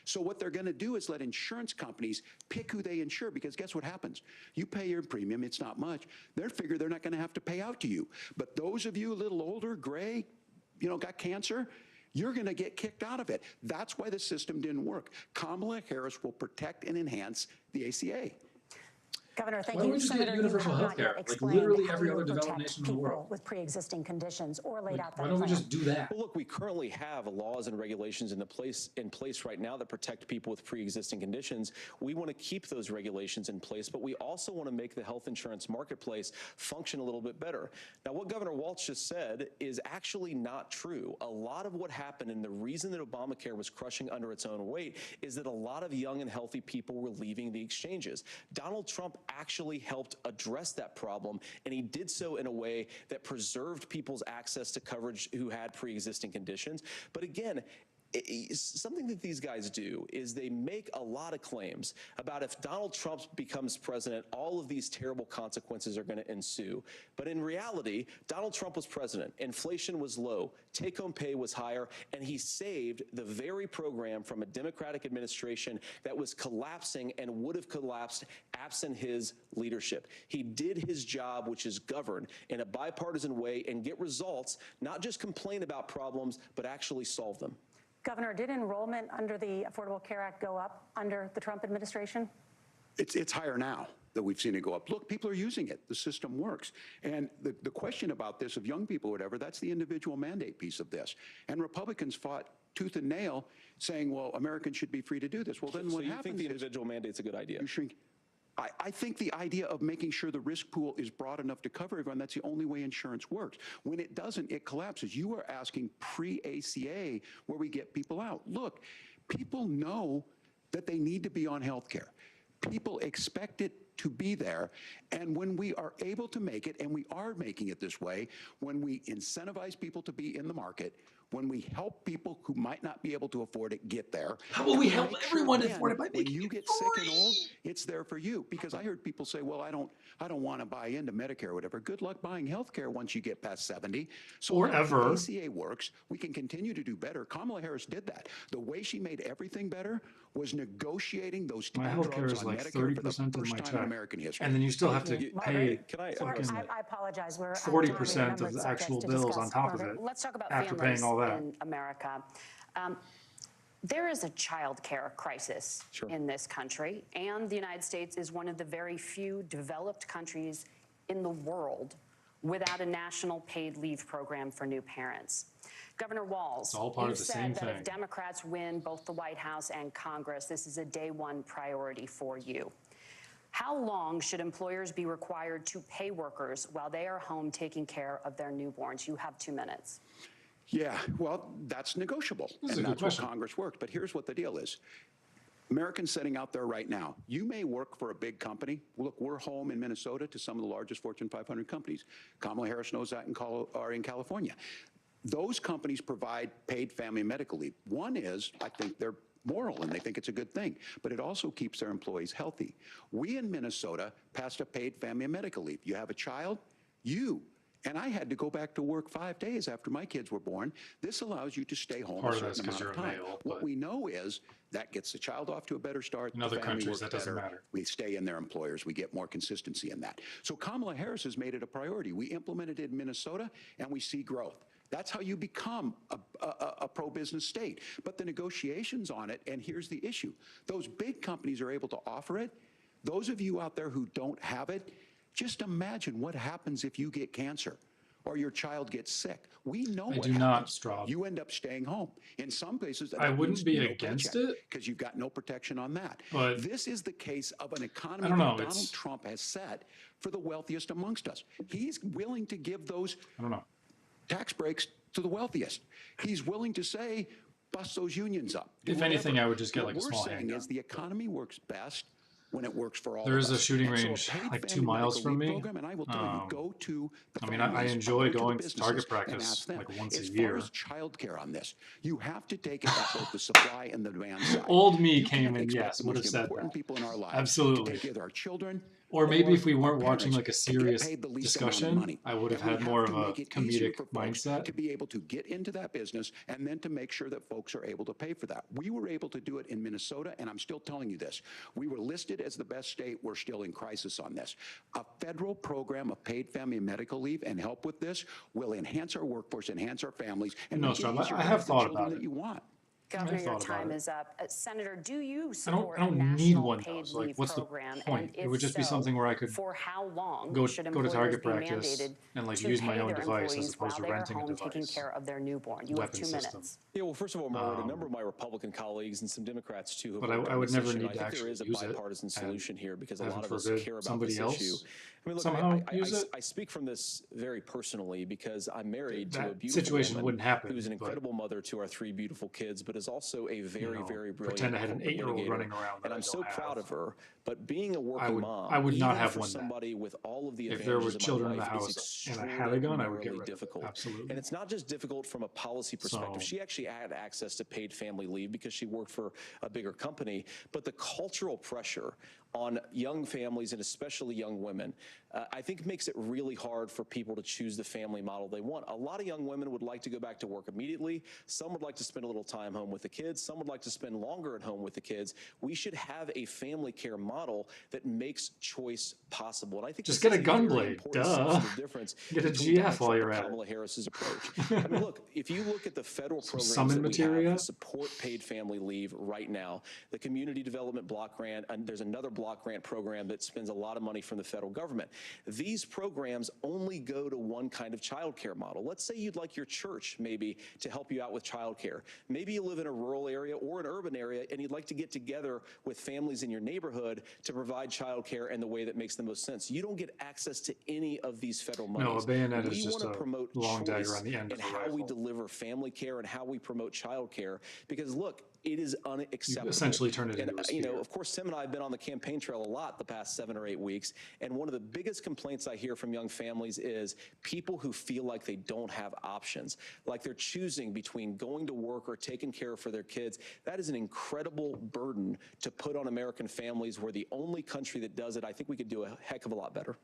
S14: So what they're going to do is let insurance companies pick who they insure, because guess what happens? You pay your premium, it's not much. They figure they're not going to have to pay out to you. But those of you a little older, gray, got cancer, you're going to get kicked out of it. That's why the system didn't work. Kamala Harris will protect and enhance the ACA.
S13: Governor, thank
S3: Why don't
S13: you.
S3: we just
S13: Senator,
S3: get universal
S13: you have
S3: health
S13: not yet
S3: care, like
S13: explained
S3: literally
S13: how
S3: every
S13: you
S3: other
S13: protect
S3: developed nation in the
S13: people
S3: world?
S13: with pre-existing conditions, or laid out that
S3: Why don't we
S13: plan.
S3: just do that?
S15: Well, look, we currently have laws and regulations in place right now that protect people with pre-existing conditions. We want to keep those regulations in place, but we also want to make the health insurance marketplace function a little bit better. Now, what Governor Walz just said is actually not true. A lot of what happened, and the reason that Obamacare was crushing under its own weight, is that a lot of young and healthy people were leaving the exchanges. Donald Trump actually helped address that problem, and he did so in a way that preserved people's access to coverage who had pre-existing conditions. But again, something that these guys do is they make a lot of claims about if Donald Trump becomes president, all of these terrible consequences are going to ensue. But in reality, Donald Trump was president. Inflation was low. Take-home pay was higher. And he saved the very program from a Democratic administration that was collapsing and would have collapsed absent his leadership. He did his job, which is govern in a bipartisan way and get results, not just complain about problems, but actually solve them.
S13: Governor, did enrollment under the Affordable Care Act go up under the Trump administration?
S14: It's higher now that we've seen it go up. Look, people are using it. The system works. And the question about this of young people, whatever, that's the individual mandate piece of this. And Republicans fought tooth and nail saying, well, Americans should be free to do this. Well, then what happens is... So you think the individual mandate's a good idea? You shrink. I think the idea of making sure the risk pool is broad enough to cover everyone, that's the only way insurance works. When it doesn't, it collapses. You are asking pre-ACA where we get people out. Look, people know that they need to be on health care. People expect it to be there. And when we are able to make it, and we are making it this way, when we incentivize people to be in the market, when we help people who might not be able to afford it get there.
S3: How about we help everyone afford it by
S14: When
S3: making
S14: you
S3: it
S14: get
S3: free?
S14: sick and old, it's there for you. Because I heard people say, well, I don't want to buy into Medicare or whatever. Good luck buying health care once you get past 70. So
S3: Or
S14: look,
S3: ever.
S14: the ACA works. We can continue to do better. Kamala Harris did that. The way she made everything better was negotiating those
S3: My
S14: 10
S3: health care
S14: drugs
S3: is
S14: on
S3: like
S14: Medicare for the
S3: 30% of
S14: first
S3: my
S14: time in
S3: check.
S14: American history.
S3: And then you still have to pay
S13: I apologize. We're
S3: 40% of the actual bills on top of it
S12: Let's talk about
S3: after
S12: families
S3: paying all that.
S12: in America. There is a child care crisis in this country, and the United States is one of the very few developed countries in the world without a national paid leave program for new parents. Governor Walz,
S3: It's all part
S12: you
S3: of the
S12: said
S3: same
S12: that
S3: thing.
S12: if Democrats win both the White House and Congress, this is a day one priority for you. How long should employers be required to pay workers while they are home taking care of their newborns? You have 2 minutes.
S14: Yeah, well, that's negotiable,
S3: This is a
S14: and
S3: good
S14: that's what
S3: question.
S14: Congress works. But here's what the deal is. Americans sitting out there right now, you may work for a big company. Look, we're home in Minnesota to some of the largest Fortune 500 companies. Kamala Harris knows that in California. Those companies provide paid family and medical leave. One is, I think they're moral and they think it's a good thing, but it also keeps their employees healthy. We in Minnesota passed a paid family and medical leave. You have a child, and I had to go back to work 5 days after my kids were born. This allows you to stay home
S3: Part
S14: a
S3: of that's
S14: certain
S3: 'cause
S14: amount of
S3: you're a
S14: time.
S3: male,
S14: What
S3: but-
S14: we know is that gets the child off to a better start.
S3: In
S14: the
S3: other
S14: family
S3: countries,
S14: works
S3: that doesn't
S14: better.
S3: matter.
S14: We stay in their employers. We get more consistency in that. So Kamala Harris has made it a priority. We implemented it in Minnesota, and we see growth. That's how you become a pro-business state. But the negotiations on it, and here's the issue. Those big companies are able to offer it. Those of you out there who don't have it, just imagine what happens if you get cancer or your child gets sick. We know
S3: I
S14: what
S3: do
S14: happens.
S3: not, Straub.
S14: You end up staying home. In some places,
S3: I wouldn't be against it,
S14: because you've got no protection on that.
S3: but
S14: This is the case of an economy
S3: I don't know,
S14: that Donald
S3: it's-
S14: Trump has set for the wealthiest amongst us. He's willing to give those
S3: I don't know.
S14: tax breaks to the wealthiest. He's willing to say, bust those unions up.
S3: If anything, I would just get like a
S14: What
S3: small
S14: we're saying
S3: handgun.
S14: is the economy works best when it works for all
S3: There
S14: of
S3: is a
S14: us.
S3: shooting
S14: And so
S3: range
S14: paid
S3: like 2
S14: family
S3: miles
S14: medical
S3: from
S14: leave
S3: me.
S14: program, and I will tell you, go to the
S3: I mean, I
S14: families,
S3: enjoy
S14: go
S3: going
S14: the
S3: to target
S14: businesses and
S3: practice
S14: ask them.
S3: like once
S14: as
S3: a year.
S14: far as childcare on this, you have to take it at both the supply and the demand side.
S3: Old me
S14: You
S3: came
S14: can't
S3: in,
S14: expect
S3: yes,
S14: the
S3: would
S14: most
S3: have said
S14: important
S3: that.
S14: people in our lives
S3: Absolutely.
S14: to take care of our children.
S3: Or maybe if we weren't
S14: parents
S3: watching like a
S14: to get
S3: serious
S14: paid the least amount of
S3: discussion,
S14: money.
S3: I would have
S14: And we
S3: had more of
S14: to
S3: a
S14: make it easier
S3: comedic
S14: for folks
S3: mindset.
S14: to be able to get into that business and then to make sure that folks are able to pay for that. We were able to do it in Minnesota, and I'm still telling you this. We were listed as the best state. We're still in crisis on this. A federal program of paid family and medical leave and help with this will enhance our workforce, enhance our families, and
S3: No,
S14: make it
S3: Strom,
S14: easier
S3: I
S14: to
S3: have
S14: have the
S3: thought
S14: children
S3: about
S14: that
S3: it.
S14: you want.
S12: Governor, your
S3: thought about
S12: time
S3: it.
S12: is up. Senator, do you
S3: I
S12: support
S3: don't
S12: a
S3: need
S12: national
S3: one
S12: paid
S3: though. So like,
S12: leave
S3: what's the
S12: program?
S3: point?
S12: And
S3: It
S12: if
S3: would just be
S12: so,
S3: something where I could
S12: for how long
S3: go
S12: should
S3: to
S12: employers
S3: target
S12: be
S3: practice
S12: mandated
S3: and like
S12: to
S3: use my
S12: pay
S3: own
S12: their
S3: device as
S12: employees
S3: opposed
S12: while
S3: to
S12: they are
S3: renting a
S12: home taking
S3: device.
S12: care of their newborn? You have
S3: Weapon
S12: 2
S3: system.
S12: minutes.
S15: Yeah, well, first of all, Margaret, a number of my Republican colleagues and some Democrats too have
S3: But
S15: worked
S3: I
S15: on
S3: would
S15: this
S3: never
S15: issue.
S3: need
S15: I
S3: to
S15: think there
S3: actually
S15: is a
S3: use it,
S15: bipartisan
S3: and
S15: solution here because a
S3: heaven
S15: lot of us
S3: forbid
S15: care about
S3: somebody
S15: this
S3: else
S15: issue. I mean, look,
S3: somehow use it.
S15: I speak from this very personally because I'm married to a
S3: That
S15: beautiful
S3: situation
S15: woman
S3: wouldn't happen,
S15: who's an
S3: but,
S15: incredible mother to our 3 beautiful kids, but is also a very, very brilliant
S3: pretend I had an
S15: corporate
S3: 8-year-old
S15: litigator.
S3: running around that
S15: And
S3: I
S15: I'm so
S3: don't
S15: proud
S3: have.
S15: of her. But being a working mom,
S3: I would not
S15: even
S3: have
S15: for
S3: one then.
S15: somebody with all of the
S3: If there were
S15: advantages of my
S3: children in the
S15: life,
S3: house
S15: is
S3: and I had a gun, I would get
S15: extraordinarily
S3: rid of it.
S15: difficult.
S3: Absolutely.
S15: And it's not just difficult from a policy perspective.
S3: So-
S15: She actually had access to paid family leave because she worked for a bigger company. But the cultural pressure on young families and especially young women, I think makes it really hard for people to choose the family model they want. A lot of young women would like to go back to work immediately. Some would like to spend a little time home with the kids. Some would like to spend longer at home with the kids. We should have a family care model that makes choice possible. And I think
S3: Just
S15: this
S3: get a
S15: is
S3: gun
S15: very
S3: blade,
S15: important
S3: duh.
S15: substantive difference
S3: Get a
S15: between
S3: GF
S15: Donald
S3: while
S15: Trump
S3: you're
S15: and
S3: at it.
S15: Kamala Harris's approach. I mean, look, if you look at the federal programs
S3: summon
S15: that we
S3: materia?
S15: have that support paid family leave right now, the Community Development Block Grant, and there's another block grant program that spends a lot of money from the federal government. These programs only go to one kind of child care model. Let's say you'd like your church maybe to help you out with child care. Maybe you live in a rural area or an urban area and you'd like to get together with families in your neighborhood to provide child care in the way that makes the most sense. You don't get access to any of these federal
S3: No,
S15: monies.
S3: a bayonet is
S15: We
S3: just
S15: want
S3: a
S15: to promote
S3: long dagger
S15: choice
S3: on the end
S15: in
S3: of a
S15: how we
S3: rifle.
S15: deliver family care and how we promote child care. Because look, it is unacceptable.
S3: essentially turned it
S15: And,
S3: into a
S15: you know,
S3: spear.
S15: of course, Tim and I have been on the campaign trail a lot the past 7 or 8 weeks. And one of the biggest complaints I hear from young families is people who feel like they don't have options, like they're choosing between going to work or taking care for their kids. That is an incredible burden to put on American families. We're the only country that does it. I think we could do a heck of a lot better.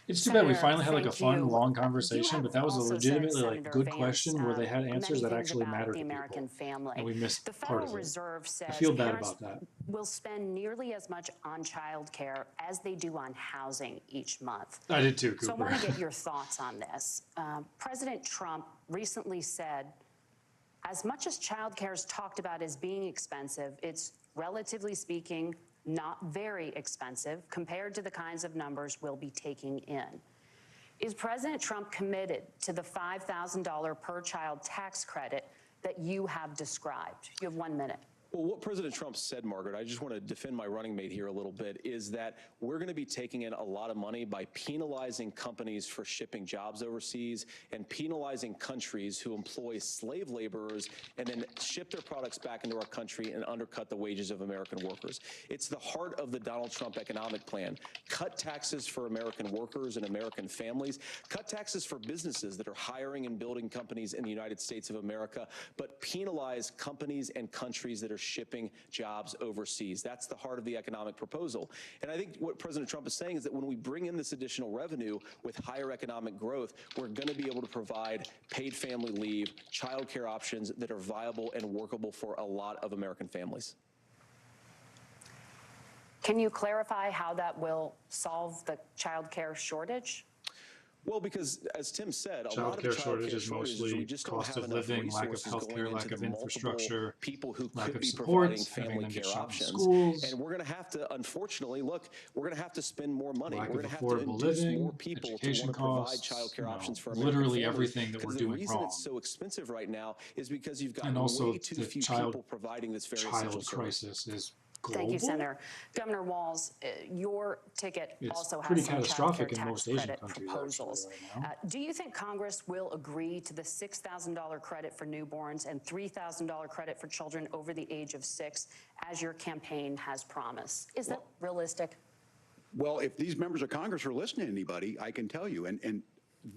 S3: It's too bad we
S12: Senator,
S3: finally had like a
S12: thank
S3: fun,
S12: you.
S3: long
S12: You
S3: conversation,
S12: have
S3: but that was a
S12: also said,
S3: legitimately like
S12: Senator
S3: good
S12: Vance,
S3: question where they had answers
S12: many
S3: that
S12: things
S3: actually
S12: about
S3: mattered
S12: the
S3: to
S12: American
S3: people.
S12: family.
S3: And we missed
S12: The
S3: part
S12: Federal
S3: of it.
S12: Reserve says
S3: I feel bad
S12: parents
S3: about that.
S12: will spend nearly as much on child care as they do on housing each month.
S3: I did too,
S12: So I
S3: Cooper.
S12: want to get your thoughts on this. President Trump recently said, as much as child care is talked about as being expensive, it's relatively speaking not very expensive compared to the kinds of numbers we'll be taking in. Is President Trump committed to the $5,000 per child tax credit that you have described? You have 1 minute.
S15: Well, what President Trump said, Margaret, I just want to defend my running mate here a little bit, is that we're going to be taking in a lot of money by penalizing companies for shipping jobs overseas and penalizing countries who employ slave laborers and then ship their products back into our country and undercut the wages of American workers. It's the heart of the Donald Trump economic plan. Cut taxes for American workers and American families. Cut taxes for businesses that are hiring and building companies in the United States of America, but penalize companies and countries that are shipping jobs overseas. That's the heart of the economic proposal. And I think what President Trump is saying is that when we bring in this additional revenue with higher economic growth, we're going to be able to provide paid family leave, child care options that are viable and workable for a lot of American families.
S12: Can you clarify how that will solve the child care shortage?
S15: Well, because as Tim said, a lot
S3: Child
S15: of
S3: care
S15: the child
S3: shortage
S15: care
S3: is
S15: shortages,
S3: mostly
S15: we just don't
S3: cost
S15: have
S3: of
S15: enough
S3: living, lack of
S15: resources
S3: healthcare,
S15: going
S3: lack
S15: into
S3: of
S15: the multiple
S3: infrastructure,
S15: people who
S3: lack
S15: could
S3: of
S15: be
S3: support,
S15: providing
S3: having
S15: family
S3: them get
S15: care
S3: shot in
S15: options.
S3: schools.
S15: And we're going to have to, unfortunately, look, we're going to have to spend more money.
S3: Lack
S15: We're
S3: of
S15: going to have to
S3: affordable
S15: induce
S3: living,
S15: more people to
S3: education
S15: want to provide
S3: costs,
S15: child care
S3: you know,
S15: options for American
S3: literally
S15: families.
S3: everything that we're
S15: Because
S3: doing
S15: the reason
S3: wrong.
S15: it's so expensive right now is because you've got
S3: And also
S15: way too
S3: the
S15: few
S3: child
S15: people providing this very essential
S3: child
S15: service.
S3: crisis is
S12: Thank you, Senator. Governor Walz, your ticket also has
S3: pretty
S12: some
S3: catastrophic
S12: childcare
S3: in
S12: tax
S3: most Asian
S12: credit
S3: countries
S12: proposals.
S3: actually right now.
S12: Do you think Congress will agree to the $6,000 credit for newborns and $3,000 credit for children over the age of 6, as your campaign has promised? Is that realistic?
S14: Well, if these members of Congress are listening to anybody, I can tell you, and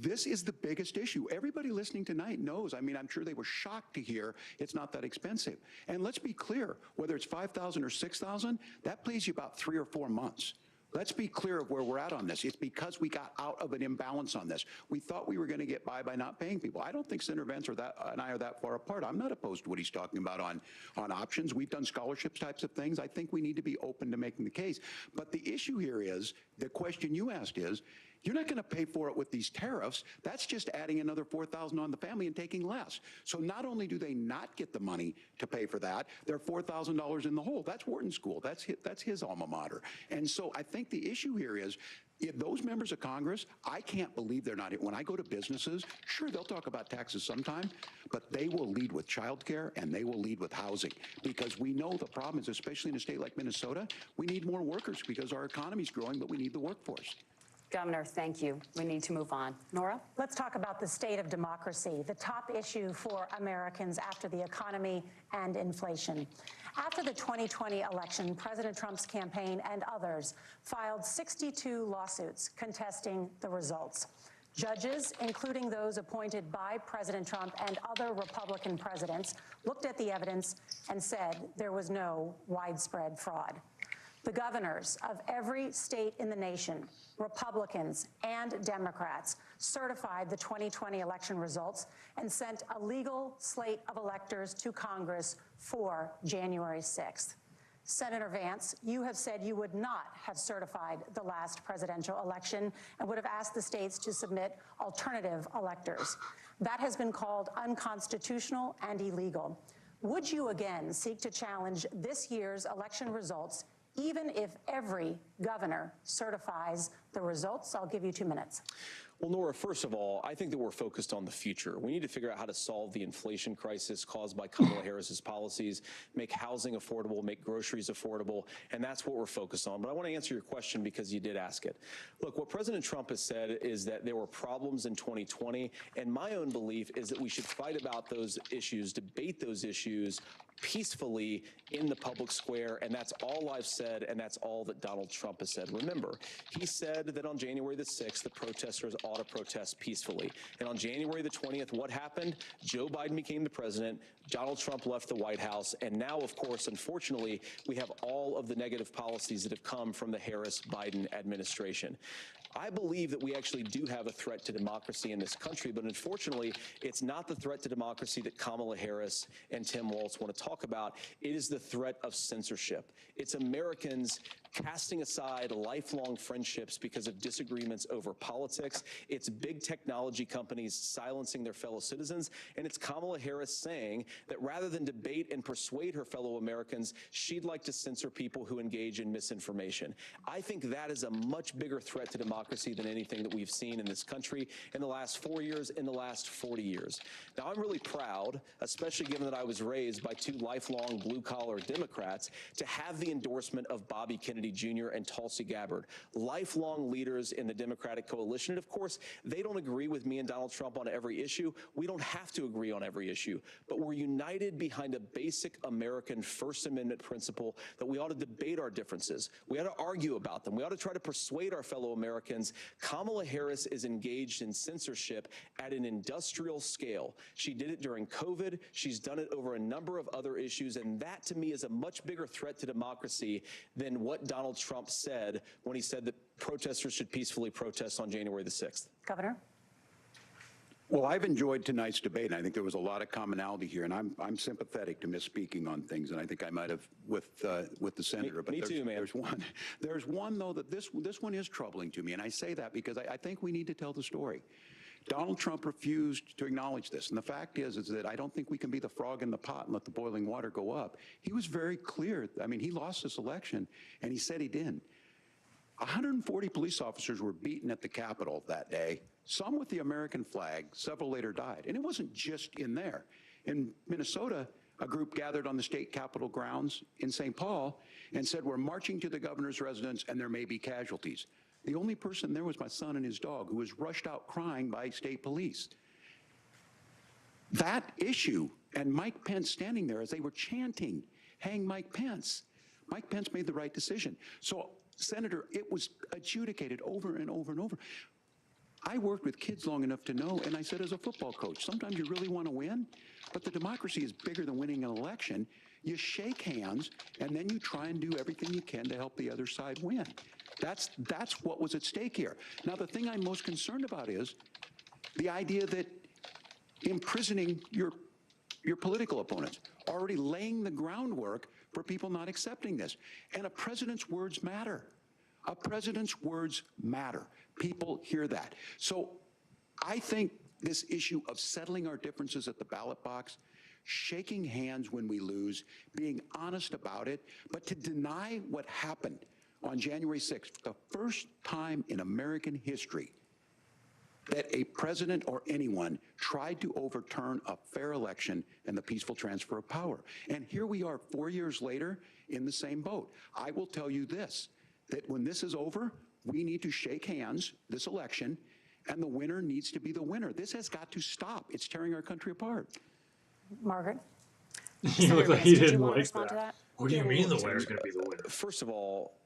S14: this is the biggest issue. Everybody listening tonight knows. I mean, I'm sure they were shocked to hear it's not that expensive. And let's be clear, whether it's $5,000 or $6,000, that pays you about 3 or 4 months. Let's be clear of where we're at on this. It's because we got out of an imbalance on this. We thought we were going to get by not paying people. I don't think Senator Vance and I are that far apart. I'm not opposed to what he's talking about on options. We've done scholarships types of things. I think we need to be open to making the case. But the issue here is, the question you asked is, you're not going to pay for it with these tariffs. That's just adding another $4,000 on the family and taking less. So not only do they not get the money to pay for that, they're $4,000 in the hole. That's Wharton School. That's his alma mater. And so I think the issue here is, if those members of Congress, I can't believe they're not. When I go to businesses, sure, they'll talk about taxes sometime, but they will lead with childcare and they will lead with housing, because we know the problem is, especially in a state like Minnesota, we need more workers because our economy's growing, but we need the workforce.
S12: Governor, thank you. We need to move on. Nora?
S13: Let's talk about the state of democracy, the top issue for Americans after the economy and inflation. After the 2020 election, President Trump's campaign and others filed 62 lawsuits contesting the results. Judges, including those appointed by President Trump and other Republican presidents, looked at the evidence and said there was no widespread fraud. The governors of every state in the nation, Republicans and Democrats, certified the 2020 election results and sent a legal slate of electors to Congress for January 6th. Senator Vance, you have said you would not have certified the last presidential election and would have asked the states to submit alternative electors. That has been called unconstitutional and illegal. Would you again seek to challenge this year's election results, even if every governor certifies the results? I'll give you 2 minutes.
S15: Well, Nora, first of all, I think that we're focused on the future. We need to figure out how to solve the inflation crisis caused by Kamala Harris's policies, make housing affordable, make groceries affordable, and that's what we're focused on. But I want to answer your question because you did ask it. Look, what President Trump has said is that there were problems in 2020, and my own belief is that we should fight about those issues, debate those issues peacefully in the public square, and that's all I've said, and that's all that Donald Trump has said. Remember, he said that on January the 6th, the protesters ought to protest peacefully. And on January the 20th, what happened? Joe Biden became the president, Donald Trump left the White House, and now, of course, unfortunately, we have all of the negative policies that have come from the Harris-Biden administration. I believe that we actually do have a threat to democracy in this country, but unfortunately, it's not the threat to democracy that Kamala Harris and Tim Walz want to talk about. It is the threat of censorship. It's Americans casting aside lifelong friendships because of disagreements over politics. It's big technology companies silencing their fellow citizens. And it's Kamala Harris saying that rather than debate and persuade her fellow Americans, she'd like to censor people who engage in misinformation. I think that is a much bigger threat to democracy than anything that we've seen in this country in the last 4 years, in the last 40 years. Now, I'm really proud, especially given that I was raised by 2 lifelong blue-collar Democrats, to have the endorsement of Bobby Kennedy Jr. and Tulsi Gabbard, lifelong leaders in the Democratic coalition. And of course, they don't agree with me and Donald Trump on every issue. We don't have to agree on every issue, but we're united behind a basic American First Amendment principle that we ought to debate our differences. We ought to argue about them. We ought to try to persuade our fellow Americans. Kamala Harris is engaged in censorship at an industrial scale. She did it during COVID. She's done it over a number of other issues, and that to me is a much bigger threat to democracy than what Donald Trump said when he said that protesters should peacefully protest on January the 6th.
S13: Governor?
S14: Well, I've enjoyed tonight's debate, and I think there was a lot of commonality here, and I'm sympathetic to misspeaking on things, and I think I might have with the senator.
S15: Me too, man.
S14: There's one though that this one is troubling to me, and I say that because I think we need to tell the story. Donald Trump refused to acknowledge this, and the fact is that I don't think we can be the frog in the pot and let the boiling water go up. He was very clear. I mean, he lost this election, and he said he didn't. 140 police officers were beaten at the Capitol that day, some with the American flag, several later died. And it wasn't just in there. In Minnesota, a group gathered on the state capitol grounds in St. Paul and said, we're marching to the governor's residence and there may be casualties. The only person there was my son and his dog, who was rushed out crying by state police. That issue, and Mike Pence standing there as they were chanting, hang Mike Pence. Mike Pence made the right decision. So, Senator, it was adjudicated over and over and over. I worked with kids long enough to know, and I said as a football coach, sometimes you really want to win, but the democracy is bigger than winning an election. You shake hands, and then you try and do everything you can to help the other side win. That's what was at stake here. Now, the thing I'm most concerned about is the idea that imprisoning your political opponents, already laying the groundwork for people not accepting this. And a president's words matter. A president's words matter. People hear that. So I think this issue of settling our differences at the ballot box, shaking hands when we lose, being honest about it, but to deny what happened on January 6th, the first time in American history that a president or anyone tried to overturn a fair election and the peaceful transfer of power. And here we are 4 years later in the same boat. I will tell you this, that when this is over, we need to shake hands this election, and the winner needs to be the winner. This has got to stop. It's tearing our country apart.
S13: Margaret?
S3: You look like he didn't like
S13: respond to that?
S3: What do you mean the winner's going to be the winner?
S15: First of all,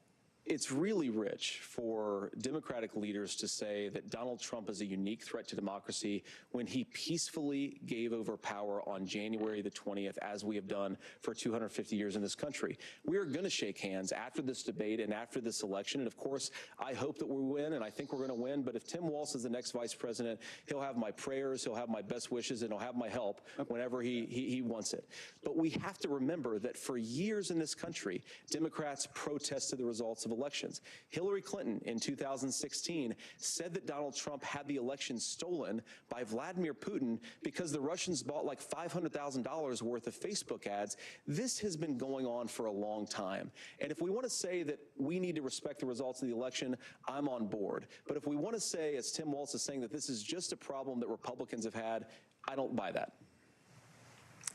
S15: it's really rich for Democratic leaders to say that Donald Trump is a unique threat to democracy when he peacefully gave over power on January the 20th, as we have done for 250 years in this country. We are going to shake hands after this debate and after this election. And of course, I hope that we win, and I think we're going to win. But if Tim Walz is the next vice president, he'll have my prayers, he'll have my best wishes, and he'll have my help whenever he wants it. But we have to remember that for years in this country, Democrats protested the results of elections. Hillary Clinton in 2016 said that Donald Trump had the election stolen by Vladimir Putin because the Russians bought like $500,000 worth of Facebook ads. This has been going on for a long time. And if we want to say that we need to respect the results of the election, I'm on board. But if we want to say, as Tim Walz is saying, that this is just a problem that Republicans have had, I don't buy that.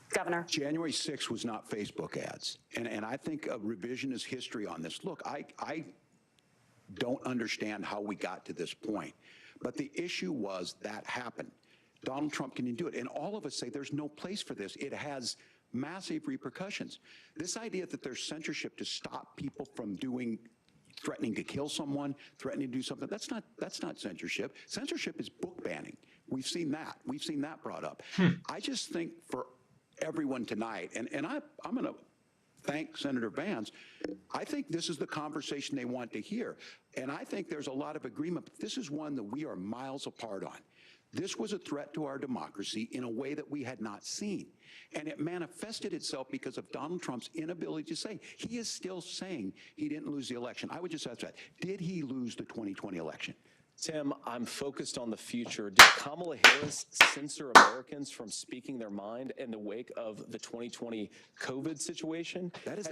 S12: Governor.
S14: January 6th was not Facebook ads. And I think a revisionist history on this. Look, I don't understand how we got to this point. But the issue was that happened. Donald Trump can do it. And all of us say there's no place for this. It has massive repercussions. This idea that there's censorship to stop people from threatening to kill someone, threatening to do something, that's not censorship. Censorship is book banning. We've seen that. We've seen that brought up. I just think for everyone tonight, and I'm going to thank Senator Vance. I think this is the conversation they want to hear. And I think there's a lot of agreement, but this is one that we are miles apart on. This was a threat to our democracy in a way that we had not seen. And it manifested itself because of Donald Trump's inability to say. He is still saying he didn't lose the election. I would just ask that. Did he lose the 2020 election?
S15: Tim, I'm focused on the future. Did Kamala Harris censor Americans from speaking their mind in the wake of the 2020 COVID situation?
S14: That is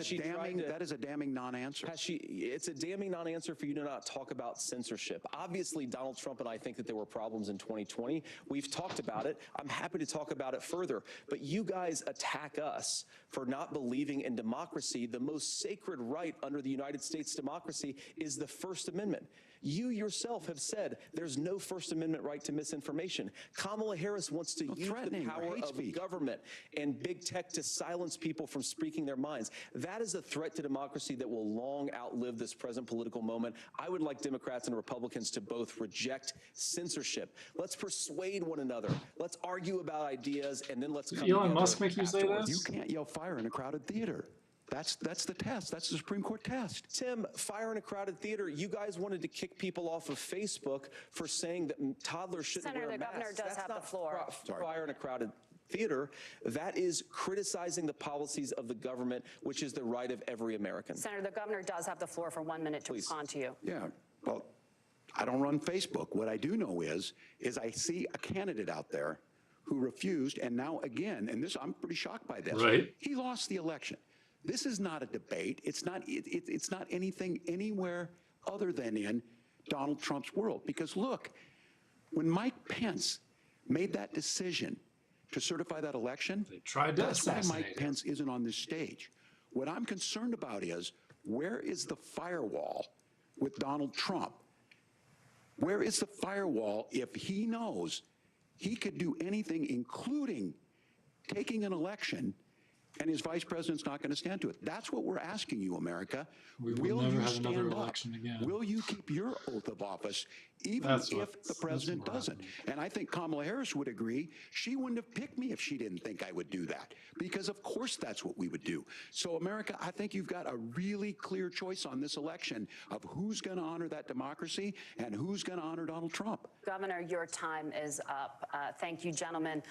S14: a damning non-answer.
S15: It's a damning non-answer for you to not talk about censorship. Obviously, Donald Trump and I think that there were problems in 2020. We've talked about it. I'm happy to talk about it further. But you guys attack us for not believing in democracy. The most sacred right under the United States democracy is the First Amendment. You yourself have said there's no First Amendment right to misinformation. Kamala Harris wants to use the power of government and big tech to silence people from speaking their minds. That is a threat to democracy that will long outlive this present political moment. I would like Democrats and Republicans to both reject censorship. Let's persuade one another. Let's argue about ideas, and then let's come together.
S3: Elon Musk make you say
S14: afterwards.
S3: this?
S14: You can't yell fire in a crowded theater. That's the test. That's the Supreme Court test.
S15: Tim, fire in a crowded theater. You guys wanted to kick people off of Facebook for saying that toddlers shouldn't wear masks.
S12: Senator, the governor does have the floor.
S15: Fire in a crowded theater. That is criticizing the policies of the government, which is the right of every American.
S12: Senator, the governor does have the floor for 1 minute to respond to you.
S14: Yeah, well, I don't run Facebook. What I do know is I see a candidate out there who refused, and now again, and this, I'm pretty shocked by this.
S3: Right.
S14: He lost the election. This is not a debate. It's not anything anywhere other than in Donald Trump's world. Because look, when Mike Pence made that decision to certify that election?
S3: They tried to
S14: That's why
S3: assassinate
S14: Mike
S3: him.
S14: Pence isn't on this stage. What I'm concerned about is, where is the firewall with Donald Trump? Where is the firewall if he knows he could do anything, including taking an election, and his vice president's not going to stand to it? That's what we're asking you, America.
S3: We will never
S14: you
S3: have another
S14: stand up?
S3: election again.
S14: Will you keep your oath of office, even if the president doesn't? And I think Kamala Harris would agree. She wouldn't have picked me if she didn't think I would do that, because of course that's what we would do. So, America, I think you've got a really clear choice on this election of who's going to honor that democracy and who's going to honor Donald Trump.
S12: Governor, your time is up. Thank you, gentlemen.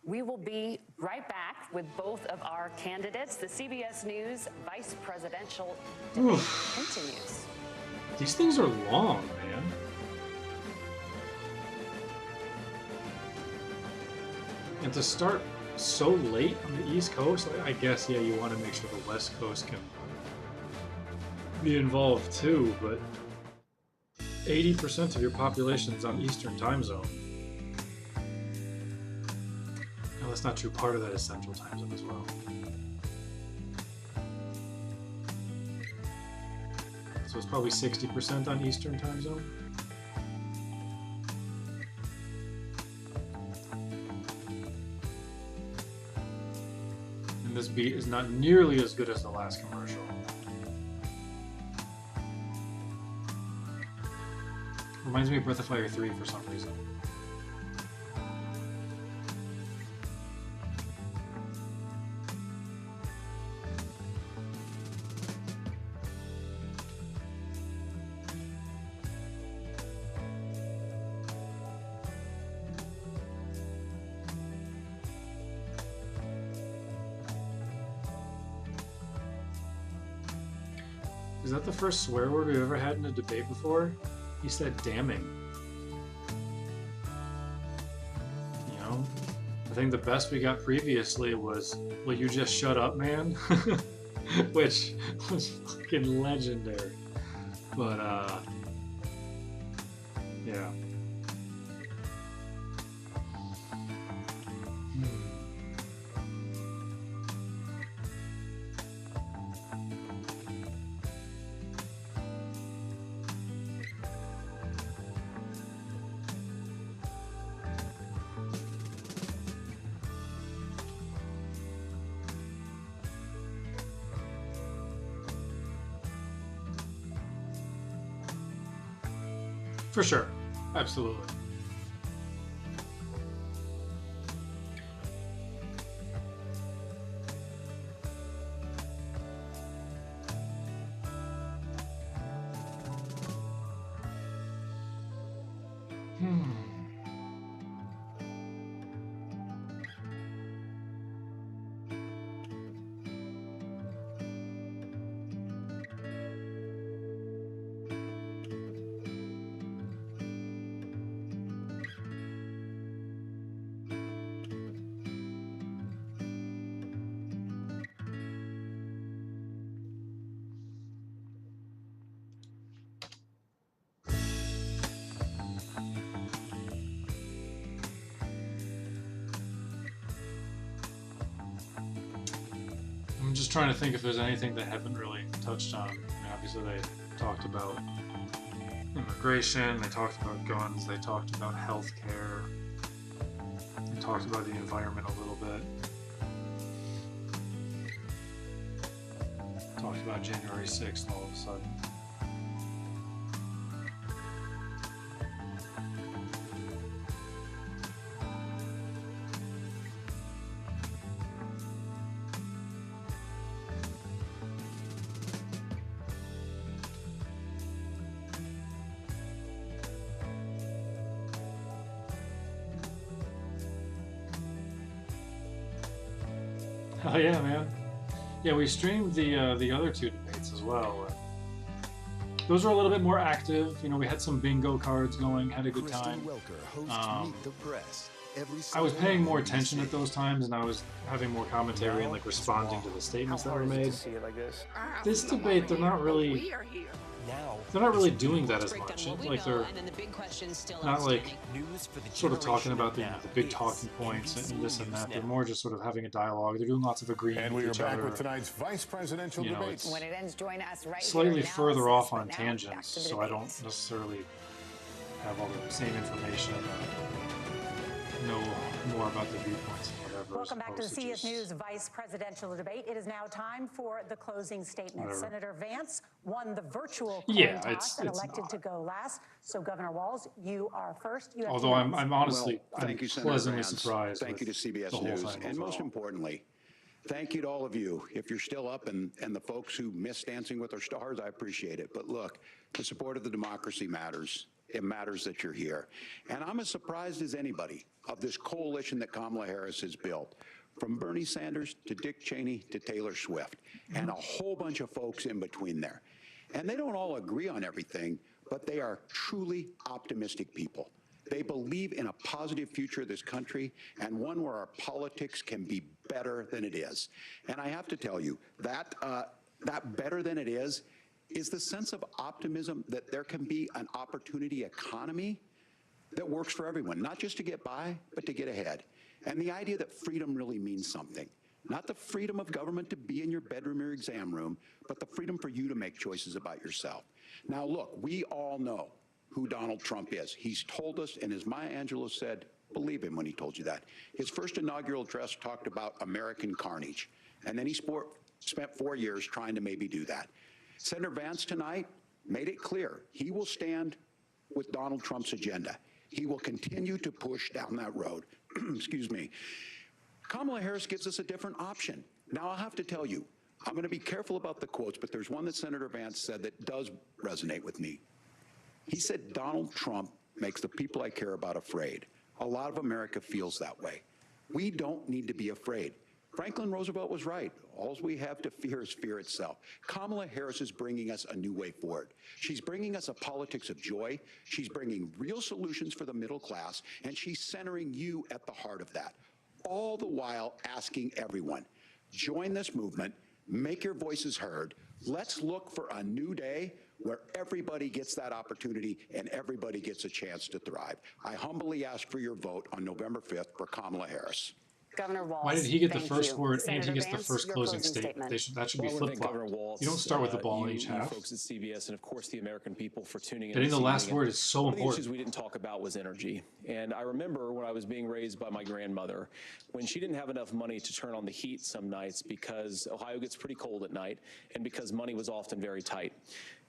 S12: We will be right back with both of our candidates. The CBS News vice presidential debate continues.
S3: These things are long, man. And to start so late on the East Coast, I guess, yeah, you want to make sure the West Coast can be involved too, but 80% of your population is on Eastern time zone. No, that's not true. Part of that is Central time zone as well. So it's probably 60% on Eastern time zone. And this beat is not nearly as good as the last commercial. Reminds me of Breath of Fire 3 for some reason. Is that the first swear word we've ever had in a debate before? He said damning. You know? I think the best we got previously was, "Will you just shut up, man?" Which was fucking legendary. But, yeah. For sure. Absolutely. I'm just trying to think if there's anything they haven't really touched on. I mean, obviously they talked about immigration, they talked about guns, they talked about healthcare, they talked about the environment a little bit. Talked about January 6th all of a sudden. Oh yeah, man. Yeah, we streamed the other two debates as well. Those were a little bit more active. You know, we had some bingo cards going, had a good time. I was paying more attention at those times, and I was having more commentary and like responding to the statements that were made. This debate, they're not really
S6: Now,
S3: they're not really doing that as much. Like they're not like sort of talking about the big talking points and this and that. They're more just sort of having a dialogue. They're doing lots of agreeing
S2: And
S3: with
S2: we are
S3: each
S2: back
S3: other.
S2: with tonight's vice presidential debates.
S7: When it ends, join us right
S3: Slightly
S7: here.
S3: further off on
S7: Analysis, but now back
S3: tangents,
S7: to the
S3: so I don't
S7: debates.
S3: necessarily have all the same information and know more about the viewpoints and whatever.
S13: Welcome back to the
S3: as opposed
S13: CS
S3: just-
S13: News vice presidential debate. It is now time for the closing statement.
S3: Whatever.
S13: Senator Vance won the virtual coin
S3: Yeah,
S13: toss and
S3: it's
S13: elected
S3: not.
S13: to go last. So Governor Walz, you are first. You have
S3: Although
S13: 2
S3: I'm
S13: minutes.
S3: honestly,
S14: Thank
S3: I'm
S14: you, Senator
S3: pleasantly
S14: Vance.
S3: surprised.
S14: Thank you to
S3: with
S14: CBS
S3: the whole
S14: News.
S3: thing
S14: And most
S3: overall.
S14: importantly, thank you to all of you. If you're still up and the folks who miss Dancing with Our Stars, I appreciate it. But look, the support of the democracy matters. It matters that you're here. And I'm as surprised as anybody of this coalition that Kamala Harris has built, from Bernie Sanders to Dick Cheney to Taylor Swift, and a whole bunch of folks in between there. And they don't all agree on everything, but they are truly optimistic people. They believe in a positive future of this country and one where our politics can be better than it is. And I have to tell you, that better than it is the sense of optimism that there can be an opportunity economy that works for everyone, not just to get by, but to get ahead. And the idea that freedom really means something. Not the freedom of government to be in your bedroom or exam room, but the freedom for you to make choices about yourself. Now, look, we all know who Donald Trump is. He's told us, and as Maya Angelou said, believe him when he told you that. His first inaugural address talked about American carnage, and then he spent 4 years trying to maybe do that. Senator Vance tonight made it clear he will stand with Donald Trump's agenda. He will continue to push down that road. Excuse me. Kamala Harris gives us a different option. Now, I'll have to tell you, I'm going to be careful about the quotes, but there's one that Senator Vance said that does resonate with me. He said, Donald Trump makes the people I care about afraid. A lot of America feels that way. We don't need to be afraid. Franklin Roosevelt was right. All we have to fear is fear itself. Kamala Harris is bringing us a new way forward. She's bringing us a politics of joy. She's bringing real solutions for the middle class, and she's centering you at the heart of that. All the while asking everyone, join this movement, make your voices heard. Let's look for a new day where everybody gets that opportunity and everybody gets a chance to thrive. I humbly ask for your vote on November 5th for Kamala Harris.
S12: Governor Walz,
S3: Why did he get the
S12: thank
S3: first
S12: you.
S3: word
S12: Senator
S3: and he gets the
S12: Vance,
S3: first
S12: your
S3: closing statement? That should be
S15: Well, I wanna thank
S3: flip-flopped.
S15: Governor Walz,
S3: You don't start with the ball in
S15: you
S3: each half.
S15: folks at CBS, and of course the American people for tuning in.
S3: Getting
S15: this
S3: the last
S15: evening.
S3: word is so
S15: One of the
S3: important.
S15: issues we didn't talk about was energy. And I remember when I was being raised by my grandmother, when she didn't have enough money to turn on the heat some nights because Ohio gets pretty cold at night and because money was often very tight.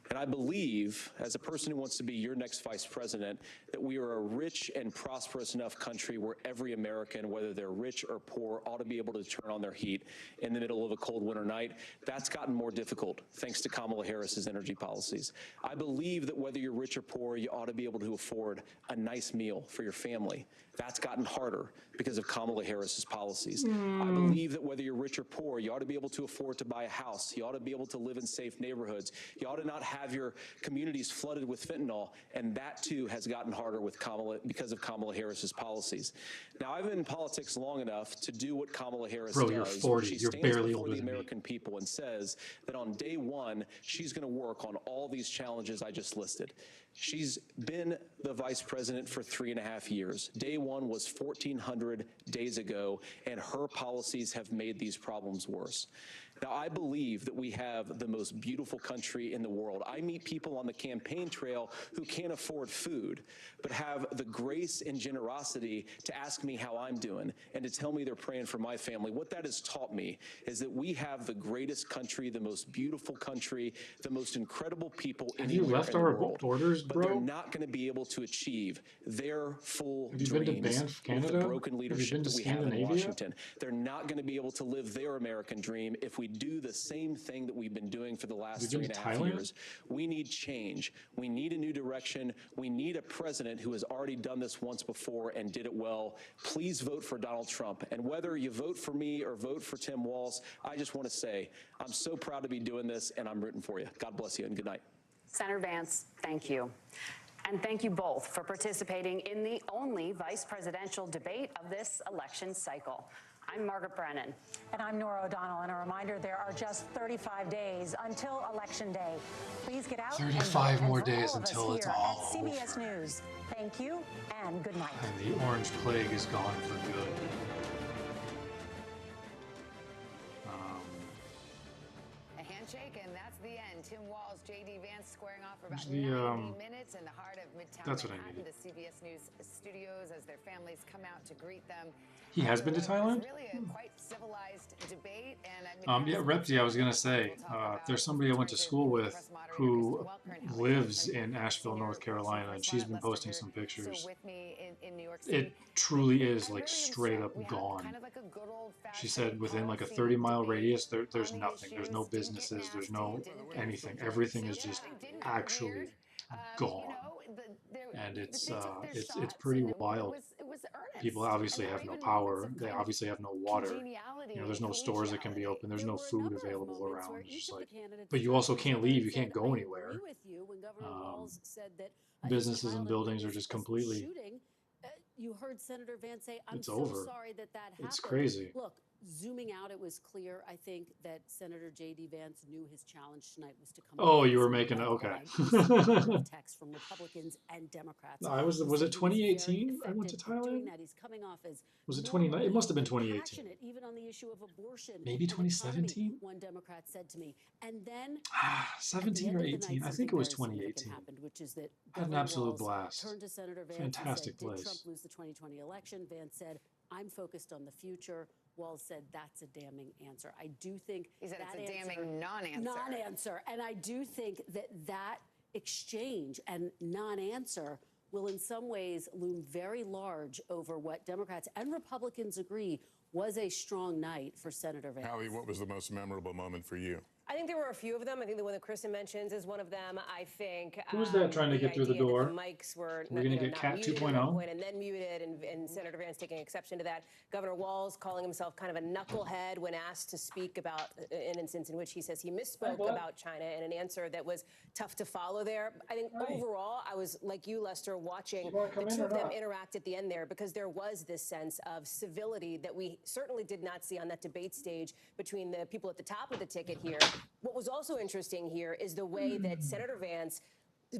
S15: And I believe, as a person who wants to be your next vice president, that we are a rich and prosperous enough country where every American, whether they're rich or poor, ought to be able to turn on their heat in the middle of a cold winter night. That's gotten more difficult thanks to Kamala Harris's energy policies. I believe that whether you're rich or poor, you ought to be able to afford a nice meal for your family. That's gotten harder because of Kamala Harris's policies. I believe that whether you're rich or poor, you ought to be able to afford to buy a house. You ought to be able to live in safe neighborhoods. You ought to not have your communities flooded with fentanyl, and that too has gotten harder with because of Kamala Harris's policies. Now, I've been in politics long enough to do what Kamala Harris
S3: Bro,
S15: does.
S3: you're
S15: where
S3: 40.
S15: She
S3: You're
S15: stands
S3: barely
S15: before
S3: older
S15: the
S3: than me.
S15: American people and says that on day one, she's going to work on all these challenges I just listed. She's been the vice president for 3.5 years. Day one was 1,400 days ago, and her policies have made these problems worse. Now, I believe that we have the most beautiful country in the world. I meet people on the campaign trail who can't afford food, but have the grace and generosity to ask me how I'm doing and to tell me they're praying for my family. What that has taught me is that we have the greatest country, the most beautiful country, the most incredible people
S3: Have you
S15: anywhere
S3: left
S15: in the
S3: our
S15: world.
S3: orders,
S15: But they're
S3: bro?
S15: not going to be able to achieve their full
S3: Have you been to
S15: dreams
S3: Banff,
S15: with the
S3: Canada?
S15: broken
S3: Have you
S15: leadership
S3: been to
S15: that we have in
S3: Scandinavia?
S15: Washington. They're not going to be able to live their American dream if we do the same thing that we've been doing for the last
S3: Have you been to
S15: 3.5
S3: Thailand?
S15: years. We need change. We need a new direction. We need a president who has already done this once before and did it well. Please vote for Donald Trump. And whether you vote for me or vote for Tim Walz, I just want to say I'm so proud to be doing this, and I'm rooting for you. God bless you, and good night.
S12: Senator Vance, thank you. And thank you both for participating in the only vice presidential debate of this election cycle. I'm Margaret Brennan.
S13: And I'm Nora O'Donnell. And a reminder, there are just 35 days until Election Day. Please get out.
S3: 35 more days
S13: all of us
S3: until it's
S13: here
S3: all
S13: at CBS News. Thank you and good night.
S3: And the orange plague is gone for good.
S7: A handshake, and that's the end. Tim Walz, J.D. Vance squaring off for about
S3: The,
S7: 90 minutes in the heart of Midtown
S3: that's what I
S7: Manhattan,
S3: needed.
S7: the CBS News studios, as their families come out to greet them.
S3: He has been to Thailand?
S7: It's really a quite civilized debate. And
S3: Yeah, Repti, I was going to say, there's somebody I went to school with who lives in Asheville, North Carolina, and she's been posting some pictures. It truly is like straight up gone. She said within like a 30-mile radius, there's nothing. There's no businesses. There's no anything. Everything is just actually gone. And it's pretty wild. People obviously have no power. They obviously have no water. You know, there's no stores that can be open. There's no food available around. It's just like, but you also can't leave. You can't go anywhere. Businesses and buildings are just completely.
S10: You heard Senator Vance say, "I'm
S3: It's
S10: so
S3: over.
S10: sorry that happened."
S3: It's crazy.
S10: Look, zooming out, it was clear, I think, that Senator J.D. Vance knew his challenge tonight was to come.
S3: Oh, you were making it okay.
S10: Text from Republicans and Democrats.
S3: No, was it 2018? I went to Thailand.
S10: He's coming off as
S3: Was it 2019? It must have been 2018.
S10: passionate, even on the issue of abortion.
S3: Maybe
S10: and economy,
S3: 2017?
S10: One Democrat said to me, and then
S3: 17 or 18. I think it was 2018.
S10: happened, which is that
S3: I had an
S10: Governor
S3: absolute
S10: Walz
S3: blast.
S10: Turned to Senator Vance
S3: Fantastic
S10: and said,
S3: place.
S10: Did Trump lose the 2020 election? Vance said, "I'm focused on the future." Walz said, "That's a damning answer." I do think
S7: He said
S10: that
S7: it's a
S10: answer,
S7: damning non-answer.
S10: Non-answer, and I do think that exchange and non-answer will in some ways loom very large over what Democrats and Republicans agree was a strong night for Senator Vance.
S2: Hallie, what was the most memorable moment for you?
S11: I think there were a few of them. I think the one that Kristen mentions is one of them. I think
S3: Who's that trying to get through the
S11: idea that
S3: door?
S11: The mics were
S3: We're gonna get
S11: not
S3: Cat
S11: muted at
S3: 2.0?
S11: one point and then muted, and Senator Vance taking exception to that. Governor Walz calling himself kind of a knucklehead when asked to speak about an instance in which he says he misspoke about China in an answer that was tough to follow there. I think overall, I was like you, Lester, watching the two of them interact at the end there because there was this sense of civility that we certainly did not see on that debate stage between the people at the top of the ticket here. What was also interesting here is the way that Senator Vance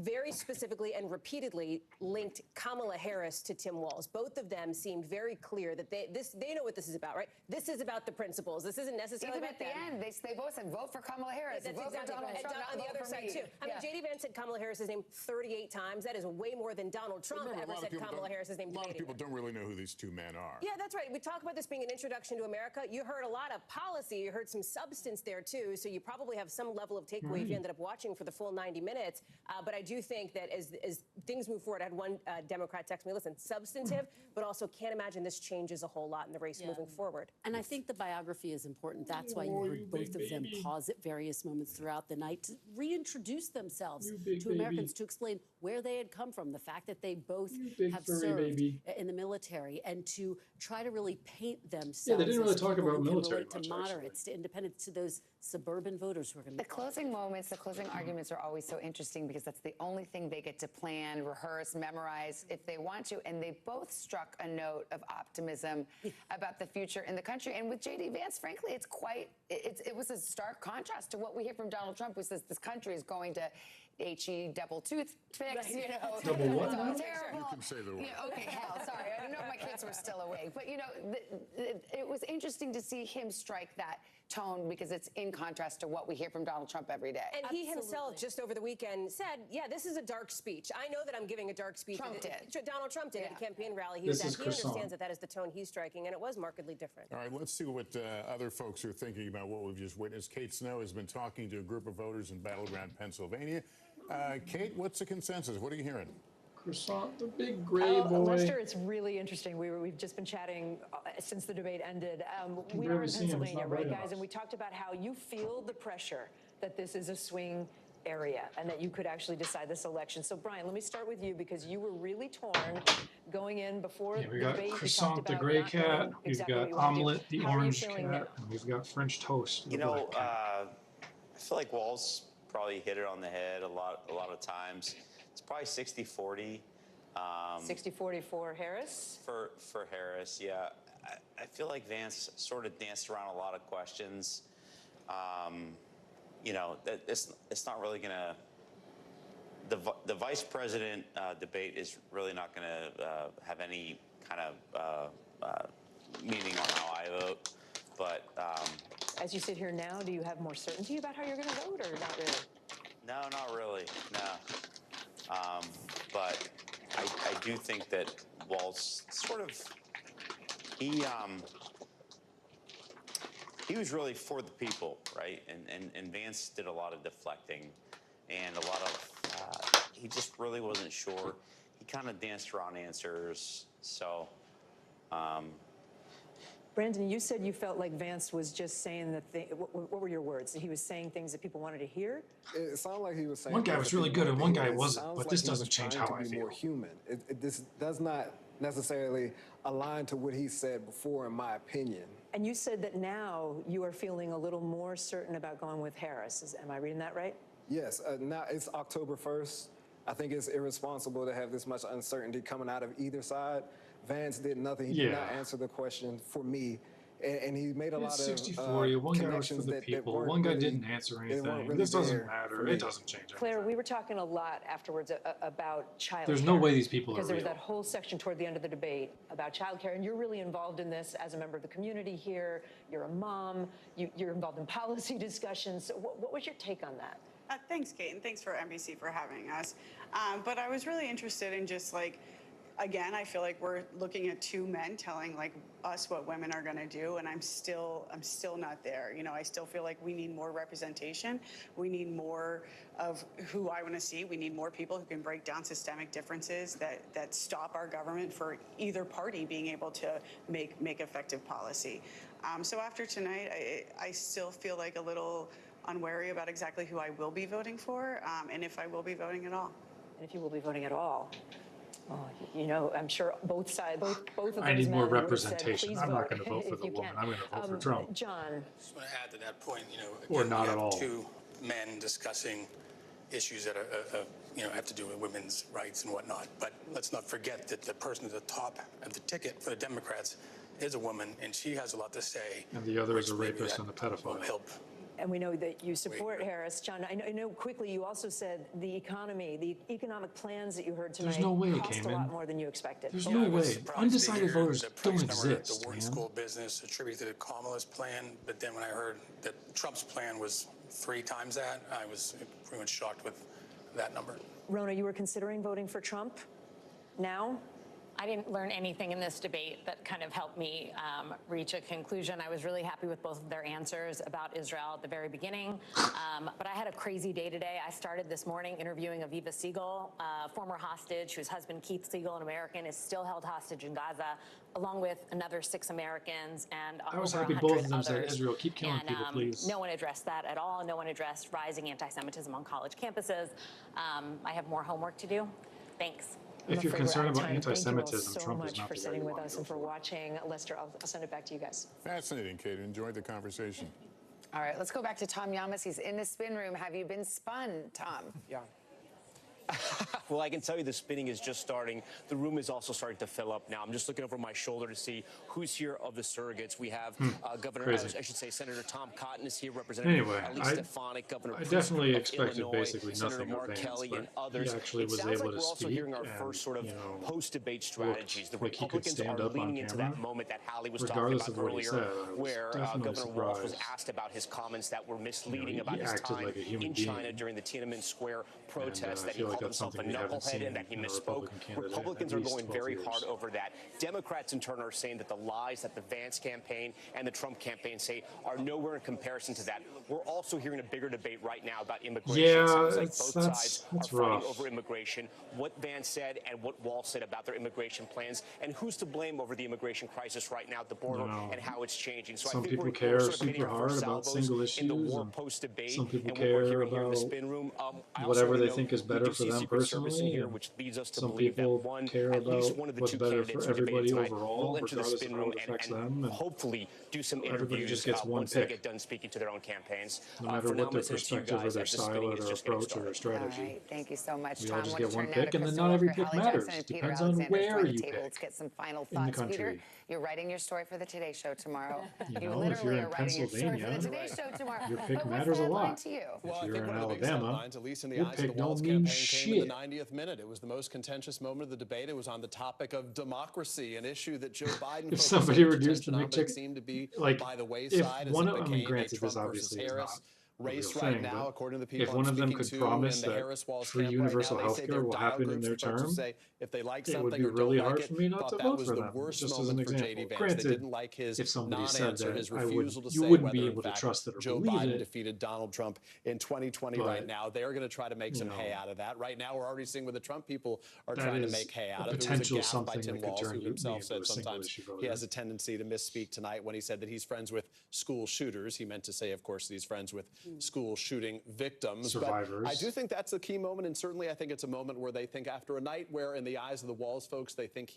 S11: very specifically and repeatedly linked Kamala Harris to Tim Walz. Both of them seemed very clear that they know what this is about, right? This is about the principles. This isn't necessarily
S7: Even
S11: about
S7: at the end, they both said, vote for Kamala Harris.
S11: That's
S7: vote
S11: exactly
S7: for Donald
S11: right.
S7: Trump,
S11: And on the
S7: vote
S11: other
S7: for
S11: side,
S7: me.
S11: too. I mean, J.D. Vance said Kamala Harris's name 38 times. That is way more than Donald Trump
S2: Remember,
S11: ever said Kamala Harris's name.
S2: A lot of people don't really know who these two men are.
S11: Yeah, that's right. We talk about this being an introduction to America. You heard a lot of policy. You heard some substance there, too. So you probably have some level of takeaway if you ended up watching for the full 90 minutes. But I do think that as things move forward, I had one Democrat text me, listen, substantive, but also can't imagine this changes a whole lot in the race moving forward.
S10: And I think the biography is important. That's why you heard both of them pause at various moments throughout the night to reintroduce themselves to Americans, to explain where they had come from, the fact that they both have served in the military, and to try to really paint themselves.
S3: Yeah, they didn't really
S10: as
S3: talk
S10: people
S3: about
S10: who can
S3: military
S10: relate to
S3: much,
S10: moderates, to independents, to those suburban voters who are going to
S7: The closing moments, the closing arguments are always so interesting because that's the only thing they get to plan, rehearse, memorize if they want to. And they both struck a note of optimism about the future in the country. And with J.D. Vance, frankly, it was a stark contrast to what we hear from Donald Trump, who says this country is going to HE double toothpicks, you know.
S3: Double what?
S7: It's all terrible.
S2: You can say the word.
S7: Yeah, okay, hell, sorry. I didn't know if my kids were still awake. But, you know, it was interesting to see him strike that tone because it's in contrast to what we hear from Donald Trump every day.
S11: And he himself just over the weekend said, yeah, this is a dark speech. I know that I'm giving a dark speech.
S7: Trump did.
S11: Donald Trump did at a campaign rally. He
S3: This
S11: was
S3: is
S11: at. He
S3: croissant.
S11: understands that is the tone he's striking, and it was markedly different.
S2: All right, let's see what other folks are thinking about what we've just witnessed. Kate Snow has been talking to a group of voters in battleground Pennsylvania. Kate, what's the consensus? What are you hearing?
S3: Croissant, the big gray boy.
S1: Lester, it's really interesting. We've just been chatting since the debate ended. We are in Pennsylvania, right, guys? And we talked about how you feel the pressure that this is a swing area and that you could actually decide this election. So, Brian, let me start with you because you were really torn going in before
S3: Yeah, we
S1: the
S3: got
S1: debate.
S3: croissant, the gray cat. We've got omelet, the orange cat, and we've got French toast.
S18: You know, I feel like Walz probably hit it on the head a lot of times. It's probably 60-40.
S1: 60-40 for Harris?
S18: For Harris, yeah. I feel like Vance sort of danced around a lot of questions. You know, it's not really going to... The vice president debate is really not going to have any kind of meaning on how I vote. But
S1: as you sit here now, do you have more certainty about how you're going to vote, or not really?
S18: No, not really. No. But I do think that Walz sort of he was really for the people, right? And Vance did a lot of deflecting, and a lot of he just really wasn't sure. He kind of danced around answers. So.
S1: Brandon, you said you felt like Vance was just saying the thing. What were your words? He was saying things that people wanted to hear?
S19: It sounded like he was saying...
S3: One guy was really good and one guy wasn't, but this doesn't change how I feel.
S19: More human. This does not necessarily align to what he said before, in my opinion.
S1: And you said that now you are feeling a little more certain about going with Harris. Am I reading that right?
S19: Yes. Now it's October 1st. I think it's irresponsible to have this much uncertainty coming out of either side. Vance did nothing. He did not answer the question for me. And he made a lot of
S3: 60-40. One guy was for the people. One guy didn't answer anything. This doesn't matter. It doesn't change anything.
S1: Claire, we were talking a lot afterwards about childcare.
S3: There's no way these people are
S1: because there was
S3: real.
S1: that whole section toward the end of the debate about childcare, and you're really involved in this as a member of the community here. You're a mom. You're involved in policy discussions. What was your take on that?
S20: Thanks, Kate, and thanks for NBC for having us. But I was really interested in just like, again, I feel like we're looking at two men telling like us what women are going to do, and I'm still not there. You know, I still feel like we need more representation. We need more of who I want to see. We need more people who can break down systemic differences that stop our government for either party being able to make effective policy. So after tonight, I still feel like a little unwary about exactly who I will be voting for, and if I will be voting at all.
S1: And if you will be voting at all. Oh, you know, I'm sure both sides, both of those
S3: I need more
S1: men
S3: representation.
S1: said,
S3: I'm not
S1: vote
S3: going to vote for
S1: if
S3: the
S1: you
S3: woman.
S1: can.
S3: I'm going to vote for Trump.
S1: John.
S21: I just want to add to that point, you know,
S3: Or
S21: again,
S3: not
S21: we
S3: at
S21: have
S3: all.
S21: two men discussing issues that are, you know, have to do with women's rights and whatnot. But let's not forget that the person at the top of the ticket for the Democrats is a woman, and she has a lot to say.
S3: And the other is a
S21: which maybe
S3: rapist
S21: that
S3: and a pedophile.
S21: will help.
S1: And we know that you support Harris. John, I know quickly you also said the economy, the economic plans that you heard tonight
S3: There's no way it
S1: cost
S3: came
S1: a lot
S3: in.
S1: more than you expected.
S3: There's
S21: Yeah,
S3: no
S21: I was
S3: way.
S21: surprised
S3: Undecided
S21: to hear
S3: voters
S21: the
S3: don't
S21: price number that
S3: exist,
S21: the
S3: man.
S21: school business attributed to Kamala's plan, but then when I heard that Trump's plan was 3 times that, I was pretty much shocked with that number.
S1: Rona, you were considering voting for Trump now?
S22: I didn't learn anything in this debate that kind of helped me reach a conclusion. I was really happy with both of their answers about Israel at the very beginning. But I had a crazy day today. I started this morning interviewing Aviva Siegel, former hostage whose husband, Keith Siegel, an American, is still held hostage in Gaza, along with another 6 Americans and
S3: I was
S22: over
S3: happy
S22: 100
S3: both of them said,
S22: others.
S3: Israel, keep killing
S22: And,
S3: people, please.
S22: No one addressed that at all. No one addressed rising anti-Semitism on college campuses. I have more homework to do. Thanks.
S3: If you're concerned about
S1: Thank you all
S3: anti-Semitism,
S1: so
S3: Trump is
S1: much
S3: not
S1: for
S3: the guy
S1: sitting
S3: you
S1: with
S3: want
S1: us
S3: to
S1: and
S3: go
S1: for watching. Lester, I'll send it back to you guys.
S2: Fascinating, Kate. Enjoyed the conversation.
S7: All right, let's go back to Tom Yamas. He's in the spin room. Have you been spun, Tom?
S4: Yeah. Well, I can tell you the spinning is just starting. The room is also starting to fill up now. I'm just looking over my shoulder to see who's here of the surrogates. We have I should say Senator Tom Cotton is here representing
S3: Anyway,
S4: Elise Stefanik, Governor
S3: I
S4: Pritzker
S3: definitely
S4: of
S3: expected
S4: Illinois,
S3: basically
S4: Senator
S3: nothing of
S4: Mark
S3: Vance,
S4: Kelly
S3: but
S4: and others.
S3: he actually
S4: It
S3: was
S4: sounds
S3: able
S4: like
S3: to
S4: we're also
S3: speak
S4: hearing our
S3: and,
S4: first sort of
S3: you know,
S4: post-debate strategies. The
S3: like he could
S4: Republicans
S3: stand
S4: are
S3: up on
S4: leaning into
S3: camera,
S4: that moment that Hallie was talking
S3: regardless
S4: about
S3: of what he
S4: earlier,
S3: said. I was
S4: where
S3: definitely
S4: Governor Walz was
S3: surprised.
S4: asked about his comments that were misleading
S3: he
S4: about his
S3: acted
S4: time
S3: like a human
S4: in
S3: being.
S4: China during the Tiananmen Square protests,
S3: I
S4: that he
S3: feel like
S4: called
S3: that's
S4: himself a
S3: something we haven't
S4: knucklehead
S3: seen
S4: and that he
S3: in a
S4: misspoke.
S3: Republican candidate in
S4: Republicans
S3: at
S4: are
S3: least
S4: going
S3: 12
S4: very
S3: years.
S4: hard over that. Democrats, in turn, are saying that the lies that the Vance campaign and the Trump campaign say are nowhere in comparison to that. We're also hearing a bigger debate right now about immigration.
S3: Yeah,
S4: it sounds like
S3: it's-
S4: both
S3: that's
S4: sides are fighting
S3: rough.
S4: over immigration, what Vance said and what Walz said about their immigration plans, and who's to blame over the immigration crisis right now at the border
S3: No.
S4: and how it's changing. So
S3: Some
S4: I think
S3: people
S4: we're
S3: care
S4: sort of hitting
S3: super
S4: our
S3: hard
S4: first
S3: about
S4: salvos
S3: single
S4: in the
S3: issues,
S4: war
S3: and
S4: post-debate,
S3: some people
S4: and what we're
S3: care
S4: hearing here in the
S3: about
S4: spin room. I also
S3: whatever
S4: wanna
S3: they
S4: note
S3: think is
S4: we
S3: better
S4: do
S3: for
S4: see see a
S3: them
S4: Secret Service in
S3: personally.
S4: here,
S3: And
S4: which leads us to
S3: some
S4: believe that
S3: people care
S4: at least
S3: about
S4: one of the
S3: what's
S4: two
S3: better
S4: candidates
S3: for
S4: who debated
S3: everybody
S4: tonight
S3: overall,
S4: will enter the
S3: regardless
S4: spin
S3: of how
S4: room
S3: it affects
S4: and
S3: them. And
S4: hopefully do some
S3: everybody
S4: interviews
S3: just gets one
S4: once they
S3: pick,
S4: get done speaking to their own campaigns.
S3: no matter
S4: For now,
S3: what their
S4: I'm gonna send it to you
S3: perspective or
S4: guys
S3: their
S4: as the
S3: style
S4: spinning
S3: or
S4: is
S3: their
S4: just getting
S3: approach or
S4: started.
S3: their strategy.
S7: All right, thank you so much,
S3: We
S7: Tom.
S3: all just
S7: Want to
S3: get one
S7: turn now to
S3: pick, and then
S7: Kristen
S3: not every
S7: Welker,
S3: pick
S7: Hallie
S3: matters.
S7: Jackson, and Peter
S3: Depends on
S7: Alexander
S3: where
S7: join the
S3: you
S7: table.
S3: pick
S7: Let's get some final
S3: in the
S7: thoughts. Peter,
S3: country.
S7: you're writing your story for the Today Show tomorrow.
S3: You
S7: You
S3: know, if you're
S7: literally
S3: in
S7: are writing your story for the
S3: Pennsylvania,
S7: Today Show tomorrow.
S3: your
S7: But
S3: pick
S7: what's
S3: matters
S7: the
S3: a
S7: headline
S3: lot.
S7: to you?
S9: Well,
S3: If
S9: I
S3: you're
S9: think
S3: in
S9: one of the biggest
S3: Alabama,
S9: headlines, at least in the
S3: your
S9: eyes of the
S3: pick
S9: Walz
S3: don't mean
S9: campaign, came in
S3: shit.
S9: the 90th minute. It was the most contentious moment of the debate. It was on the topic of democracy, an issue that Joe Biden
S3: If
S9: focused
S3: somebody
S9: so much
S3: reduced the
S9: attention on, but it
S3: McChicken,
S9: seemed to be
S3: like,
S9: by the
S3: if
S9: wayside as
S3: one
S9: it
S3: of, I mean,
S9: became a
S3: granted, this
S9: Trump versus
S3: obviously is
S9: Harris
S3: not a real
S9: race right
S3: thing,
S9: now,
S3: but
S9: according to the
S3: if
S9: people
S3: one
S9: I'm
S3: of them
S9: speaking
S3: could
S9: to
S3: promise
S9: in the
S3: that
S9: Harris Walz
S3: free
S9: camp right now,
S3: universal
S9: they
S3: health
S9: say
S3: care
S9: they're
S3: will
S9: dial
S3: happen in
S9: groups,
S3: their
S9: folks who
S3: term,
S9: say if they like
S3: it would
S9: something
S3: be
S9: or don't
S3: really
S9: like
S3: hard
S9: it,
S3: for me not
S9: thought
S3: to
S9: that
S3: vote
S9: was
S3: for
S9: the
S3: them,
S9: worst
S3: just as an
S9: moment for
S3: example.
S9: JD Vance. They
S3: Granted,
S9: didn't like his
S3: if somebody said
S9: non-answer,
S3: that,
S9: his
S3: I would,
S9: refusal to
S3: you
S9: say
S3: wouldn't
S9: whether,
S3: be
S9: in
S3: able to
S9: fact,
S3: trust it or
S9: Joe
S3: believe
S9: Biden
S3: it.
S9: defeated Donald Trump in 2020
S3: But,
S9: right now. They're going to try to make some hay out of that. Right now, we're already seeing what the Trump people are
S3: That
S9: trying to
S3: is
S9: make hay
S3: a
S9: out of. It was a
S3: potential
S9: gaffe by
S3: something
S9: Tim
S3: that could
S9: Walz,
S3: turn
S9: who
S3: me
S9: himself
S3: into
S9: said
S3: a single
S9: sometimes
S3: issue
S9: he
S3: voter.
S9: has a tendency to misspeak tonight when he said that he's friends with school shooters. He meant to say, of course, that he's friends with school shooting victims.
S3: Survivors.
S9: But I do think that's a key moment, and certainly I think it's a moment where they think after a night where, in the eyes of the Walz folks, they think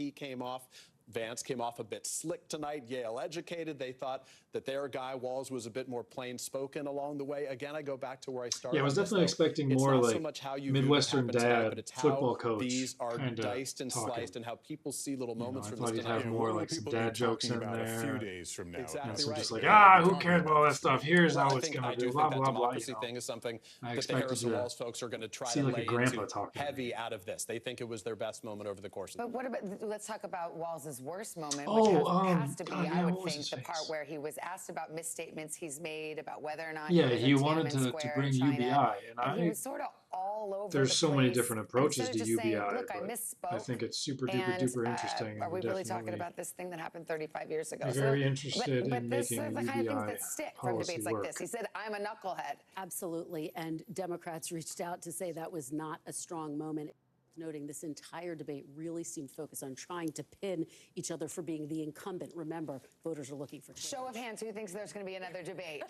S9: Vance came off a bit slick tonight, Yale educated. They thought that their guy, Walz, was a bit more plain spoken along the way. Again, I go back to where I started.
S3: Yeah, I was
S9: on this,
S3: definitely
S9: though.
S3: expecting
S9: It's
S3: more
S9: not
S3: like
S9: so much how you view what
S3: Midwestern
S9: happened tonight,
S3: dad,
S9: but it's
S3: football
S9: how
S3: coach,
S9: these are
S3: kinda
S9: diced and
S3: talking.
S9: sliced and how people see little moments
S3: I
S9: from
S3: thought
S9: this
S3: he'd
S9: tonight.
S3: have more like some dad jokes in
S2: about
S3: there.
S2: a few days from now.
S9: Exactly
S3: and some
S9: right.
S3: just like,
S9: Yeah,
S3: who cares about all that stuff? Here's
S9: Well,
S3: how
S9: I
S3: it's
S9: think
S3: going
S9: I
S3: to
S9: do
S3: be,
S9: think
S3: blah,
S9: that
S3: blah, blah.
S9: democracy
S3: You know.
S9: thing is something
S3: I
S9: that the
S3: expected
S9: Harris and
S3: to
S9: Walz folks are going to try
S3: see
S9: to
S3: like a
S9: lay
S3: grandpa
S9: into
S3: talking.
S9: heavy out of this. They think it was their best moment over the course of the
S7: But what about, let's talk about Walz's worst moment,
S3: Oh,
S7: which has to be,
S3: God,
S7: I
S3: yeah,
S7: would
S3: what was
S7: think,
S3: his
S7: the
S3: face?
S7: part where he was asked about misstatements he's made about whether or not
S3: Yeah,
S7: he was
S3: he
S7: in
S3: wanted
S7: Tiananmen
S3: to
S7: Square
S3: bring
S7: in China,
S3: UBI, and
S7: he
S3: I
S7: was sort of all over
S3: there's
S7: the
S3: so many
S7: place.
S3: different approaches
S7: Instead
S3: to
S7: of just
S3: UBI,
S7: saying, look, I
S3: but
S7: misspoke.
S3: I think it's super duper
S7: And,
S3: duper interesting.
S7: Are we
S3: and
S7: really talking
S3: definitely
S7: about this thing that happened 35 years ago?
S3: very interested
S7: but
S3: in
S7: this
S3: making
S7: is the kind of things
S3: UBI
S7: that stick from
S3: policy
S7: debates like
S3: work.
S7: this. He said, I'm a knucklehead.
S10: Absolutely. And Democrats reached out to say that was not a strong moment, noting this entire debate really seemed focused on trying to pin each other for being the incumbent. Remember, voters are looking for change.
S7: Show of hands, who thinks there's going to be another debate?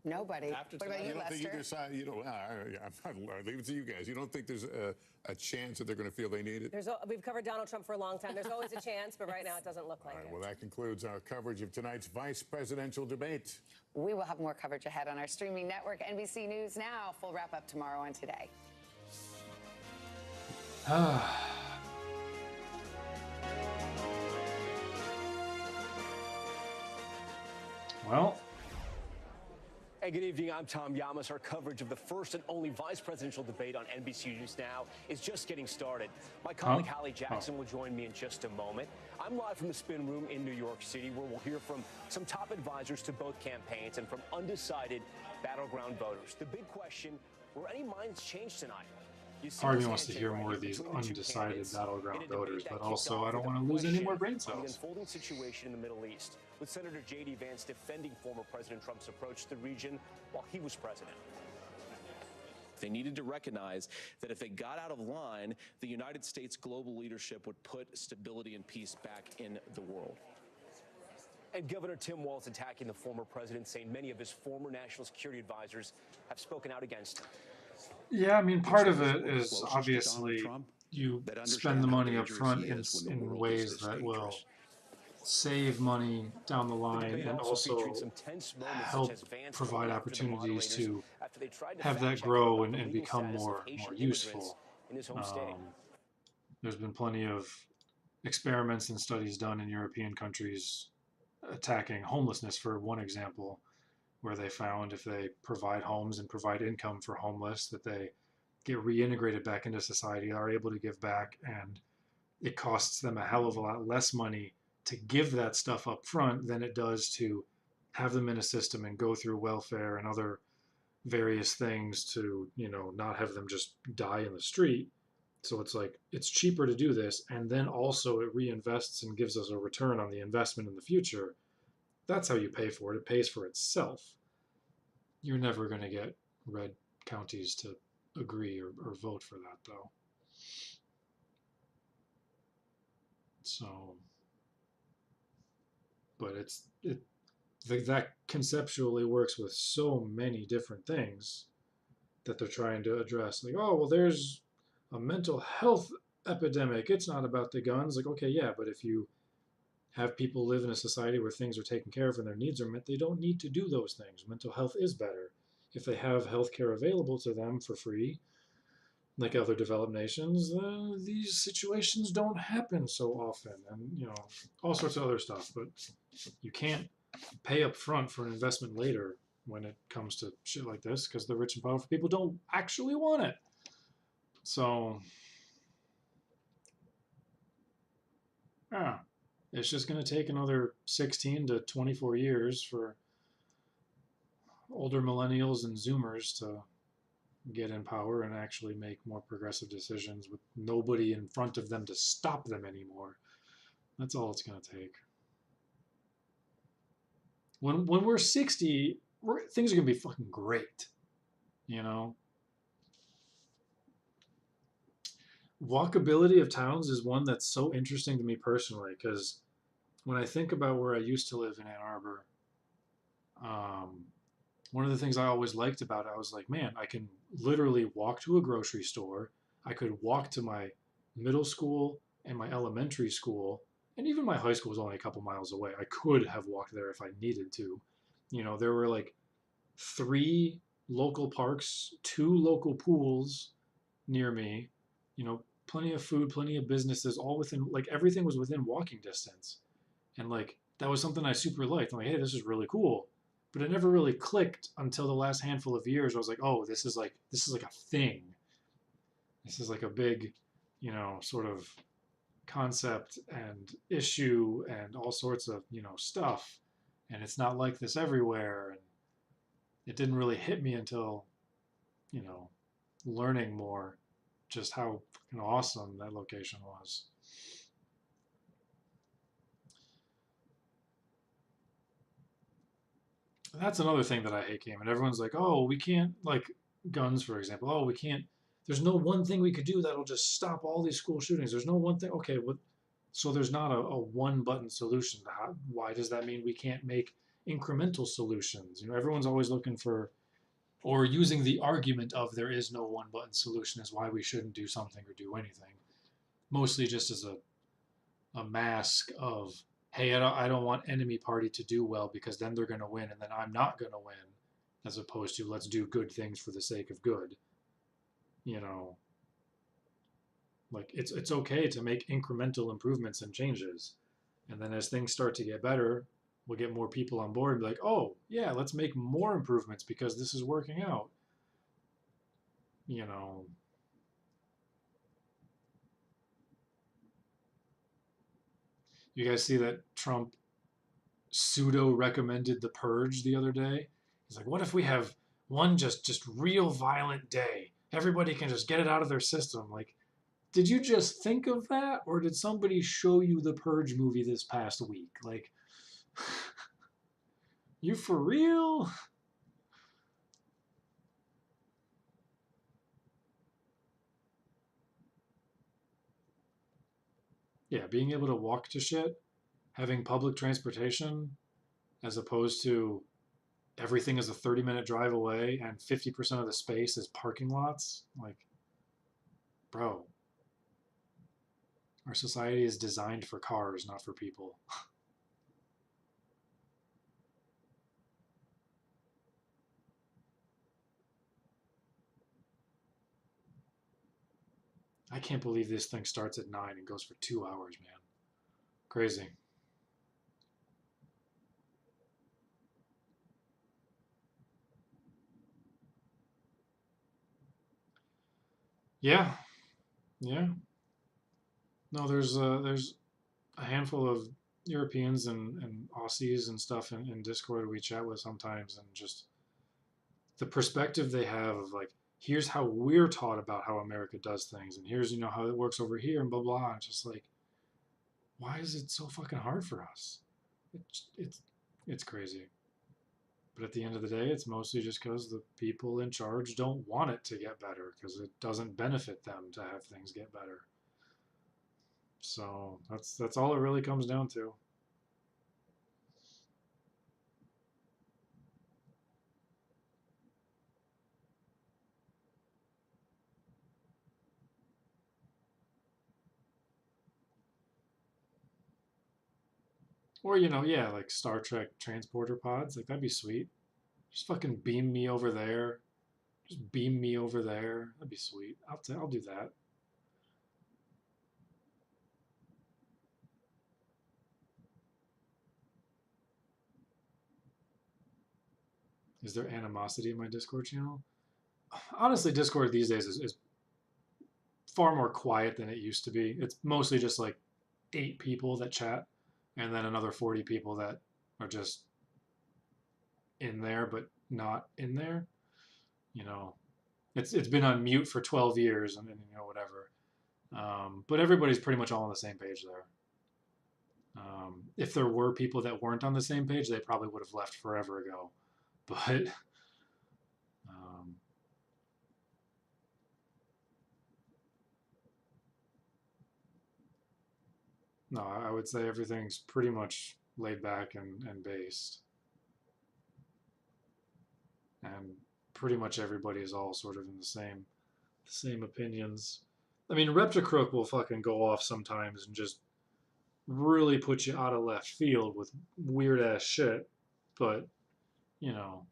S7: Nobody. What about you,
S2: don't think
S7: Lester?
S2: either side, I'll leave it to you guys. You don't think there's a chance that they're going to feel they need it?
S11: We've covered Donald Trump for a long time. There's always a chance, but right now it doesn't look like
S2: All right,
S11: it.
S2: well, that concludes our coverage of tonight's vice presidential debate.
S7: We will have more coverage ahead on our streaming network, NBC News Now. Full wrap up tomorrow on Today.
S3: Well.
S4: Hey, good evening. I'm Tom Llamas. Our coverage of the first and only vice presidential debate on NBC News Now is just getting started. My colleague Hallie Jackson will join me in just a moment. I'm live from the spin room in New York City, where we'll hear from some top advisors to both campaigns and from undecided battleground voters. The big question, were any minds changed tonight?
S3: Part of me wants to hear more of these undecided battleground voters, but also I don't want to lose any more brain
S4: The
S3: cells.
S4: unfolding situation in the Middle East, with Senator J.D. Vance defending former President Trump's approach to the region while he was president.
S15: They needed to recognize that if they got out of line, the United States global leadership would put stability and peace back in the world.
S4: And Governor Tim Walz attacking the former president, saying many of his former national security advisors have spoken out against him.
S3: Yeah, I mean, part of it is obviously you spend the money up front in ways that will save money down the line and also help provide opportunities to have that grow and become more useful. There's been plenty of experiments and studies done in European countries attacking homelessness, for one example, where they found if they provide homes and provide income for homeless, that they get reintegrated back into society, are able to give back, and it costs them a hell of a lot less money to give that stuff up front than it does to have them in a system and go through welfare and other various things to, not have them just die in the street. So it's like, it's cheaper to do this, and then also it reinvests and gives us a return on the investment in the future. That's how you pay for it. It pays for itself. You're never going to get red counties to agree or vote for that, though. So, but that conceptually works with so many different things that they're trying to address. Like, oh, well, there's a mental health epidemic. It's not about the guns. Like, okay, yeah, but if you have people live in a society where things are taken care of and their needs are met, they don't need to do those things. Mental health is better. If they have health care available to them for free, like other developed nations, these situations don't happen so often. And, you know, all sorts of other stuff. But you can't pay up front for an investment later when it comes to shit like this, because the rich and powerful people don't actually want it. So, yeah, it's just going to take another 16 to 24 years for older millennials and Zoomers to get in power and actually make more progressive decisions with nobody in front of them to stop them anymore. That's all it's going to take. When we're 60, things are going to be fucking great, you know? Walkability of towns is one that's so interesting to me personally, because when I think about where I used to live in Ann Arbor, one of the things I always liked about it, I was like, man, I can literally walk to a grocery store. I could walk to my middle school and my elementary school, and even my high school was only a couple miles away. I could have walked there if I needed to. You know, there were like 3 local parks, 2 local pools near me, you know, plenty of food, plenty of businesses, all within, like, everything was within walking distance. And like, that was something I super liked. I'm like, hey, this is really cool. But it never really clicked until the last handful of years. I was like, oh, this is like a thing. This is like a big, you know, sort of concept and issue and all sorts of, you know, stuff. And it's not like this everywhere. And it didn't really hit me until, you know, learning more just how fucking awesome that location was. That's another thing that I hate, Cayman. Everyone's like, oh, we can't, like guns, for example. Oh, we can't, there's no one thing we could do that'll just stop all these school shootings. There's no one thing. Okay, what? So there's not a one button solution. Why does that mean we can't make incremental solutions? You know, everyone's always looking for, or using the argument of there is no one button solution is why we shouldn't do something or do anything. Mostly just as a mask of, hey, I don't want enemy party to do well because then they're going to win and then I'm not going to win, as opposed to let's do good things for the sake of good. You know, like it's okay to make incremental improvements and changes. And then as things start to get better, we'll get more people on board and be like, oh, yeah, let's make more improvements because this is working out. You know, you guys see that Trump pseudo recommended the purge the other day? He's like, what if we have one just real violent day? Everybody can just get it out of their system. Like, did you just think of that? Or did somebody show you the Purge movie this past week? Like, you for real? Yeah, being able to walk to shit, having public transportation, as opposed to everything is a 30-minute drive away and 50% of the space is parking lots. Like, bro, our society is designed for cars, not for people. I can't believe this thing starts at 9 and goes for 2 hours, man. Crazy. Yeah. Yeah. No, there's a handful of Europeans and Aussies and stuff in Discord we chat with sometimes, and just the perspective they have of like, here's how we're taught about how America does things, and here's, you know, how it works over here, and blah blah. It's just like, why is it so fucking hard for us? It's crazy. But at the end of the day, it's mostly just because the people in charge don't want it to get better, because it doesn't benefit them to have things get better. So that's all it really comes down to. Or, you know, yeah, like Star Trek transporter pods. Like, that'd be sweet. Just fucking beam me over there. Just beam me over there. That'd be sweet. I'll do that. Is there animosity in my Discord channel? Honestly, Discord these days is far more quiet than it used to be. It's mostly just like 8 people that chat, and then another 40 people that are just in there but not in there. You know, it's been on mute for 12 years and you know, whatever. But everybody's pretty much all on the same page there. If there were people that weren't on the same page, they probably would have left forever ago. But no, I would say everything's pretty much laid back and based. And pretty much everybody is all sort of in the same opinions. I mean, Repticrook will fucking go off sometimes and just really put you out of left field with weird ass shit, but you know,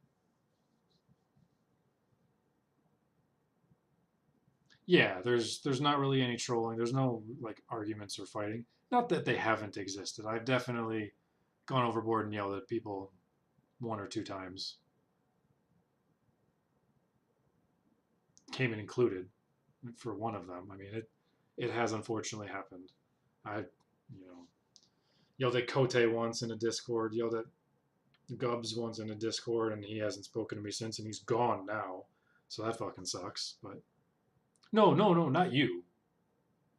S3: yeah, there's not really any trolling. There's no like arguments or fighting. Not that they haven't existed. I've definitely gone overboard and yelled at people 1 or 2 times. Cayman included for one of them. I mean, it has unfortunately happened. You know, yelled at Cote once in a Discord, yelled at Gubbs once in a Discord, and he hasn't spoken to me since, and he's gone now. So that fucking sucks. But no, not you.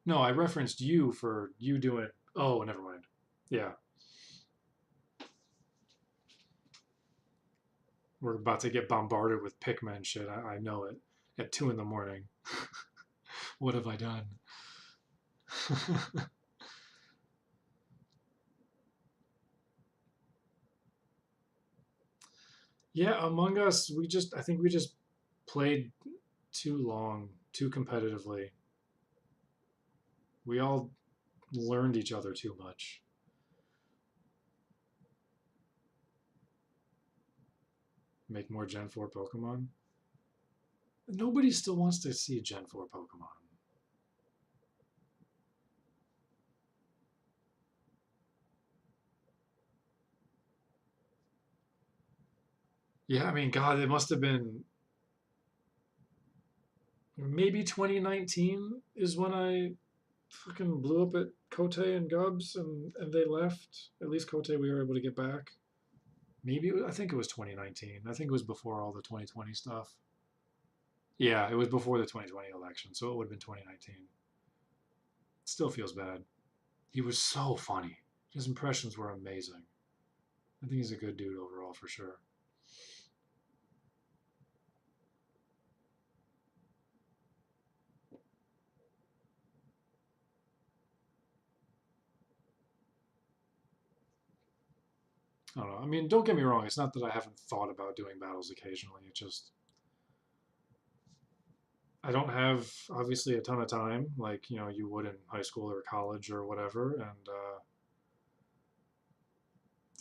S3: No, I referenced you for you doing. Oh, never mind. Yeah. We're about to get bombarded with Pikmin shit. I know it. At 2 in the morning. What have I done? Yeah, Among Us, I think we just played too long, too competitively. We all learned each other too much. Make more Gen 4 Pokemon? Nobody still wants to see Gen 4 Pokemon. Yeah, I mean, God, it must have been maybe 2019 is when I fucking blew up at Cote and Gubbs and they left. At least Cote we were able to get back. Maybe, I think it was 2019. I think it was before all the 2020 stuff. Yeah, it was before the 2020 election, so it would have been 2019. It still feels bad. He was so funny. His impressions were amazing. I think he's a good dude overall, for sure. I don't know. I mean, don't get me wrong. It's not that I haven't thought about doing battles occasionally. It just... I don't have, obviously, a ton of time, like, you know, you would in high school or college or whatever, and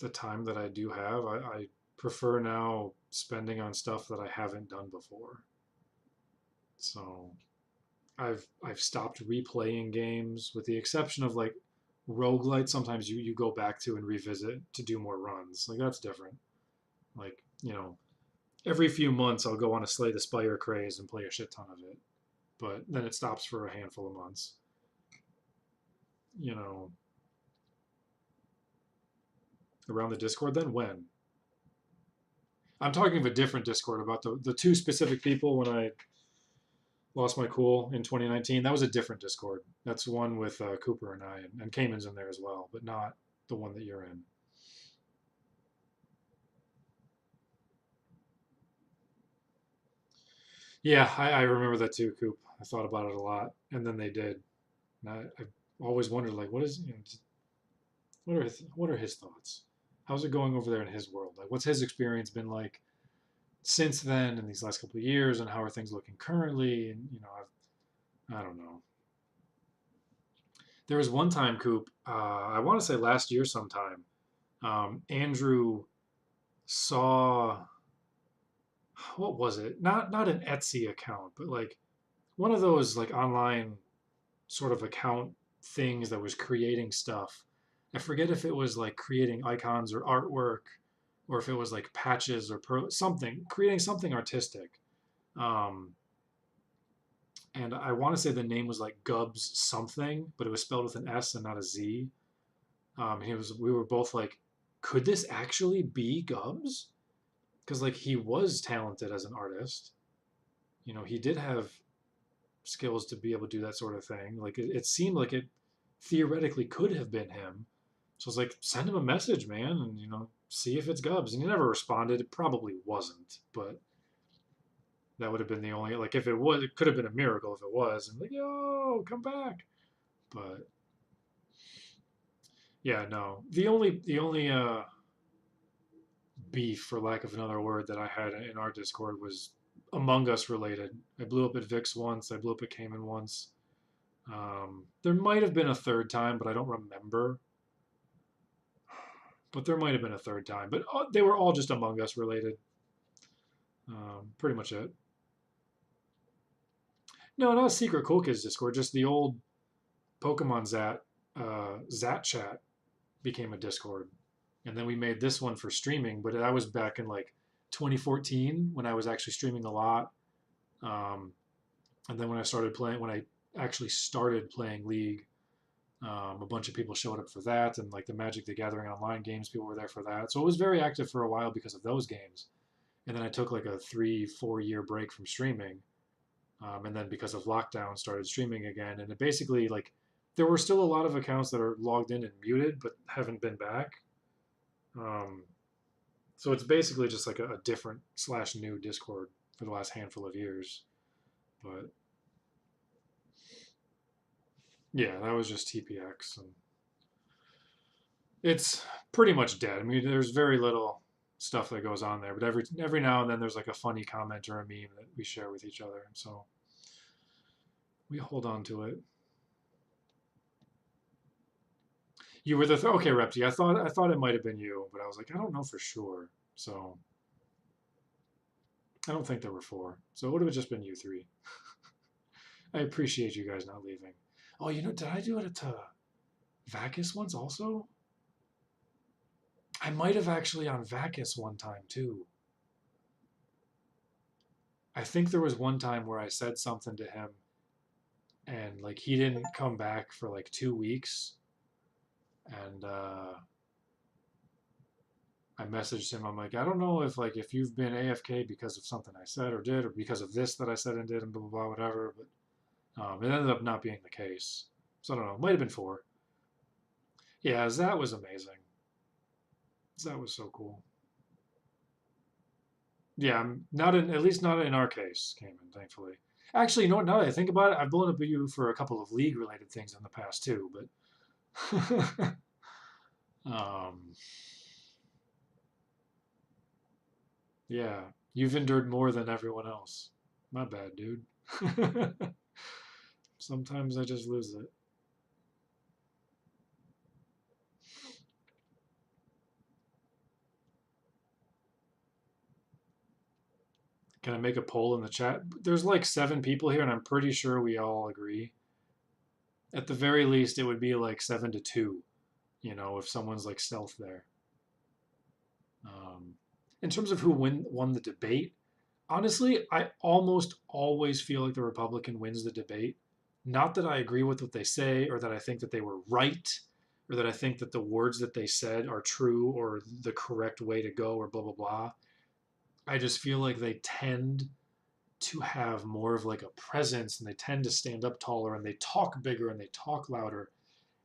S3: the time that I do have, I prefer now spending on stuff that I haven't done before. So I've stopped replaying games, with the exception of, like, roguelite. Sometimes you go back to and revisit to do more runs. Like, that's different. Like, you know, every few months I'll go on a Slay the Spire craze and play a shit ton of it. But then it stops for a handful of months. You know, around the Discord then? When? I'm talking of a different Discord about the 2 specific people when I lost my cool in 2019. That was a different Discord. That's one with Cooper and I, and Cayman's in there as well, but not the one that you're in. Yeah, I remember that too, Coop. I thought about it a lot, and then they did. And I've always wondered, like, what are his thoughts? How's it going over there in his world? Like, what's his experience been like since then in these last couple of years, and how are things looking currently? And you know, I don't know. There was one time, Coop, I want to say last year sometime, Andrew saw, what was it? Not an Etsy account, but like one of those like online sort of account things that was creating stuff. I forget if it was like creating icons or artwork, or if it was like patches or something, creating something artistic. And I want to say the name was like Gubs something, but it was spelled with an S and not a Z. We were both like, could this actually be Gubs? Because like he was talented as an artist. You know, he did have skills to be able to do that sort of thing. Like it seemed like it theoretically could have been him. So I was like, send him a message, man, and you know, see if it's Gubs. And he never responded. It probably wasn't, but that would have been the only, like if it was, it could have been a miracle if it was. And like, yo, come back. But yeah, no. The only beef, for lack of another word, that I had in our Discord was Among Us related. I blew up at Vix once. I blew up at Cayman once. There might have been a third time, but I don't remember. But there might have been a third time. But they were all just Among Us related. Pretty much it. No, not Secret Cool Kids Discord. Just the old Pokemon Zat Chat became a Discord. And then we made this one for streaming, but that was back in like 2014 when I was actually streaming a lot. And then when I actually started playing League, a bunch of people showed up for that, and like the Magic the Gathering online games, people were there for that. So it was very active for a while because of those games. And then I took like a 3-4 year break from streaming. And then because of lockdown, started streaming again. And it basically, like, there were still a lot of accounts that are logged in and muted, but haven't been back. So it's basically just like a different / new Discord for the last handful of years. But yeah, that was just TPX. And it's pretty much dead. I mean, there's very little stuff that goes on there, but every now and then there's like a funny comment or a meme that we share with each other, and so we hold on to it. You were the okay, Repti. I thought it might have been you, but I was like, I don't know for sure. So I don't think there were 4. So it would have just been you 3. I appreciate you guys not leaving. Oh, you know, did I do it at Vacus once also? I might have actually on Vacus one time too. I think there was one time where I said something to him and like he didn't come back for like 2 weeks. And I messaged him. I'm like, I don't know if you've been AFK because of something I said or did, or because of this that I said and did, and blah, blah, blah, whatever. But it ended up not being the case. So I don't know. It might have been 4. Yeah, that was amazing. That was so cool. Yeah, at least not in our case, Cayman, thankfully. Actually, you know what? Now that I think about it, I've blown up at you for a couple of League-related things in the past too, but yeah, you've endured more than everyone else. My bad, dude. Sometimes I just lose it. Can I make a poll in the chat? There's like 7 people here, and I'm pretty sure we all agree. At the very least, it would be like 7-2, you know, if someone's like stealth there. In terms of who won the debate, honestly, I almost always feel like the Republican wins the debate. Not that I agree with what they say, or that I think that they were right, or that I think that the words that they said are true or the correct way to go, or blah, blah, blah. I just feel like they tend to have more of like a presence, and they tend to stand up taller, and they talk bigger, and they talk louder,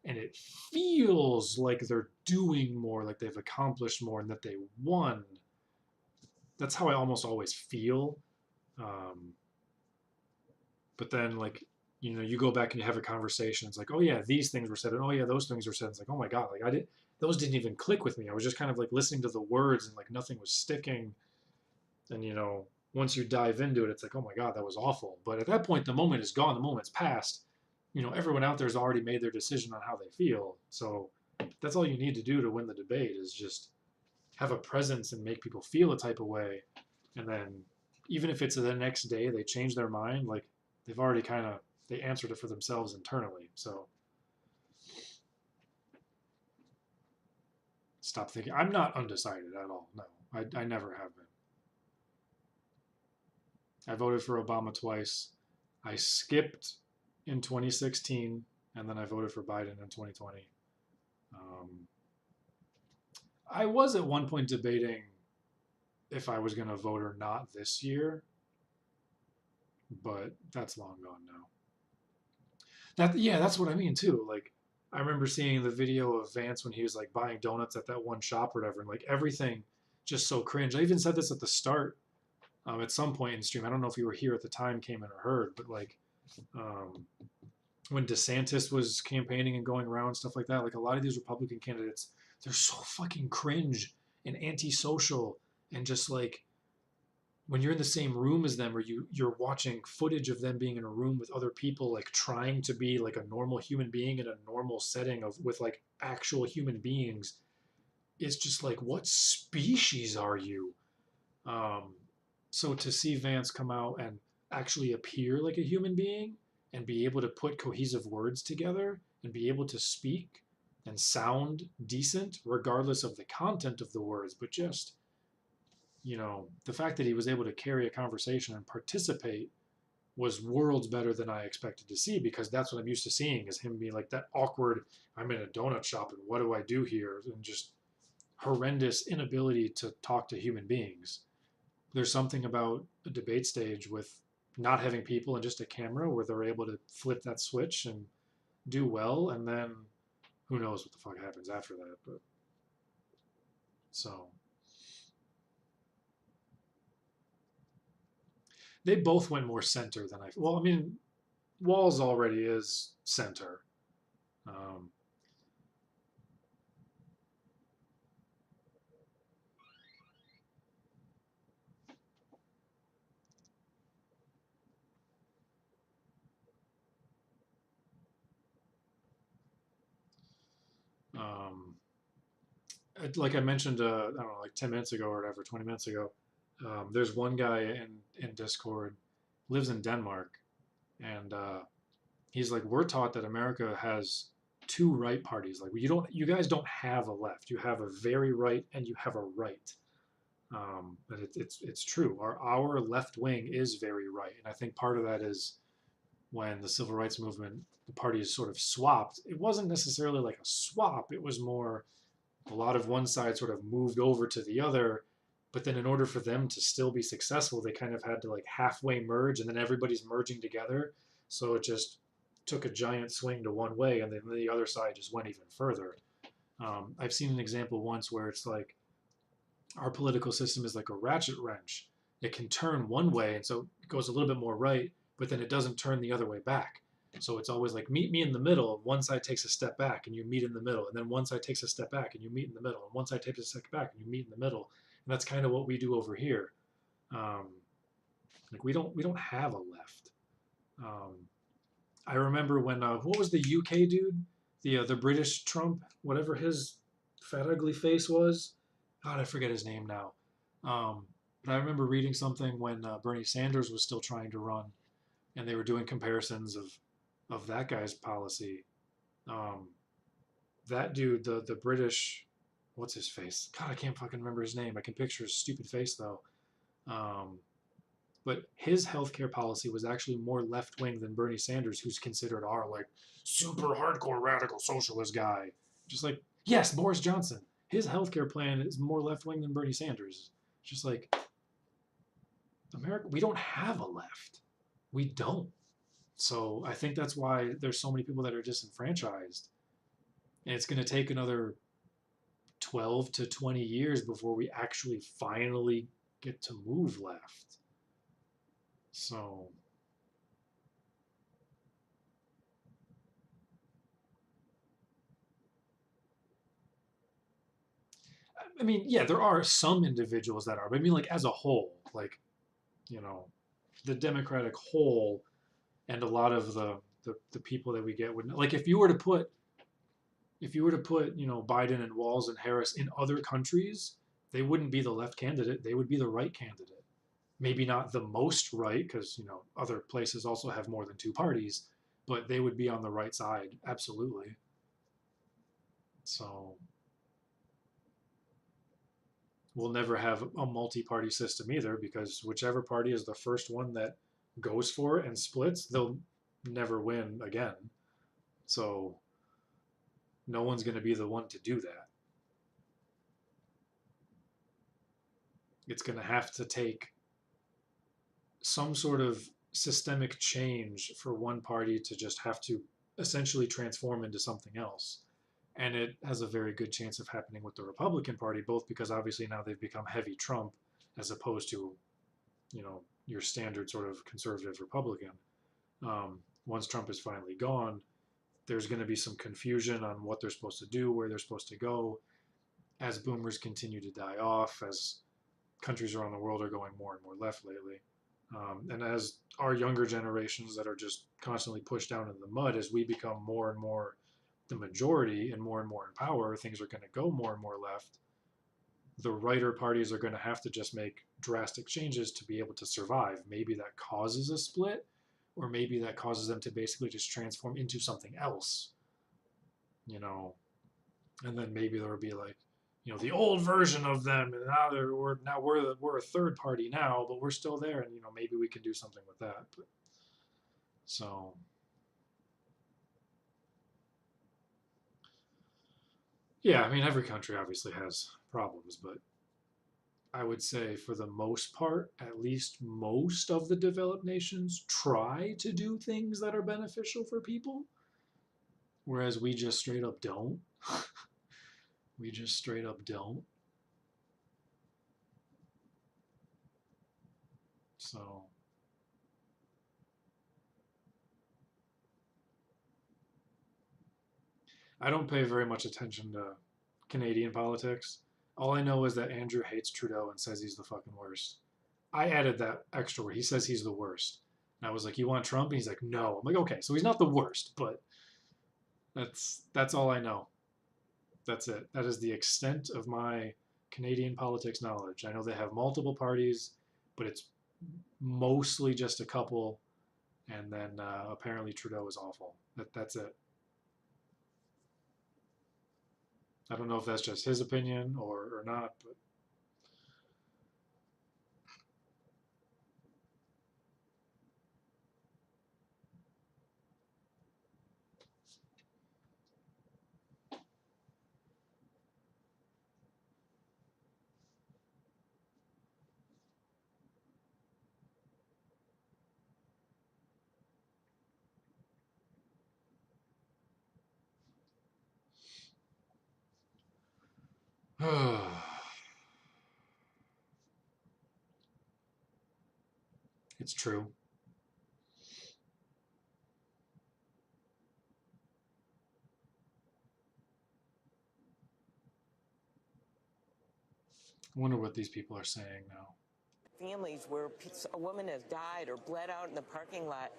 S3: and it feels like they're doing more, like they've accomplished more, and that they won. That's how I almost always feel. But then, like, you know, you go back and you have a conversation. It's like, oh yeah, these things were said, and oh yeah, those things were said. It's like, oh my God, like those didn't even click with me. I was just kind of like listening to the words, and like nothing was sticking. And, you know, once you dive into it, it's like, oh my God, that was awful. But at that point, the moment is gone. The moment's passed. You know, everyone out there has already made their decision on how they feel. So That's all you need to do to win the debate is just have a presence and make people feel a type of way. And then even if it's the next day they change their mind, like they've already they answered it for themselves internally. So stop thinking. I'm not undecided at all. No, I never have been. I voted for Obama twice. I skipped in 2016, and then I voted for Biden in 2020. I was at one point debating if I was going to vote or not this year, but that's long gone now. That's what I mean too. Like, I remember seeing the video of Vance when he was like buying donuts at that one shop or whatever, and like everything just so cringe. I even said this at the start, at some point in stream. I don't know if you were here at the time, came in or heard, but like when DeSantis was campaigning and going around, stuff like that, like a lot of these Republican candidates, they're so fucking cringe and antisocial, and just like when you're in the same room as them, or you're watching footage of them being in a room with other people, like trying to be like a normal human being in a normal setting with like actual human beings, it's just like, what species are you? So to see Vance come out and actually appear like a human being and be able to put cohesive words together and be able to speak and sound decent regardless of the content of the words, but just, the fact that he was able to carry a conversation and participate was worlds better than I expected to see, because that's what I'm used to seeing, is him being like that awkward, I'm in a donut shop and what do I do here? And just horrendous inability to talk to human beings. There's something about a debate stage with not having people and just a camera where they're able to flip that switch and do well, and then who knows what the fuck happens after that. But so they both went more center than I mean, Walz already is center. Like I mentioned, I don't know, like 10 minutes ago or whatever, 20 minutes ago, there's one guy in Discord, lives in Denmark, and he's like, we're taught that America has two right parties. Like, you guys don't have a left. You have a very right and you have a right. But it's true. Our left wing is very right, and I think part of that is when the civil rights movement, the parties sort of swapped. It wasn't necessarily like a swap. It was more a lot of one side sort of moved over to the other, but then in order for them to still be successful, they kind of had to like halfway merge, and then everybody's merging together. So it just took a giant swing to one way, and then the other side just went even further. I've seen an example once where it's like our political system is like a ratchet wrench. It can turn one way, and so it goes a little bit more right, but then it doesn't turn the other way back. So it's always like, meet me in the middle. One side takes a step back and you meet in the middle. And then one side takes a step back and you meet in the middle. And one side takes a step back and you meet in the middle. And that's kind of what we do over here. Like we don't have a left. I remember when, what was the UK dude? The British Trump, whatever his fat ugly face was. God, I forget his name now. But I remember reading something when Bernie Sanders was still trying to run, and they were doing comparisons of that guy's policy. That dude, the British, what's his face? God, I can't fucking remember his name. I can picture his stupid face though. But his healthcare policy was actually more left-wing than Bernie Sanders, who's considered our like super hardcore radical socialist guy. Just like, yes, Boris Johnson. His healthcare plan is more left-wing than Bernie Sanders. Just like, America, we don't have a left. We don't. So I think that's why there's so many people that are disenfranchised. And it's going to take another 12 to 20 years before we actually finally get to move left. So I mean, yeah, there are some individuals that are, but I mean, like as a whole, like, you know, the Democratic whole and a lot of the people that we get would, like, if you were to put if you were to put, you know, Biden and Walz and Harris in other countries, they wouldn't be the left candidate. They would be the right candidate. Maybe not the most right, because, you know, other places also have more than two parties, but they would be on the right side. Absolutely. So we'll never have a multi-party system either, because whichever party is the first one that goes for it and splits, they'll never win again. So no one's going to be the one to do that. It's going to have to take some sort of systemic change for one party to just have to essentially transform into something else. And it has a very good chance of happening with the Republican Party, both because obviously now they've become heavy Trump as opposed to, you know, your standard sort of conservative Republican. Once Trump is finally gone, there's going to be some confusion on what they're supposed to do, where they're supposed to go, as boomers continue to die off, as countries around the world are going more and more left lately. And as our younger generations that are just constantly pushed down in the mud, as we become more and more the majority and more in power, things are going to go more and more left. The righter parties are going to have to just make drastic changes to be able to survive. Maybe that causes a split, or maybe that causes them to basically just transform into something else, you know, and then maybe there will be like, you know, the old version of them, and now we're a third party now, but we're still there, and, you know, maybe we can do something with that. But, so yeah, I mean, every country obviously has problems, but I would say for the most part, at least most of the developed nations try to do things that are beneficial for people, whereas we just straight up don't. We just straight up don't. So I don't pay very much attention to Canadian politics. All I know is that Andrew hates Trudeau and says he's the fucking worst. I added that extra where he says he's the worst. And I was like, you want Trump? And he's like, no. I'm like, okay, so he's not the worst, but that's all I know. That's it. That is the extent of my Canadian politics knowledge. I know they have multiple parties, but it's mostly just a couple. And then apparently Trudeau is awful. That's it. I don't know if that's just his opinion or not, but it's true. I wonder what these people are saying now.
S5: Families where a woman has died or bled out in the parking lot.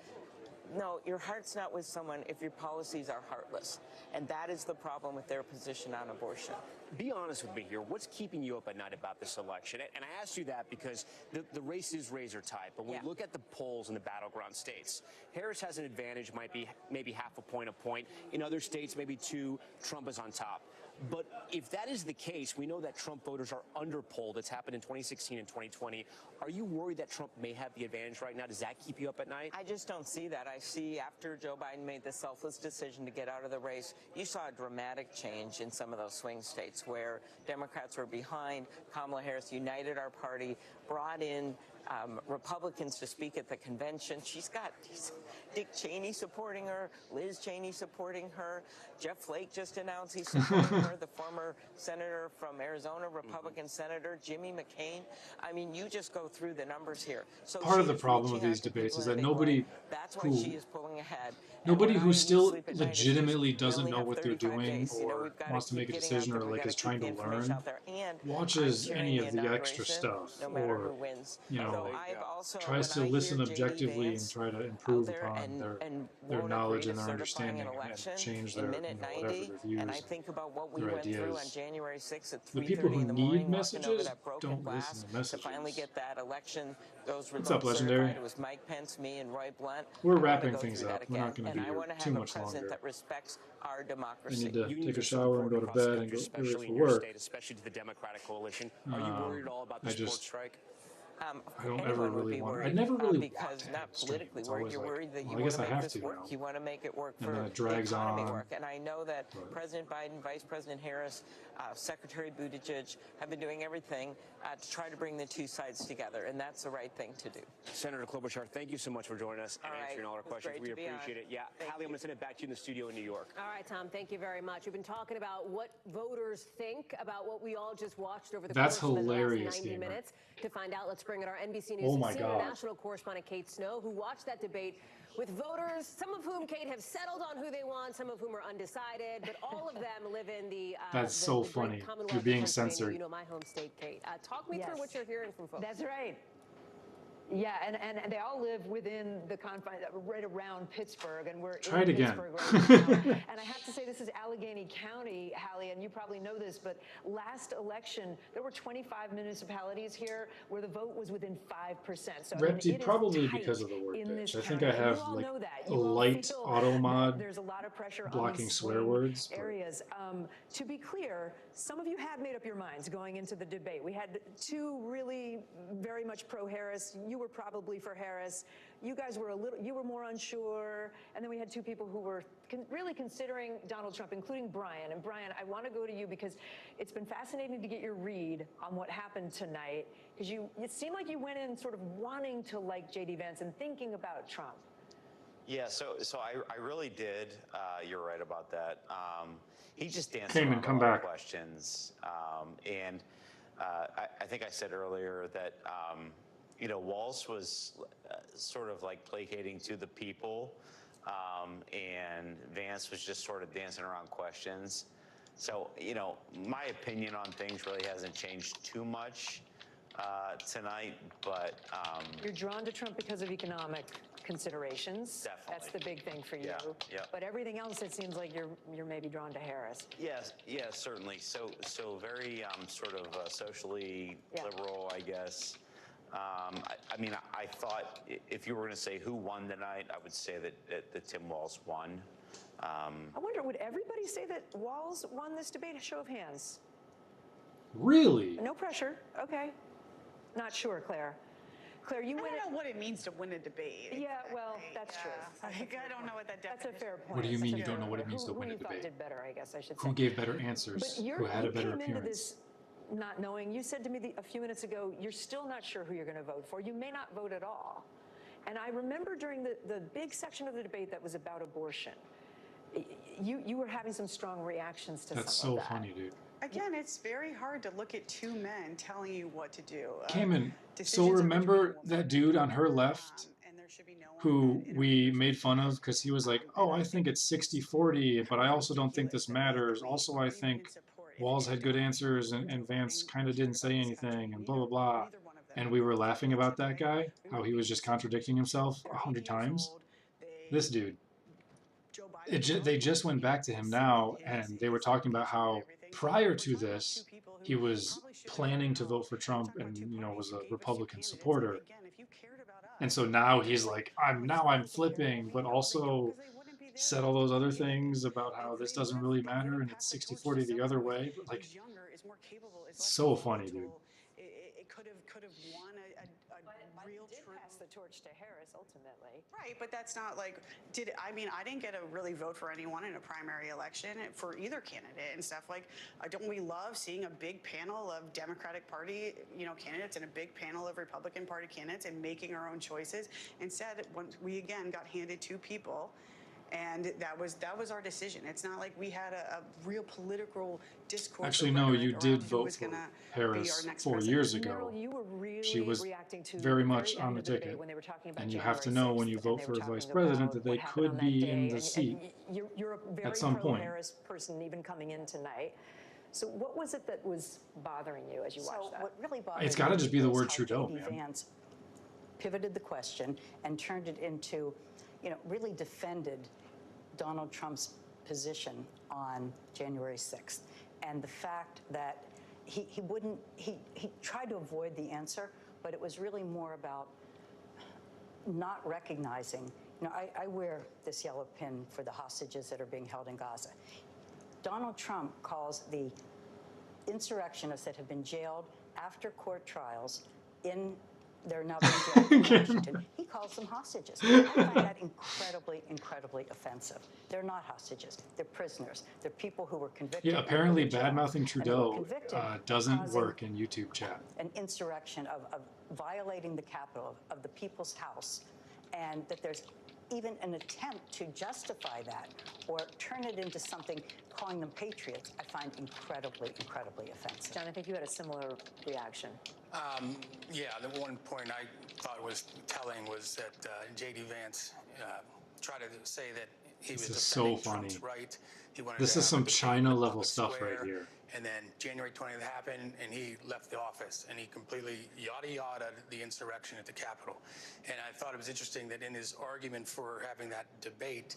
S5: No, your heart's not with someone if your policies are heartless. And that is the problem with their position on abortion.
S4: Be honest with me here. What's keeping you up at night about this election? And I asked you that because the race is razor tight. But when we look at the polls in the battleground states, Harris has an advantage, might be maybe half a point. In other states, maybe 2. Trump is on top. But if that is the case, we know that Trump voters are underpolled. It's happened in 2016 and 2020. Are you worried that Trump may have the advantage right now? Does that keep you up at night?
S5: I just don't see that. I see after Joe Biden made the selfless decision to get out of the race, you saw a dramatic change in some of those swing states where Democrats were behind. Kamala Harris united our party, brought in Republicans to speak at the convention. She's got Dick Cheney supporting her, Liz Cheney supporting her. Jeff Flake just announced he's supporting her, the former senator from Arizona, Republican senator, Jimmy McCain. I mean, you just go through the numbers here. So
S3: part of the problem with these debates is that nobody
S5: she is pulling ahead.
S3: Nobody who still legitimately doesn't know what they're doing or wants to make a decision or like is trying to learn watches any of the extra stuff,
S5: no matter
S3: or
S5: who wins.
S3: you know,
S5: So I've also,
S3: tries to
S5: when I
S3: listen
S5: hear J.D.
S3: objectively and
S5: Vance
S3: try to improve
S5: out there
S3: upon their
S5: won't
S3: knowledge
S5: agree
S3: and
S5: to
S3: their
S5: certifying
S3: understanding
S5: an election
S3: and change
S5: in
S3: their
S5: minute
S3: whatever
S5: 90,
S3: their views,
S5: and I think about what we
S3: their
S5: went through on
S3: ideas.
S5: January 6th at
S3: The people
S5: 3:30
S3: who
S5: in the
S3: need
S5: morning, walking over
S3: messages
S5: that broken
S3: don't
S5: glass
S3: listen to
S5: to
S3: messages.
S5: finally get that election, those
S3: What's up,
S5: results
S3: Legendary?
S5: certified. It was Mike Pence, me, and Roy Blunt.
S3: We're
S5: I wanna
S3: wrapping
S5: go
S3: things
S5: through
S3: up.
S5: that
S3: We're
S5: again,
S3: not going to
S5: and
S3: be
S5: I
S3: here
S5: want to
S3: too
S5: have a
S3: much
S5: president
S3: longer.
S5: that respects our
S3: I
S5: democracy.
S3: need to
S4: Unions
S3: take
S4: are
S3: a
S4: so
S3: shower and
S4: important
S3: go to
S4: across the
S3: bed and
S4: country,
S3: get ready
S4: especially
S3: for
S4: in your
S3: work.
S4: state, especially to the Democratic coalition. Are you worried at all about the
S3: I
S4: sports
S3: just-
S4: strike?
S3: I don't
S5: Anyone
S3: ever
S5: would
S3: really
S5: be
S3: want. I
S5: worried,
S3: never really
S5: because
S3: want to have
S5: not
S3: a strike.
S5: politically
S3: It's
S5: worried.
S3: always
S5: You're
S3: like,
S5: worried that
S3: well,
S5: you
S3: I
S5: want
S3: guess
S5: to
S3: I
S5: make
S3: have
S5: this
S3: to
S5: work.
S3: now.
S5: You want to make it work
S3: And
S5: for
S3: then it
S5: the
S3: drags
S5: economy
S3: on.
S5: work. And I know that President Biden, Vice President Harris, Secretary Buttigieg have been doing everything to try to bring the two sides together, and that's the right thing to do.
S4: Senator Klobuchar, thank you so much for joining us and answering all our questions. We appreciate it. Yeah, Hallie, I'm going to send it back to you in the studio in New York.
S11: All right, Tom, thank you very much. We've been talking about what voters think about what we all just watched over the
S3: That's
S11: course of the
S3: hilarious,
S11: last 90
S3: Gamer.
S11: minutes. To find out, let's bring in our NBC
S3: Oh
S11: News
S3: my
S11: senior
S3: God.
S11: national correspondent Kate Snow, who watched that debate with voters, some of whom, Kate, have settled on who they want, some of whom are undecided, but all of them live in the
S3: That's so
S11: great
S3: funny.
S11: Commonwealth
S3: You're
S11: of
S3: being
S11: Pennsylvania,
S3: censored.
S11: You know, my home state, Kate. Talk me through what you're hearing from folks.
S1: That's right. Yeah, and they all live within the confines, right around Pittsburgh, and we're
S3: Try
S1: in
S3: it again.
S1: Pittsburgh right now. And I have to say, this is Allegheny County, Hallie, and you probably know this, but last election, there were 25 municipalities here where the vote was within 5%. So I mean,
S3: Repty,
S1: it is
S3: probably
S1: tight
S3: because of the word
S1: in
S3: bitch.
S1: this
S3: I think
S1: county.
S3: I
S1: And
S3: have
S1: you all
S3: like
S1: know that.
S3: a
S1: You all
S3: light
S1: feel
S3: auto
S1: that
S3: mod
S1: there's a lot of pressure on
S3: blocking
S1: these
S3: swear
S1: swing
S3: words. but-
S1: areas. To be clear, some of you had made up your minds going into the debate. We had two really very much pro-Harris. You were probably for Harris. You guys were you were more unsure. And then we had two people who were really considering Donald Trump, including Brian. And Brian, I want to go to you because it's been fascinating to get your read on what happened tonight. Because it seemed like you went in sort of wanting to like J.D. Vance and thinking about Trump.
S18: Yeah, so I really did. You're right about that. He just danced
S3: Cayman,
S18: around
S3: come
S18: a lot
S3: back.
S18: of questions, and I think I said earlier that you know, Walz was sort of like placating to the people, and Vance was just sort of dancing around questions. So, you know, my opinion on things really hasn't changed too much tonight, but
S1: You're drawn to Trump because of economic considerations.
S18: Definitely.
S1: That's the big thing for you.
S18: Yeah.
S1: But everything else, it seems like you're maybe drawn to Harris.
S18: yes, certainly. So very sort of socially liberal, I guess. I mean, I thought if you were going to say who won tonight, I would say that Tim Walz won.
S1: I wonder, would everybody say that Walz won this debate? A show of hands.
S3: Really?
S1: No pressure. Okay. Not sure, Claire. Claire, you
S20: I
S1: win
S20: don't know what it means to win a debate.
S1: Yeah, well, that's true.
S20: Like, I don't know what that
S1: That's a fair point.
S3: What do you mean
S1: That's
S3: you
S1: a
S3: don't
S1: fair
S3: know what it
S1: point.
S3: means to
S1: Who
S3: win a
S1: you thought
S3: debate?
S1: did better, I guess I should say.
S3: Who gave better answers?
S1: But
S3: Who had a better
S1: you came into
S3: appearance?
S1: this not knowing. You said to me a few minutes ago, you're still not sure who you're going to vote for. You may not vote at all. And I remember during the big section of the debate that was about abortion, you were having some strong reactions to
S3: That's
S1: some
S3: so
S1: of that.
S3: funny, dude.
S20: Again, it's very hard to look at two men telling you what to do.
S3: Cayman, so
S20: decisions are
S3: remember that dude on her left who we made fun of because he was like, oh, I think it's 60-40, but I also don't think this matters. Also, I think Walz had good answers and Vance kind of didn't say anything and blah, blah, blah. And we were laughing about that guy, how he was just contradicting himself 100 times. This dude. They just went back to him now, and they were talking about how prior to this, he was planning to vote for Trump and, you know, was a Republican supporter. And so now he's like, I'm flipping, but also said all those other things about how this doesn't really matter and it's 60-40 the other way. But like, so funny, dude.
S20: It could have won a real true.
S1: Pass the torch to Harris ultimately.
S20: Right, but that's not like, I didn't get to really vote for anyone in a primary election for either candidate and stuff. Like, don't we love seeing a big panel of Democratic Party, candidates and a big panel of Republican Party candidates and making our own choices? Instead, when we again got handed two people, and that was our decision. It's not like we had a real political discourse.
S3: Actually, no, you did vote for Harris 4 years ago.
S1: Meryl, you were really
S3: She was
S1: reacting to
S3: very
S1: the
S3: much
S1: end
S3: on the
S1: of debate
S3: ticket.
S1: when they were talking about
S3: And you have to
S1: January
S3: know when
S1: 6th,
S3: you
S1: and
S3: vote
S1: they
S3: for
S1: were
S3: a vice
S1: talking
S3: president
S1: about
S3: that they
S1: what happened on
S3: could
S1: that
S3: be
S1: day,
S3: in the
S1: and
S3: seat
S1: you're a very
S3: at some point.
S1: pro-Harris person even coming in tonight.
S8: So what was it that was bothering you as you watched that?
S16: What really bothered
S3: It's got to just be the
S16: me was
S3: word
S16: how
S3: Trudeau,
S16: J.D.
S3: man.
S16: Vance pivoted the question and turned it into, really defended Donald Trump's position on January 6th. And the fact that he tried to avoid the answer, but it was really more about not recognizing. I wear this yellow pin for the hostages that are being held in Gaza. Donald Trump calls the insurrectionists that have been jailed after court trials they're now being jailed in Washington. He calls them hostages. I find that incredibly, incredibly offensive. They're not hostages. They're prisoners. They're people who were convicted.
S3: Yeah, apparently
S16: and put in jail,
S3: bad-mouthing
S16: and they were
S3: Trudeau
S16: convicted
S3: doesn't
S16: causing
S3: work in YouTube chat.
S16: an insurrection of violating the Capitol, of the People's House, and that there's even an attempt to justify that or turn it into something, calling them patriots, I find incredibly, incredibly offensive.
S1: John, I think you had a similar reaction.
S21: Yeah, the one point I thought was telling was that J.D. Vance tried to say that he was
S3: This is so
S21: defending
S3: funny.
S21: Trump's right. He wanted
S3: This
S21: to
S3: is
S21: have
S3: some
S21: a debate in
S3: China
S21: the
S3: level
S21: public
S3: stuff
S21: square,
S3: right here.
S21: And then January 20th happened, and he left the office, and he completely yada the insurrection at the Capitol. And I thought it was interesting that in his argument for having that debate,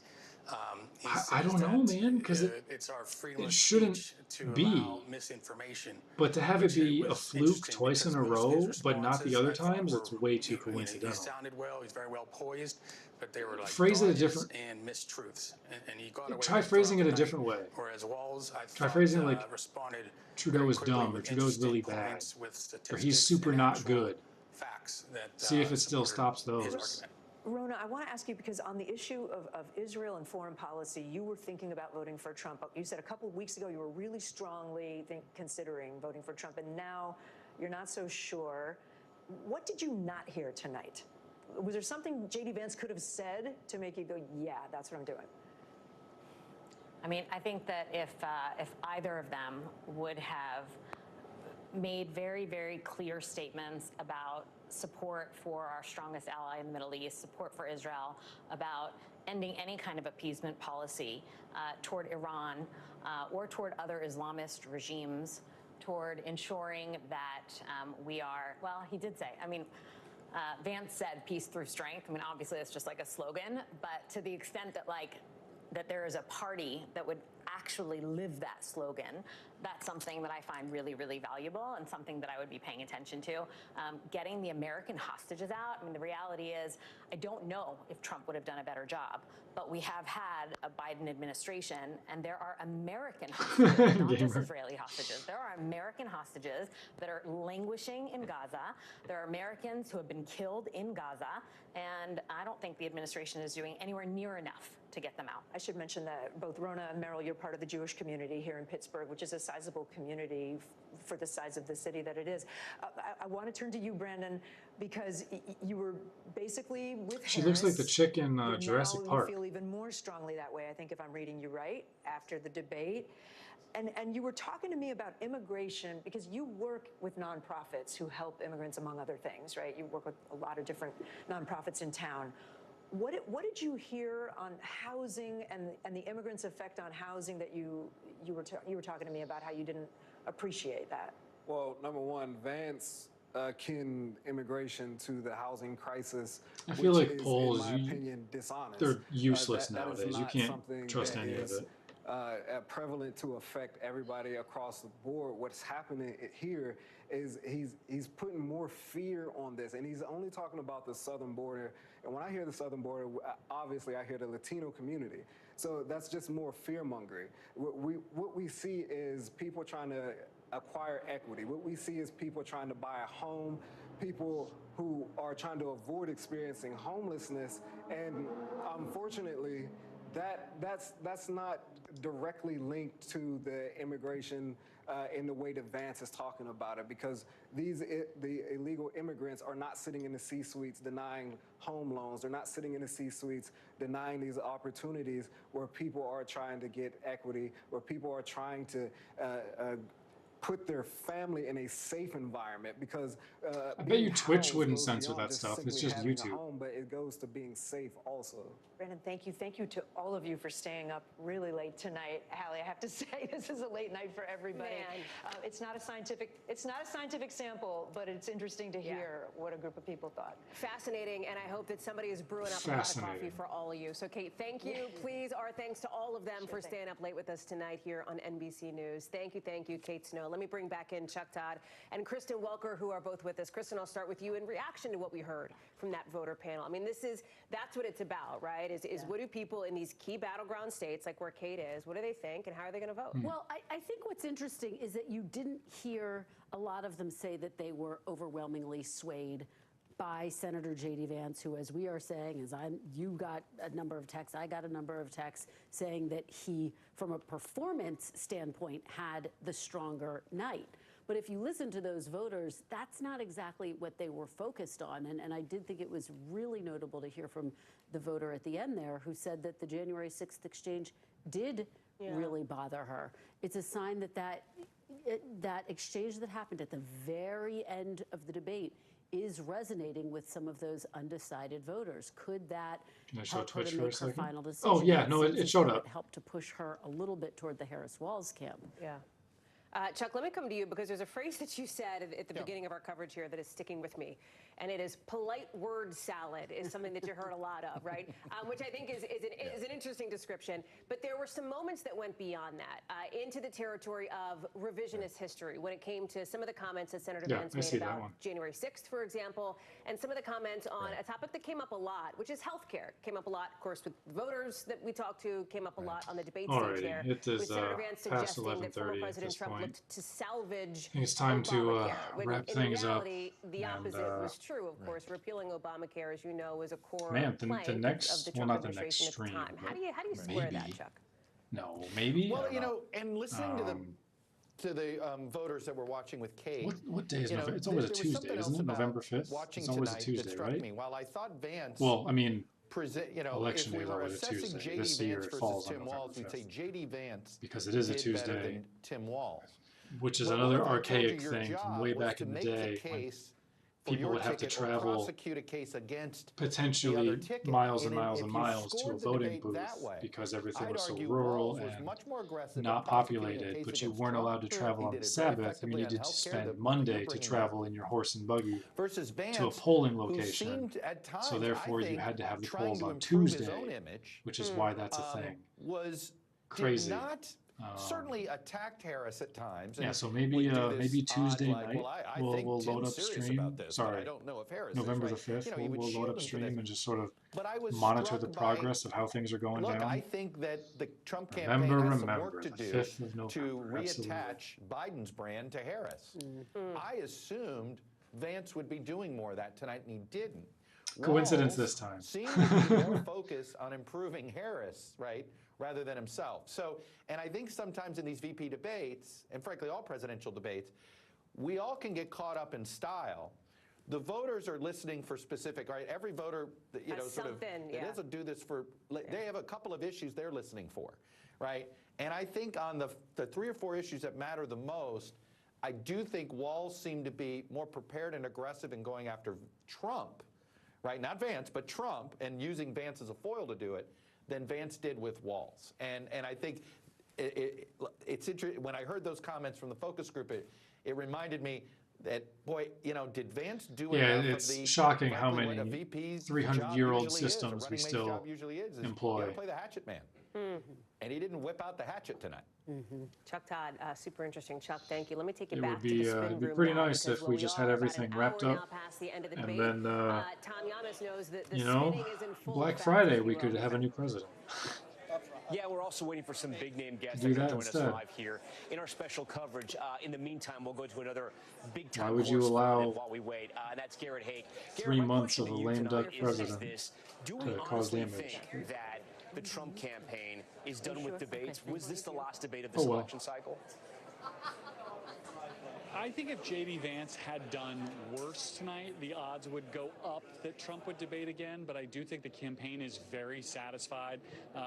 S21: he
S3: I don't
S21: says
S3: know,
S21: that,
S3: man, because
S21: it's our freedom
S3: it
S21: of
S3: shouldn't
S21: speech to
S3: be.
S21: allow misinformation.
S3: But to have it be a
S21: was
S3: fluke
S21: interesting
S3: twice in a
S21: because most of
S3: row,
S21: his
S3: but not the
S21: responses,
S3: other
S21: I thought,
S3: times,
S21: were,
S3: it's way too
S21: he
S3: coincidental.
S21: sounded well. He's very well poised, but they were like
S3: Phrase it a
S21: dodges
S3: different-
S21: and mistruths, and he got away
S3: Try
S21: with it
S3: phrasing it
S21: throughout
S3: a
S21: the
S3: different
S21: night.
S3: way.
S21: Whereas Walz, I
S3: Try
S21: thought,
S3: phrasing it like
S21: responded
S3: Trudeau
S21: very
S3: is
S21: quickly
S3: dumb or
S21: with
S3: Trudeau is really
S21: interesting
S3: bad
S21: points, with
S3: or
S21: statistics
S3: he's super
S21: and
S3: not
S21: actual
S3: good.
S21: facts that
S3: See if it still
S21: supported
S3: stops those.
S21: his argument.
S1: Rona, I want to ask you, because on the issue of Israel and foreign policy, you were thinking about voting for Trump. You said a couple of weeks ago you were really strongly considering voting for Trump, and now you're not so sure. What did you not hear tonight? Was there something J.D. Vance could have said to make you go, yeah, that's what I'm doing?
S22: I mean, I think that if either of them would have made very, very clear statements about support for our strongest ally in the Middle East, support for Israel, about ending any kind of appeasement policy toward Iran or toward other Islamist regimes, toward ensuring that we are, well, he did say, I mean, Vance said peace through strength. I mean, obviously it's just like a slogan, but to the extent that that there is a party that would actually live that slogan, that's something that I find really, really valuable and something that I would be paying attention to. Getting the American hostages out, I mean, the reality is I don't know if Trump would have done a better job, but we have had a Biden administration, and there are American hostages, not just Israeli hostages. There are American hostages that are languishing in Gaza. There are Americans who have been killed in Gaza, and I don't think the administration is doing anywhere near enough to get them out.
S1: I should mention that both Rona and Merrill, you're part of the Jewish community here in Pittsburgh, which is a sizable community for the size of the city that it is. I want to turn to you, Brandon, because you were basically with
S3: She
S1: Harris.
S3: looks like the chick in
S1: But
S3: Jurassic
S1: now
S3: Park.
S1: You feel even more strongly that way, I think, if I'm reading you right, after the debate. And you were talking to me about immigration because you work with nonprofits who help immigrants, among other things, right? You work with a lot of different nonprofits in town. What did you hear on housing and the immigrants' effect on housing that you were talking to me about, how you didn't appreciate that?
S19: Well, number one, Vance akin immigration to the housing crisis.
S3: I feel
S19: which
S3: like
S19: is,
S3: polls,
S19: in my opinion, dishonest.
S3: they're useless
S19: that is
S3: nowadays. You
S19: not
S3: can't
S19: something
S3: trust
S19: that
S3: any of
S19: is,
S3: it.
S19: Prevalent to affect everybody across the board. What's happening here is he's putting more fear on this, and he's only talking about the southern border. And when I hear the southern border, obviously I hear the Latino community. So that's just more fear mongering. What we see is people trying to acquire equity. What we see is people trying to buy a home, people who are trying to avoid experiencing homelessness, and unfortunately, that's not directly linked to the immigration in the way that Vance is talking about it, because the illegal immigrants are not sitting in the C-suites denying home loans. They're not sitting in the C-suites denying these opportunities where people are trying to get equity, where people are trying to put their family in a safe environment, because
S3: I bet you Twitch wouldn't censor that stuff. It's just YouTube.
S19: Home, but it goes to being safe also.
S1: Brandon, thank you. Thank you to all of you for staying up really late tonight. Hallie, I have to say, this is a late night for everybody. It's not a scientific sample, but it's interesting to hear what a group of people thought.
S11: Fascinating, and I hope that somebody is brewing up a lot of coffee for all of you. So, Kate, thank you. Please, our thanks to all of them for staying up late with us tonight here on NBC News. Thank you, Kate Snow. Let me bring back in Chuck Todd and Kristen Welker, who are both with us. Kristen, I'll start with you in reaction to what we heard from that voter panel. I mean, that's what it's about, right? Is what do people in these key battleground states, like where Kate is, what do they think, and how are they going to vote?
S10: Well, I think what's interesting is that you didn't hear a lot of them say that they were overwhelmingly swayed by Senator J.D. Vance, who, as we are saying, you got a number of texts, I got a number of texts saying that he, from a performance standpoint, had the stronger night. But if you listen to those voters, that's not exactly what they were focused on. And I did think it was really notable to hear from the voter at the end there who said that the January 6th exchange did really bother her. It's a sign that that exchange that happened at the very end of the debate is resonating with some of those undecided voters. Could that help her to make her final decision?
S3: Oh, yeah, no, it showed up.
S10: It helped to push her a little bit toward the Harris-Walz camp.
S11: Yeah. Chuck, let me come to you because there's a phrase that you said at the beginning of our coverage here that is sticking with me, and it is polite word salad is something that you heard a lot of, right? Which I think is an interesting description. But there were some moments that went beyond that, into the territory of revisionist history when it came to some of the comments that Senator Vance made about January 6th, for example, and some of the comments on a topic that came up a lot, which is healthcare. Came up a lot, of course, with voters that we taled to, came up a lot on the debate stage there.
S3: It is
S11: with Senator Vance
S3: past
S11: suggesting that former
S3: 11:30
S11: President Trump looked to salvage
S3: I think it's time to wrap things up.
S11: The opposite was true, of course. Repealing Obamacare, as you know, is a core plank
S3: the
S11: of
S3: next,
S11: the Trump
S3: well, not the
S11: administration
S3: next
S11: at the
S3: stream.
S11: time. How do you square that, Chuck?
S3: No, maybe.
S6: Well, and listening to the voters that were watching with Kate.
S3: What day is November? It's always a Tuesday, isn't it? November 5th? It's always a Tuesday, right?
S6: While I thought Vance.
S3: Well, I mean,
S6: if
S3: election day
S6: we
S3: is
S6: were
S3: always a
S6: assessing
S3: Tuesday.
S6: J.D.
S3: This year
S6: Vance
S3: it falls
S6: versus
S3: on
S6: Tim Walz,
S3: November
S6: we'd say
S3: 5th.
S6: J.D. Vance
S3: because it is a
S6: did better
S3: Tuesday,
S6: than Tim Walz.
S3: which is
S6: But
S3: another
S6: what if I told you
S3: archaic
S6: your
S3: thing from
S6: job
S3: way
S6: was
S3: back
S6: to
S3: in the
S6: make the
S3: day when
S6: case for
S3: people
S6: your
S3: would have to
S6: ticket or
S3: travel
S6: prosecute a case against the
S3: potentially
S6: other ticket.
S3: miles and
S6: And
S3: miles
S6: if
S3: and
S6: you
S3: miles to a
S6: scored the
S3: voting
S6: debate
S3: booth
S6: that way,
S3: because everything
S6: I'd
S3: was so
S6: argue
S3: rural
S6: Walz was
S3: and
S6: much more aggressive
S3: not
S6: in prosecuting a
S3: populated,
S6: case
S3: but you
S6: against
S3: weren't
S6: Trump.
S3: allowed to travel
S6: He
S3: on
S6: did
S3: the
S6: it very
S3: Sabbath, and
S6: effectively
S3: you
S6: on
S3: needed to
S6: healthcare,
S3: spend
S6: that
S3: Monday
S6: you're
S3: to
S6: bringing
S3: travel in your horse and buggy
S6: versus Vance,
S3: to a polling
S6: who
S3: location.
S6: seemed at times,
S3: So therefore,
S6: I
S3: you
S6: think,
S3: had to have the
S6: trying
S3: polls
S6: to
S3: on
S6: improve his
S3: Tuesday,
S6: own image,
S3: which is why that's a thing.
S6: was
S3: Crazy.
S6: Did not certainly attacked Harris at times.
S3: Yeah,
S6: and
S3: so maybe
S6: would do this
S3: maybe Tuesday
S6: odd, like,
S3: night
S6: well, I
S3: we'll
S6: think
S3: load
S6: Tim's
S3: up the
S6: serious
S3: stream.
S6: about this, but
S3: Sorry,
S6: I don't know if Harris
S3: November
S6: is,
S3: the
S6: right?
S3: 5th.
S6: You know, he would
S3: we'll
S6: shield
S3: load
S6: him
S3: up
S6: for
S3: stream
S6: this.
S3: and just sort of
S6: But I was
S3: monitor the
S6: struck
S3: progress of how things are going
S6: Look,
S3: down.
S6: I think that the Trump campaign has some work to
S3: the
S6: do
S3: 5th of November,
S6: to
S3: absolutely.
S6: reattach Biden's brand to Harris. I assumed Vance would be doing more of that tonight, and he didn't.
S3: Coincidence
S6: Walz
S3: this time.
S6: seemed to be more focused on improving Harris, right, rather than himself. So, and I think sometimes in these VP debates, and frankly all presidential debates, we all can get caught up in style. The voters are listening for specific, right? Every voter, you know, sort of, it doesn't do this for, they have a couple of issues they're listening for, right? And I think on the 3 or 4 issues that matter the most, I do think Walz seemed to be more prepared and aggressive in going after Trump, right? Not Vance, but Trump, and using Vance as a foil to do it, than Vance did with Walz. And I think it's interesting, when I heard those comments from the focus group, it reminded me that, boy, you know, did Vance do enough
S3: it's
S6: of the,
S3: shocking how
S6: frankly,
S3: many
S6: what a VP's
S3: 300-year-old
S6: job usually is, a
S3: systems we
S6: running mate's
S3: still
S6: job usually is
S3: employ.
S6: You gotta play the hatchet man. And he didn't whip out the hatchet tonight.
S11: Chuck Todd, super interesting. Chuck, thank you. Let me take you
S3: It
S11: back
S3: would be,
S11: to the spin
S3: it'd be
S11: room
S3: pretty
S11: now,
S3: nice
S11: because
S3: if we just had everything wrapped up, and then,
S11: Tom Yamas knows that the
S3: you know,
S11: spinning is in full
S3: Black
S11: effect,
S3: Friday
S11: if
S3: we
S11: you
S3: could
S11: will.
S3: have a new president.
S4: Yeah, we're also waiting for some big name guests
S3: Do
S4: that are
S3: that
S4: going to join
S3: instead.
S4: us live here in our special coverage. In the meantime, we'll go to another big time
S3: Why would you
S4: correspondent
S3: allow
S4: while we wait, and that's Garrett Haake.
S3: 3
S4: Garrett, my
S3: months
S4: question
S3: of a
S4: to you
S3: lame
S4: tonight
S3: duck
S4: is
S3: president
S4: this: do we
S3: to cause
S4: honestly
S3: damage?
S4: think that the Trump campaign is done with debates?
S11: Okay,
S4: Was this the last debate of
S3: Oh,
S4: this
S3: well.
S4: election cycle?
S17: I think if J.D. Vance had done worse tonight, the odds would go up that Trump would debate again. But I do think the campaign is very satisfied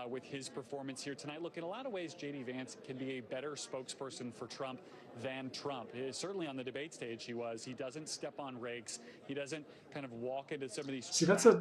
S17: with his performance here tonight. Look, in a lot of ways, J.D. Vance can be a better spokesperson for Trump than Trump. Certainly on the debate stage he was. He doesn't step on rakes. He doesn't kind of walk into some of these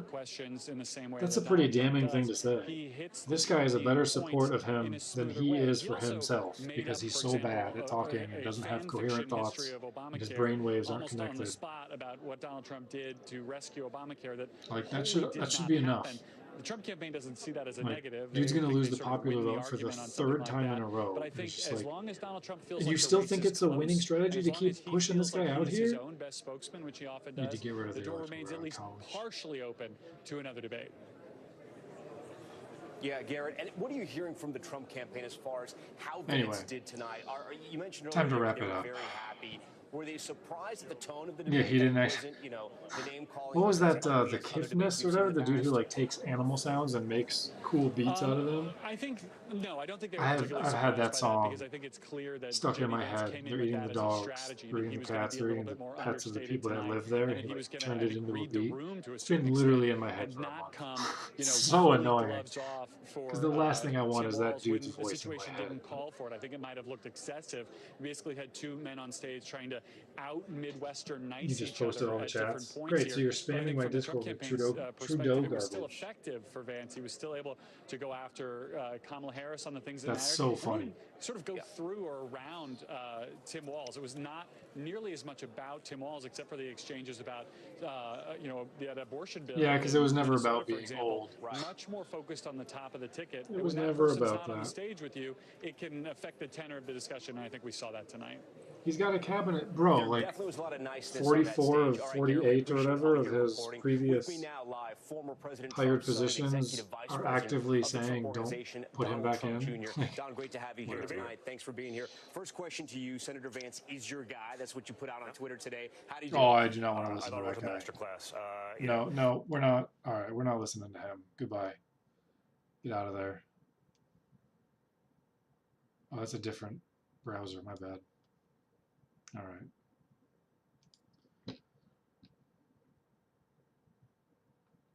S17: questions in the same way.
S3: That's a
S17: that
S3: pretty
S17: Donald Trump
S3: damning
S17: does.
S3: thing to say.
S17: He hits
S3: This
S17: the
S3: guy is a better
S17: points
S3: support of
S17: in
S3: him
S17: a
S3: than
S17: smoother
S3: he
S17: way.
S3: is
S17: He
S3: for
S17: also
S3: himself
S17: made
S3: because
S17: up,
S3: he's
S17: for
S3: so
S17: example,
S3: bad at talking and doesn't have
S17: fan
S3: coherent
S17: fiction
S3: thoughts.
S17: history of
S3: His
S17: Obamacare,
S3: brain waves aren't
S17: almost on the
S3: connected.
S17: spot about what Donald Trump did to rescue Obamacare. That
S3: Like
S17: wholly
S3: that should
S17: did
S3: be
S17: not
S3: enough.
S17: happen. The Trump campaign doesn't see that as a
S3: Like,
S17: negative.
S3: dude's
S17: They
S3: gonna
S17: think
S3: lose
S17: they
S3: the
S17: sort of
S3: popular
S17: win the
S3: vote for the
S17: argument on something
S3: third
S17: like
S3: time
S17: that.
S3: in a row.
S17: But I
S3: It's
S17: think
S3: just
S17: as
S3: like,
S17: long as Donald Trump feels
S3: and
S17: like
S3: you
S17: the
S3: still
S17: race
S3: think
S17: is
S3: it's a winning
S17: close,
S3: strategy
S17: as
S3: to
S17: long
S3: keep
S17: as he
S3: pushing this
S17: feels
S3: guy
S17: like
S3: out
S17: he's his
S3: here?
S17: own best spokesman, which he often
S3: Need
S17: does,
S3: to get rid of
S17: the
S3: the
S17: door
S3: electoral
S17: remains at least
S3: college.
S17: partially open to another debate.
S4: Yeah, Garrett, and what are you hearing from the Trump campaign as far as how
S3: Anyway,
S4: Vance did tonight? You mentioned
S3: time to
S4: earlier
S3: wrap
S4: they
S3: it
S4: were
S3: up.
S4: very happy. Were they surprised at the tone of the
S3: Yeah,
S4: debate?
S3: he didn't
S4: That
S3: actually.
S4: wasn't, the name calling.
S3: What was that?
S4: as
S3: The
S4: ugly as other
S3: Kiffness
S4: debates
S3: or
S4: we've seen
S3: whatever?
S4: in
S3: The dude who
S4: past?
S3: like takes animal sounds and makes cool beats out of them.
S17: I think no, I don't think they were
S3: I've
S17: particularly
S3: had that
S17: surprised by
S3: song
S17: that because I think it's clear that
S3: stuck in
S17: JD
S3: my
S17: Vance
S3: head.
S17: came in
S3: They're
S17: with
S3: eating
S17: that
S3: the
S17: as a
S3: dogs,
S17: strategy,
S3: they're
S17: that
S3: eating
S17: he
S3: the
S17: was going to
S3: cats,
S17: be a
S3: they're
S17: little
S3: eating the
S17: bit more
S3: pets of the
S17: understated
S3: people that
S17: tonight,
S3: live there.
S17: and
S3: And
S17: that
S3: he
S17: he
S3: like
S17: was going
S3: turned
S17: to, I
S3: it
S17: think,
S3: into a
S17: read the
S3: beat.
S17: room to a
S3: It's
S17: certain
S3: been
S17: extent
S3: literally in my head
S17: and
S3: for a
S17: not
S3: month.
S17: come,
S3: So
S17: fully
S3: annoying.
S17: gloves off for
S3: Because the last thing I want
S17: Tim
S3: is that
S17: Walz
S3: dude's
S17: when the
S3: voice in my
S17: situation
S3: head.
S17: didn't call for it. I think it might have looked excessive. We basically had two men on stage trying to out Midwestern nice
S3: You just
S17: each
S3: posted
S17: other
S3: all the
S17: at different
S3: chats.
S17: points
S3: Great,
S17: here.
S3: so you're
S17: But I
S3: spamming
S17: think
S3: my
S17: from the Trump
S3: Discord with
S17: campaign's
S3: Trudeau
S17: perspective, it was still
S3: garbage.
S17: effective for Vance. He was still able to go after Kamala Harris on the things that
S3: That's
S17: mattered.
S3: so
S17: And
S3: funny.
S17: then sort of go through or around Tim Walz. It was not nearly as much about Tim Walz, except for the exchanges about, that abortion bill.
S3: Yeah, because it was
S17: in
S3: never
S17: Minnesota,
S3: about
S17: for
S3: being
S17: example.
S3: old.
S17: Much more focused on the top of the ticket.
S3: It
S17: And
S3: was
S17: when that
S3: never
S17: person's
S3: about
S17: not on the
S3: that.
S17: stage with you, it can affect the tenor of the discussion, and I think we saw that tonight.
S3: He's got a cabinet, bro,
S4: There
S3: like
S4: definitely was a lot of niceness on that
S3: 44
S4: stage.
S3: of
S4: All right, Garrett, we
S3: 48 or
S4: appreciate
S3: whatever
S4: all
S3: of
S4: your
S3: his
S4: reporting.
S3: previous
S4: With me now live, former President
S3: hired
S4: Trump's son and
S3: positions
S4: executive vice
S3: are
S4: president
S3: actively
S4: of the Trump
S3: saying don't
S4: Organization,
S3: put him
S4: Donald
S3: back
S4: Trump
S3: in.
S4: Jr. Don, great to have you here tonight. Thanks for being here. First question to you, Senator Vance is your guy. That's what you put out on Twitter today. How do you do?
S3: Oh, I do not want to
S12: I
S3: listen
S12: thought
S3: to
S12: it was
S3: that
S12: a
S3: guy.
S12: masterclass.
S3: No, we're not. All right, we're not listening to him. Goodbye. Get out of there. Oh, that's a different browser. My bad. All right.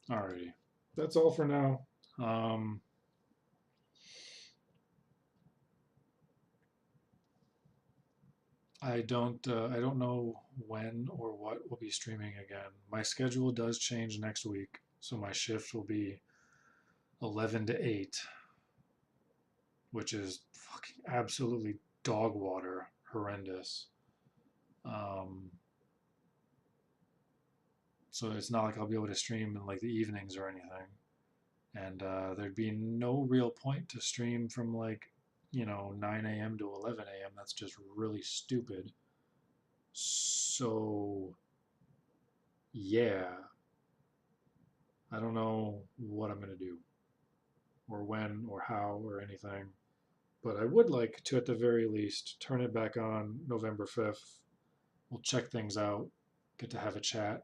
S3: Alrighty. That's all for now. I don't know when or what we'll be streaming again. My schedule does change next week, so my shift will be 11 to 8, which is fucking absolutely dog water, horrendous. So it's not like I'll be able to stream in like the evenings or anything, and there'd be no real point to stream from like 9 a.m. to 11 a.m. That's just really stupid. So yeah, I don't know what I'm gonna do, or when, or how, or anything, but I would like to at the very least turn it back on November 5th. We'll check things out, get to have a chat.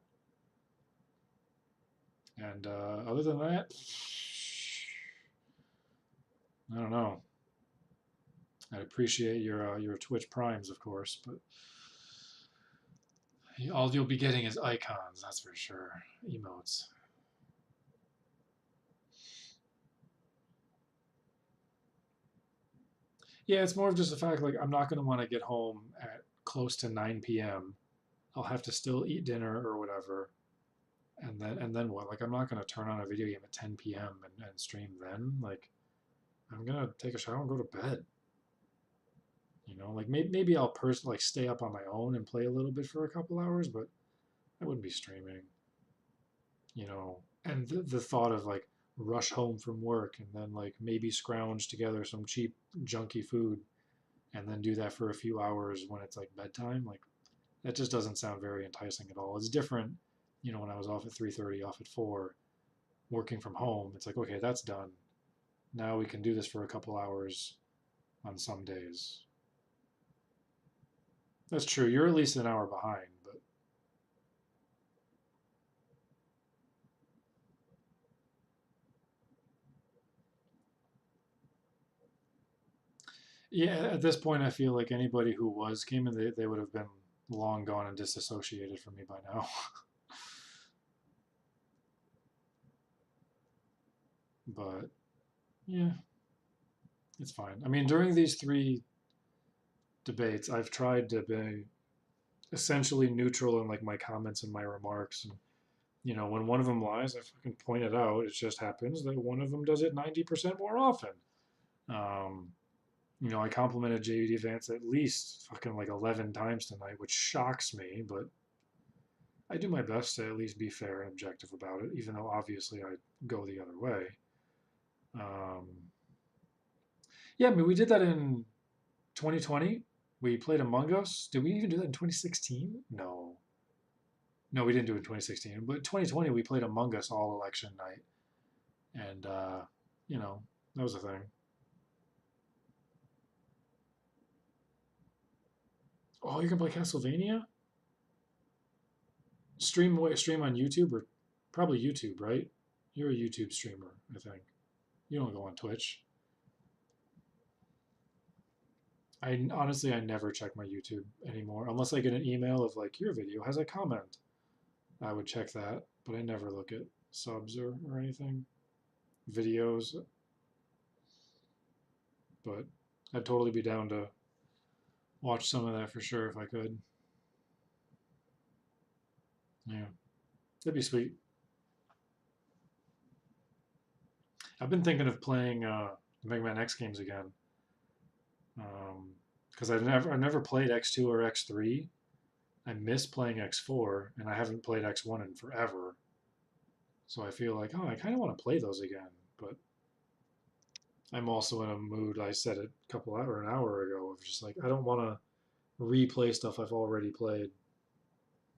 S3: And other than that, I don't know. I'd appreciate your Twitch Primes, of course, but all you'll be getting is icons, that's for sure. Emotes. Yeah, it's more of just the fact, like, I'm not going to want to get home at close to 9 p.m. I'll have to still eat dinner or whatever. And then what? Like, I'm not going to turn on a video game at 10 p.m. and stream then. Like, I'm going to take a shower and go to bed. Like, maybe I'll stay up on my own and play a little bit for a couple hours, but I wouldn't be streaming. And the thought of, like, rush home from work and then, like, maybe scrounge together some cheap, junky food and then do that for a few hours when it's, like, bedtime, like, that just doesn't sound very enticing at all. It's different. When I was off at 3:30, off at 4, working from home, it's like, okay, that's done. Now we can do this for a couple hours on some days. That's true. You're at least an hour behind, but yeah, at this point, I feel like anybody who came in, they would have been long gone and disassociated from me by now. But yeah, it's fine. I mean, during these 3 debates, I've tried to be essentially neutral in like my comments and my remarks. And, you know, when one of them lies, I fucking point it out. It just happens that one of them does it 90% more often. You know, I complimented JD Vance at least fucking like 11 times tonight, which shocks me, but I do my best to at least be fair and objective about it, even though obviously I go the other way. Yeah, I mean, we did that in 2020. We played Among Us. Did we even do that in 2016? No. No, we didn't do it in 2016. But 2020, we played Among Us all election night. And, you know, that was a thing. Oh, you can play Castlevania? Stream on YouTube, or probably YouTube, right? You're a YouTube streamer, I think. You don't go on Twitch. Honestly, I never check my YouTube anymore, unless I get an email of like, your video has a comment. I would check that, but I never look at subs or anything. Videos. But I'd totally be down to watch some of that for sure if I could. Yeah, that'd be sweet. I've been thinking of playing the Mega Man X games again. Because I've never played X2 or X3. I miss playing X4, and I haven't played X1 in forever. So I feel like, oh, I kind of want to play those again. But I'm also in a mood, I said it an hour ago, of just like, I don't want to replay stuff I've already played.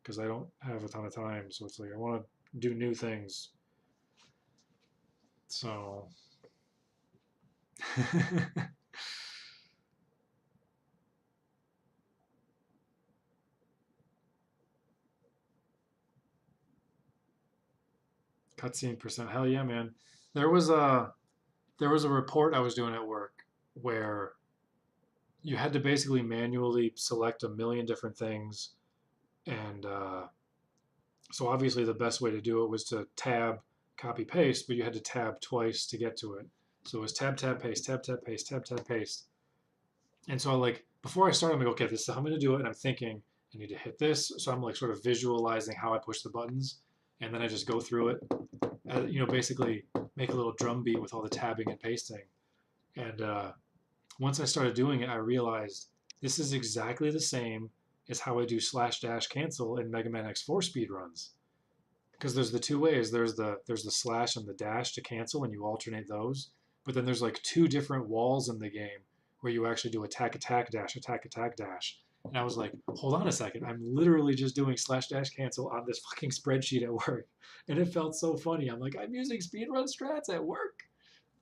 S3: Because I don't have a ton of time. So it's like, I want to do new things. So... Cutscene percent. Hell yeah, man. There was a report I was doing at work where you had to basically manually select a million different things. And so obviously the best way to do it was to tab, copy, paste, but you had to tab twice to get to it. So it was tab, tab, paste, tab, tab, paste, tab, tab, paste. And so like, before I started, I'm like, okay, this is how I'm going to do it. And I'm thinking, I need to hit this. So I'm like sort of visualizing how I push the buttons. And then I just go through it, you know, basically make a little drum beat with all the tabbing and pasting. And once I started doing it, I realized this is exactly the same as how I do / cancel in Mega Man X4 speedruns. Because there's the two ways. There's the slash and the dash to cancel, and you alternate those. But then there's like two different walls in the game where you actually do attack, attack, dash, attack, attack, dash. And I was like, hold on a second. I'm literally just doing / cancel on this fucking spreadsheet at work. And it felt so funny. I'm like, I'm using speedrun strats at work.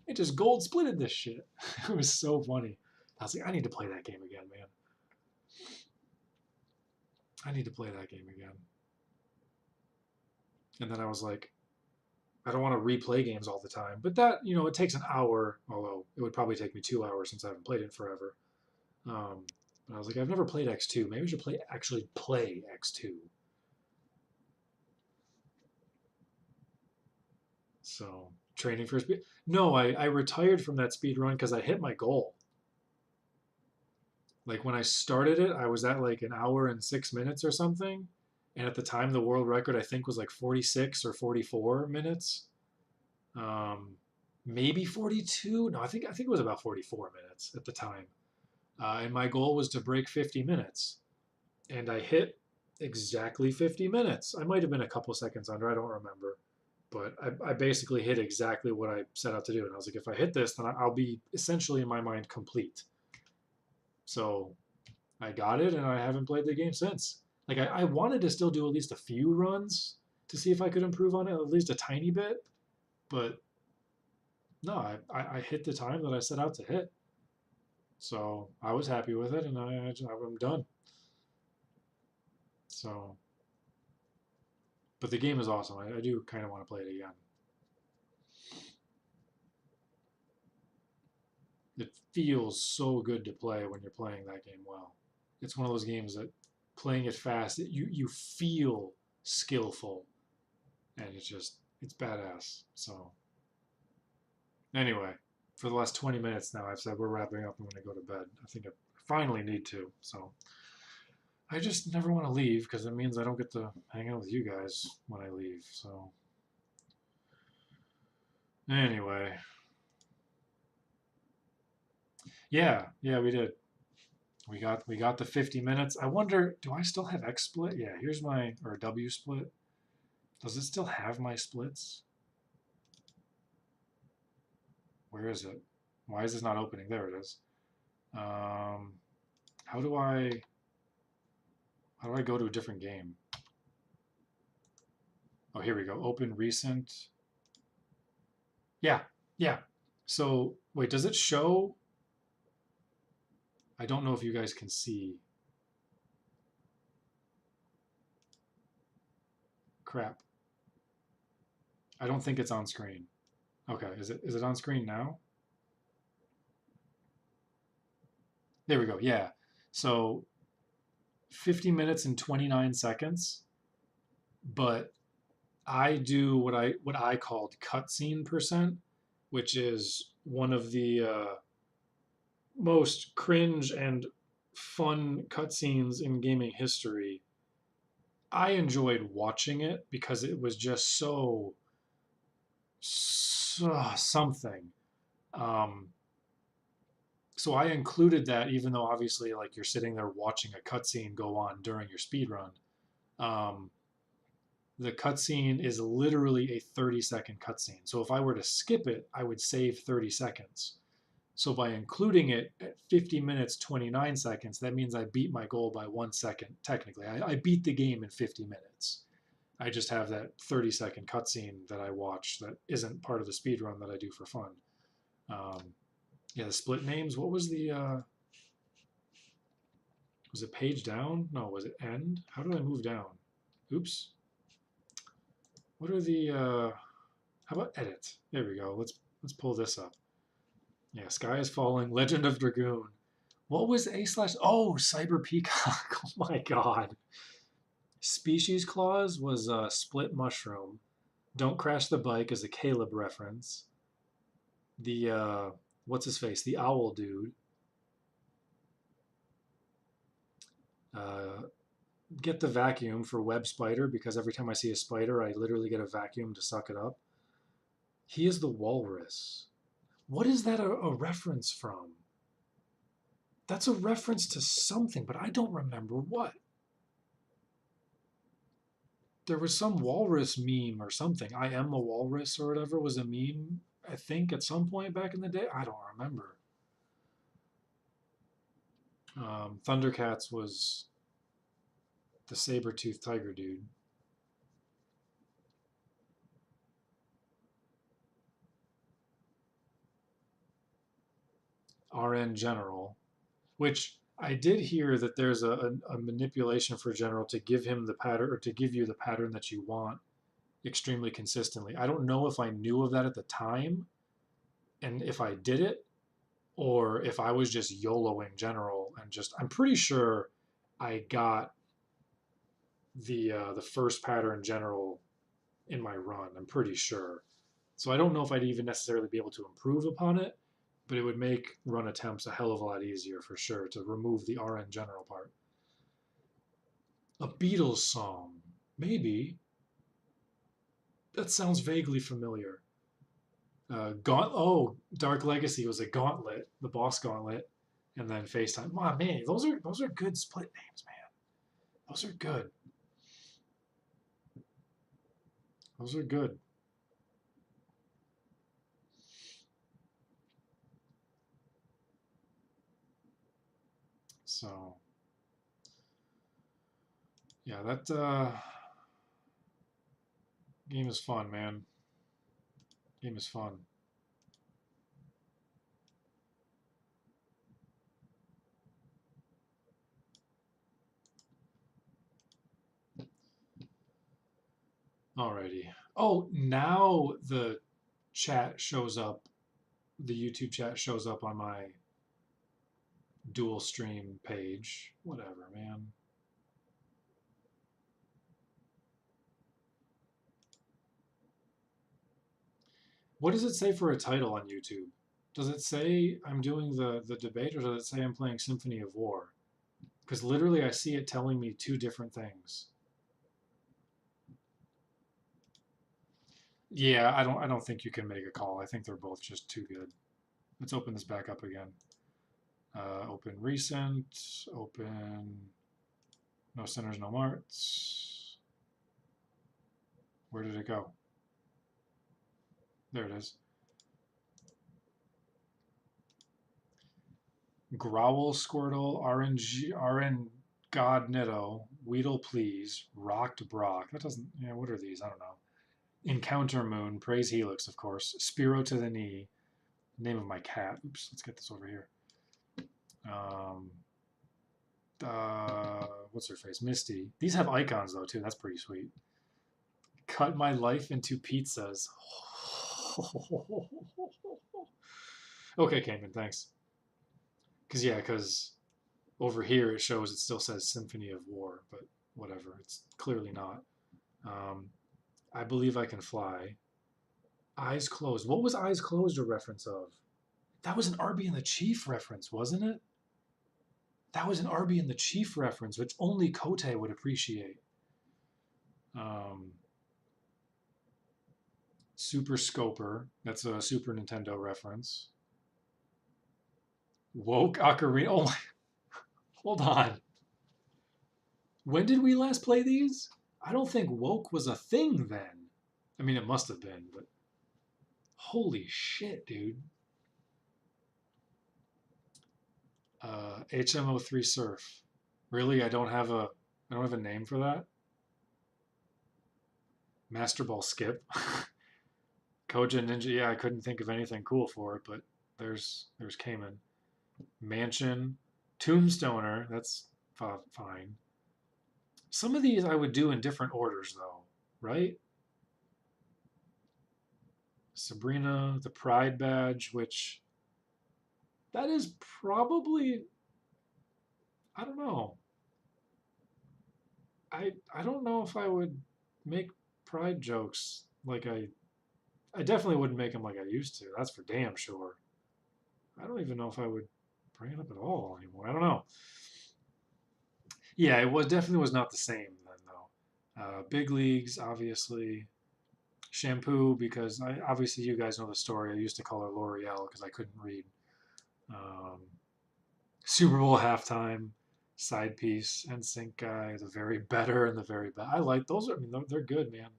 S3: It just gold splitted this shit. It was so funny. I was like, I need to play that game again, man. I need to play that game again. And then I was like, I don't want to replay games all the time. But that, you know, it takes an hour, although it would probably take me 2 hours since I haven't played it forever. But I was like, I've never played X2. Maybe I should actually play X2. So, training for speed. No, I retired from that speed run because I hit my goal. Like when I started it, I was at like 1 hour and 6 minutes or something. And at the time, the world record, I think, was like 46 or 44 minutes. Maybe 42. No, I think it was about 44 minutes at the time. And my goal was to break 50 minutes. And I hit exactly 50 minutes. I might have been a couple seconds under. I don't remember. But I basically hit exactly what I set out to do. And I was like, if I hit this, then I'll be essentially, in my mind, complete. So I got it, and I haven't played the game since. Like, I wanted to still do at least a few runs to see if I could improve on it, at least a tiny bit. But no, I hit the time that I set out to hit. So I was happy with it, and I'm done. So, but the game is awesome. I do kind of want to play it again. It feels so good to play when you're playing that game well. It's one of those games that playing it fast, you feel skillful, and it's badass. So anyway, for the last 20 minutes now, I've said we're wrapping up and I'm going to go to bed. I think I've finally need to. So I just never want to leave because it means I don't get to hang out with you guys when I leave. So anyway, yeah, we did. We got the 50 minutes. I wonder, do I still have XSplit? Yeah, here's my, or WSplit. Does it still have my splits? Where is it? Why is this not opening? There it is. How do I go to a different game? Oh, here we go. Open recent. Yeah. So wait, does it show? I don't know if you guys can see. Crap. I don't think it's on screen. Okay, is it on screen now? There we go. Yeah. So 50 minutes and 29 seconds, but I do what I called cutscene percent, which is one of the most cringe and fun cutscenes in gaming history. I enjoyed watching it because it was just so something. So I included that, even though obviously like you're sitting there watching a cutscene go on during your speed run. The cutscene is literally a 30-second cutscene. So if I were to skip it, I would save 30 seconds. So by including it at 50 minutes, 29 seconds, that means I beat my goal by 1 second, technically. I beat the game in 50 minutes. I just have that 30-second cutscene that I watch that isn't part of the speed run that I do for fun. Yeah, the split names. What was the... was it page down? No, was it end? How do I move down? Oops. What are the... how about edit? There we go. Let's pull this up. Yeah, Sky is Falling, Legend of Dragoon. What was A/? Oh, Cyber Peacock. Oh my god. Species Clause was Split Mushroom. Don't Crash the Bike is a Caleb reference. The, what's his face? The Owl Dude. Get the Vacuum for Web Spider, because every time I see a spider, I literally get a vacuum to suck it up. He is the Walrus. What is that a reference from? That's a reference to something, but I don't remember what. There was some walrus meme or something. I am a walrus or whatever was a meme, I think, at some point back in the day. I don't remember. Thundercats was the saber-toothed tiger dude. RN General, which I did hear that there's a manipulation for General to give him the pattern, or to give you the pattern that you want extremely consistently. I don't know if I knew of that at the time and if I did it, or if I was just YOLOing General and just, I'm pretty sure I got the first pattern General in my run. I'm pretty sure. So I don't know if I'd even necessarily be able to improve upon it, but it would make run attempts a hell of a lot easier for sure to remove the RN General part. A Beatles song. Maybe. That sounds vaguely familiar. Dark Legacy was a Gauntlet, the boss Gauntlet, and then FaceTime. Oh, man, those are good split names, man. Those are good. Those are good. So, yeah, that game is fun, man. Game is fun. Alrighty. Oh, now the chat shows up. The YouTube chat shows up on my dual stream page. Whatever, man. What does it say for a title on YouTube? Does it say I'm doing the debate, or does it say I'm playing Symphony of War? Because literally I see it telling me two different things. Yeah, I don't think you can make a call. I think they're both just too good. Let's open this back up again. Open recent, open no centers, no marts. Where did it go? There it is. Growl, Squirtle, RN God Nitto, Weedle Please, Rocked Brock. That doesn't, yeah, what are these? I don't know. Encounter Moon, Praise Helix, of course. Spiro to the Knee, name of my cat. Oops, let's get this over here. What's her face? Misty. These have icons though too. That's pretty sweet. Cut my life into pizzas. Okay, Cayman, thanks. Because over here it shows it still says Symphony of War, but whatever. It's clearly not. I believe I can fly. Eyes closed. What was Eyes Closed a reference of? That was an Arby and the Chief reference, wasn't it? That was an Arby and the Chief reference, which only Kote would appreciate. Super Scoper. That's a Super Nintendo reference. Woke Ocarina. Oh my. Hold on. When did we last play these? I don't think Woke was a thing then. I mean, it must have been, but holy shit, dude. HMO3 Surf. Really? I don't have a name for that? Master Ball Skip. Koja Ninja. Yeah, I couldn't think of anything cool for it, but there's Cayman. Mansion. Tombstoner. That's fine. Some of these I would do in different orders, though, right? Sabrina, the Pride Badge, which that is probably, I don't know. I don't know if I would make Pride jokes like I definitely wouldn't make them like I used to. That's for damn sure. I don't even know if I would bring it up at all anymore. I don't know. Yeah, it definitely was not the same then, though. Big Leagues, obviously. Shampoo, because obviously you guys know the story. I used to call her L'Oreal because I couldn't read. Super Bowl halftime, side piece, NSYNC guy, the very better and the very bad. I like those. I mean, they're good, man.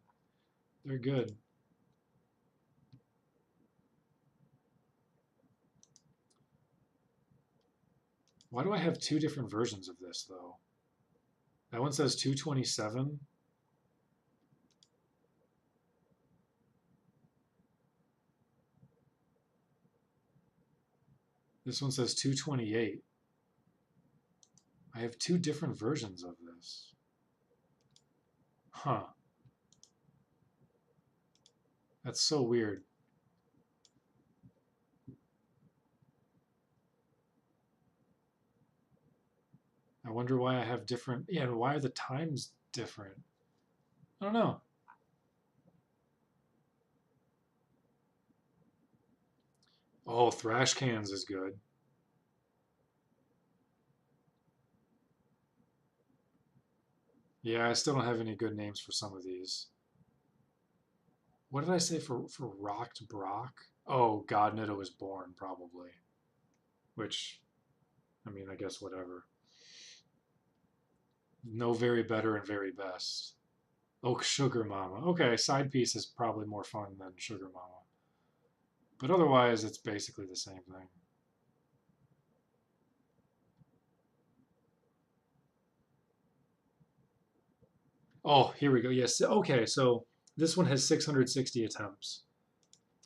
S3: They're good. Why do I have two different versions of this, though? That one says 227. This one says 228. I have two different versions of this. Huh. That's so weird. I wonder why I have different... Yeah, why are the times different? I don't know. Oh, Thrash Cans is good. Yeah, I still don't have any good names for some of these. What did I say for Rocked Brock? Oh, God Nitto was born, probably. Which, I mean, I guess whatever. No Very Better and Very Best. Oh, Sugar Mama. Okay, side piece is probably more fun than Sugar Mama. But otherwise, it's basically the same thing. Oh, here we go. Yes. Okay, so this one has 660 attempts.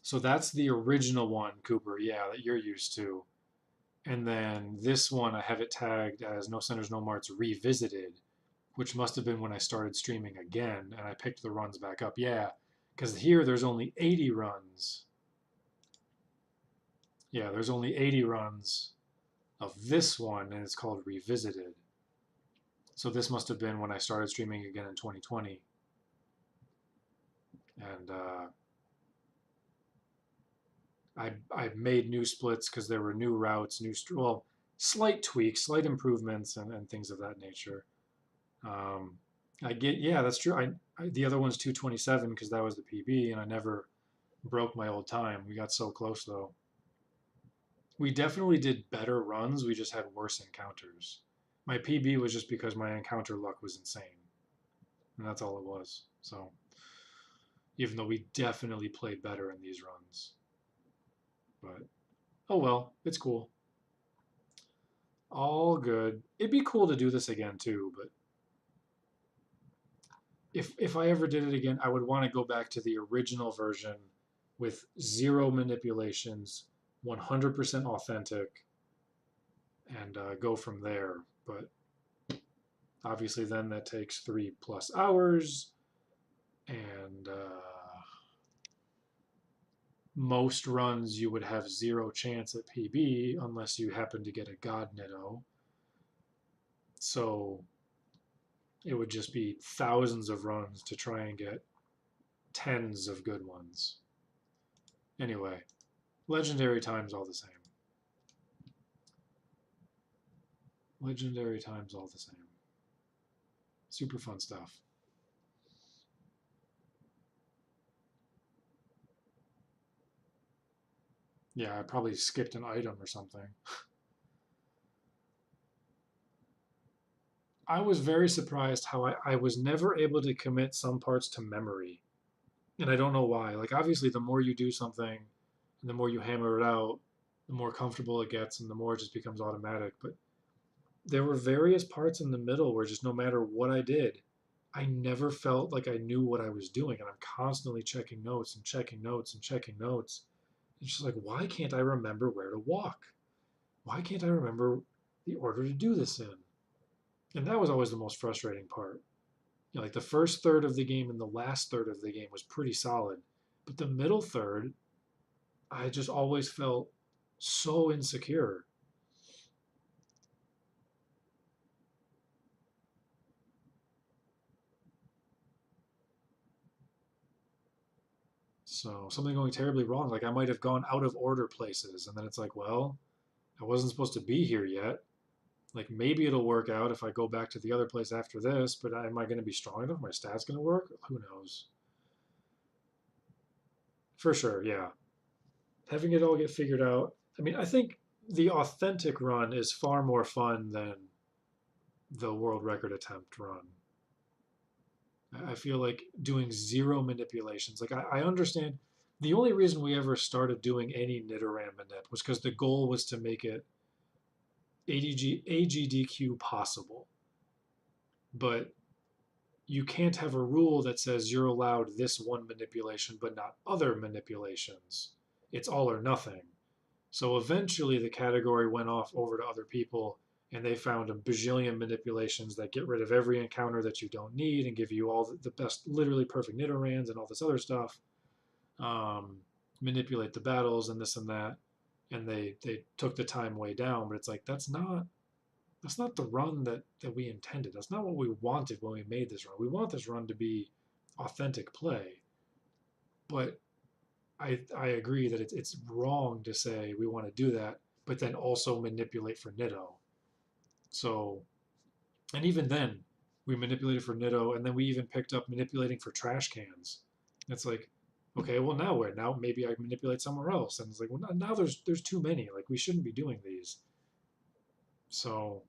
S3: So that's the original one, Cooper, yeah, that you're used to. And then this one, I have it tagged as No Centers, No Marts Revisited, which must have been when I started streaming again, and I picked the runs back up. Yeah, because here there's only 80 runs. Yeah, there's only 80 runs of this one, and it's called Revisited. So this must have been when I started streaming again in 2020. And I made new splits because there were new routes, well, slight tweaks, slight improvements, and things of that nature. Yeah, that's true. The other one's 2:27 because that was the PB, and I never broke my old time. We got so close though. We definitely did better runs. We just had worse encounters. My PB was just because my encounter luck was insane, and that's all it was. So, even though we definitely played better in these runs, but oh well, it's cool. All good. It'd be cool to do this again too, but if I ever did it again, I would want to go back to the original version with 0 manipulations, 100% authentic, and go from there. But obviously then that takes 3+ hours, and most runs you would have 0 chance at PB unless you happen to get a God Nitto. So it would just be thousands of runs to try and get tens of good ones. Anyway, legendary times all the same. Legendary times all the same. Super fun stuff. Yeah, I probably skipped an item or something. I was very surprised how I was never able to commit some parts to memory. And I don't know why. Like, obviously, the more you do something and the more you hammer it out, the more comfortable it gets and the more it just becomes automatic. But there were various parts in the middle where just no matter what I did, I never felt like I knew what I was doing. And I'm constantly checking notes and checking notes and checking notes. It's just like, why can't I remember where to walk? Why can't I remember the order to do this in? And that was always the most frustrating part. You know, like the first third of the game and the last third of the game was pretty solid. But the middle third, I just always felt so insecure. So something going terribly wrong. Like I might have gone out of order places. And then it's like, well, I wasn't supposed to be here yet. Like maybe it'll work out if I go back to the other place after this, but am I going to be strong enough? My stats going to work? Who knows? For sure, yeah. Having it all get figured out. I mean, I think the authentic run is far more fun than the world record attempt run. I feel like doing 0 manipulations. Like I understand the only reason we ever started doing any Nidoran manip was because the goal was to make it AGDQ possible. But you can't have a rule that says you're allowed this one manipulation but not other manipulations. It's all or nothing. So eventually the category went off over to other people and they found a bajillion manipulations that get rid of every encounter that you don't need and give you all the best, literally perfect Nidorans and all this other stuff. Manipulate the battles and this and that. And they took the time way down, but it's like that's not the run that we intended. That's not what we wanted when we made this run. We want this run to be authentic play. But I agree that it's wrong to say we want to do that, but then also manipulate for Nitto. So, and even then, we manipulated for Nitto, and then we even picked up manipulating for trash cans. It's like, okay, well now where? Now maybe I manipulate somewhere else. And it's like, well now there's too many. Like we shouldn't be doing these. So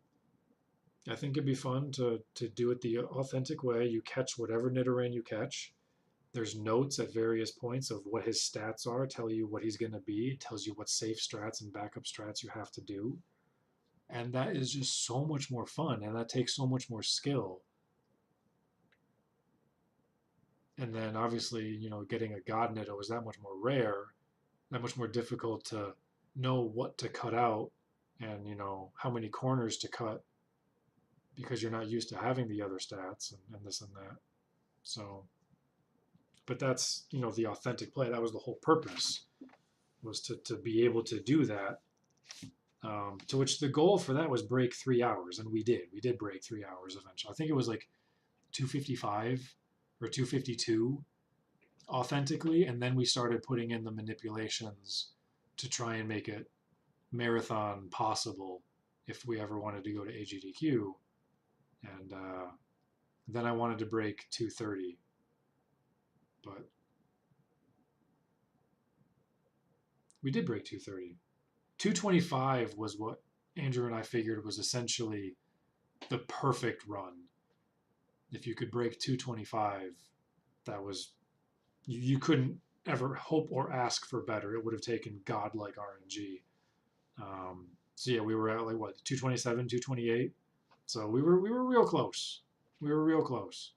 S3: I think it'd be fun to do it the authentic way. You catch whatever Nidoran you catch. There's notes at various points of what his stats are, tell you what he's going to be, it tells you what safe strats and backup strats you have to do. And that is just so much more fun, and that takes so much more skill. And then obviously, you know, getting a God Nitto is that much more rare, that much more difficult to know what to cut out and, you know, how many corners to cut because you're not used to having the other stats and this and that. So, but that's, you know, the authentic play. That was the whole purpose, was to be able to do that. To which the goal for that was break 3 hours, and we did. We did break 3 hours eventually. I think it was like 255 or 252 authentically, and then we started putting in the manipulations to try and make it marathon possible if we ever wanted to go to AGDQ. And then I wanted to break 2:30, but we did break 2:30. 2:25 was what Andrew and I figured was essentially the perfect run. If you could break 2:25, that was, you couldn't ever hope or ask for better. It would have taken godlike RNG. So yeah, we were at like what, 2:27, 2:28. So we were real close. We were real close.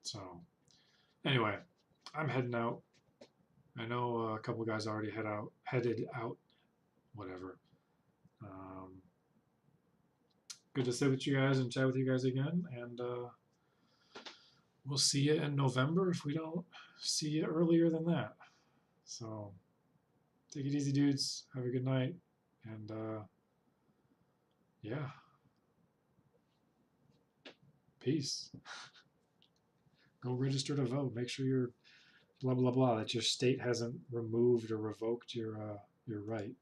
S3: So anyway, I'm heading out. I know a couple of guys already headed out. Whatever. Good to sit with you guys and chat with you guys again, and we'll see you in November if we don't see you earlier than that. So take it easy, dudes. Have a good night, and yeah, peace. Go register to vote. Make sure you're blah blah blah, that your state hasn't removed or revoked your right.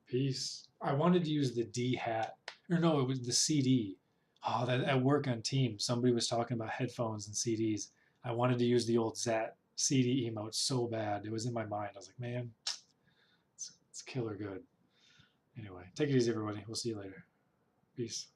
S3: Peace. I wanted to use the D hat, or no, it was the CD. Oh, that at work on Teams, somebody was talking about headphones and CDs. I wanted to use the old Zat CD emote so bad. It was in my mind. I was like, man, it's killer good. Anyway, take it easy, everybody. We'll see you later. Peace.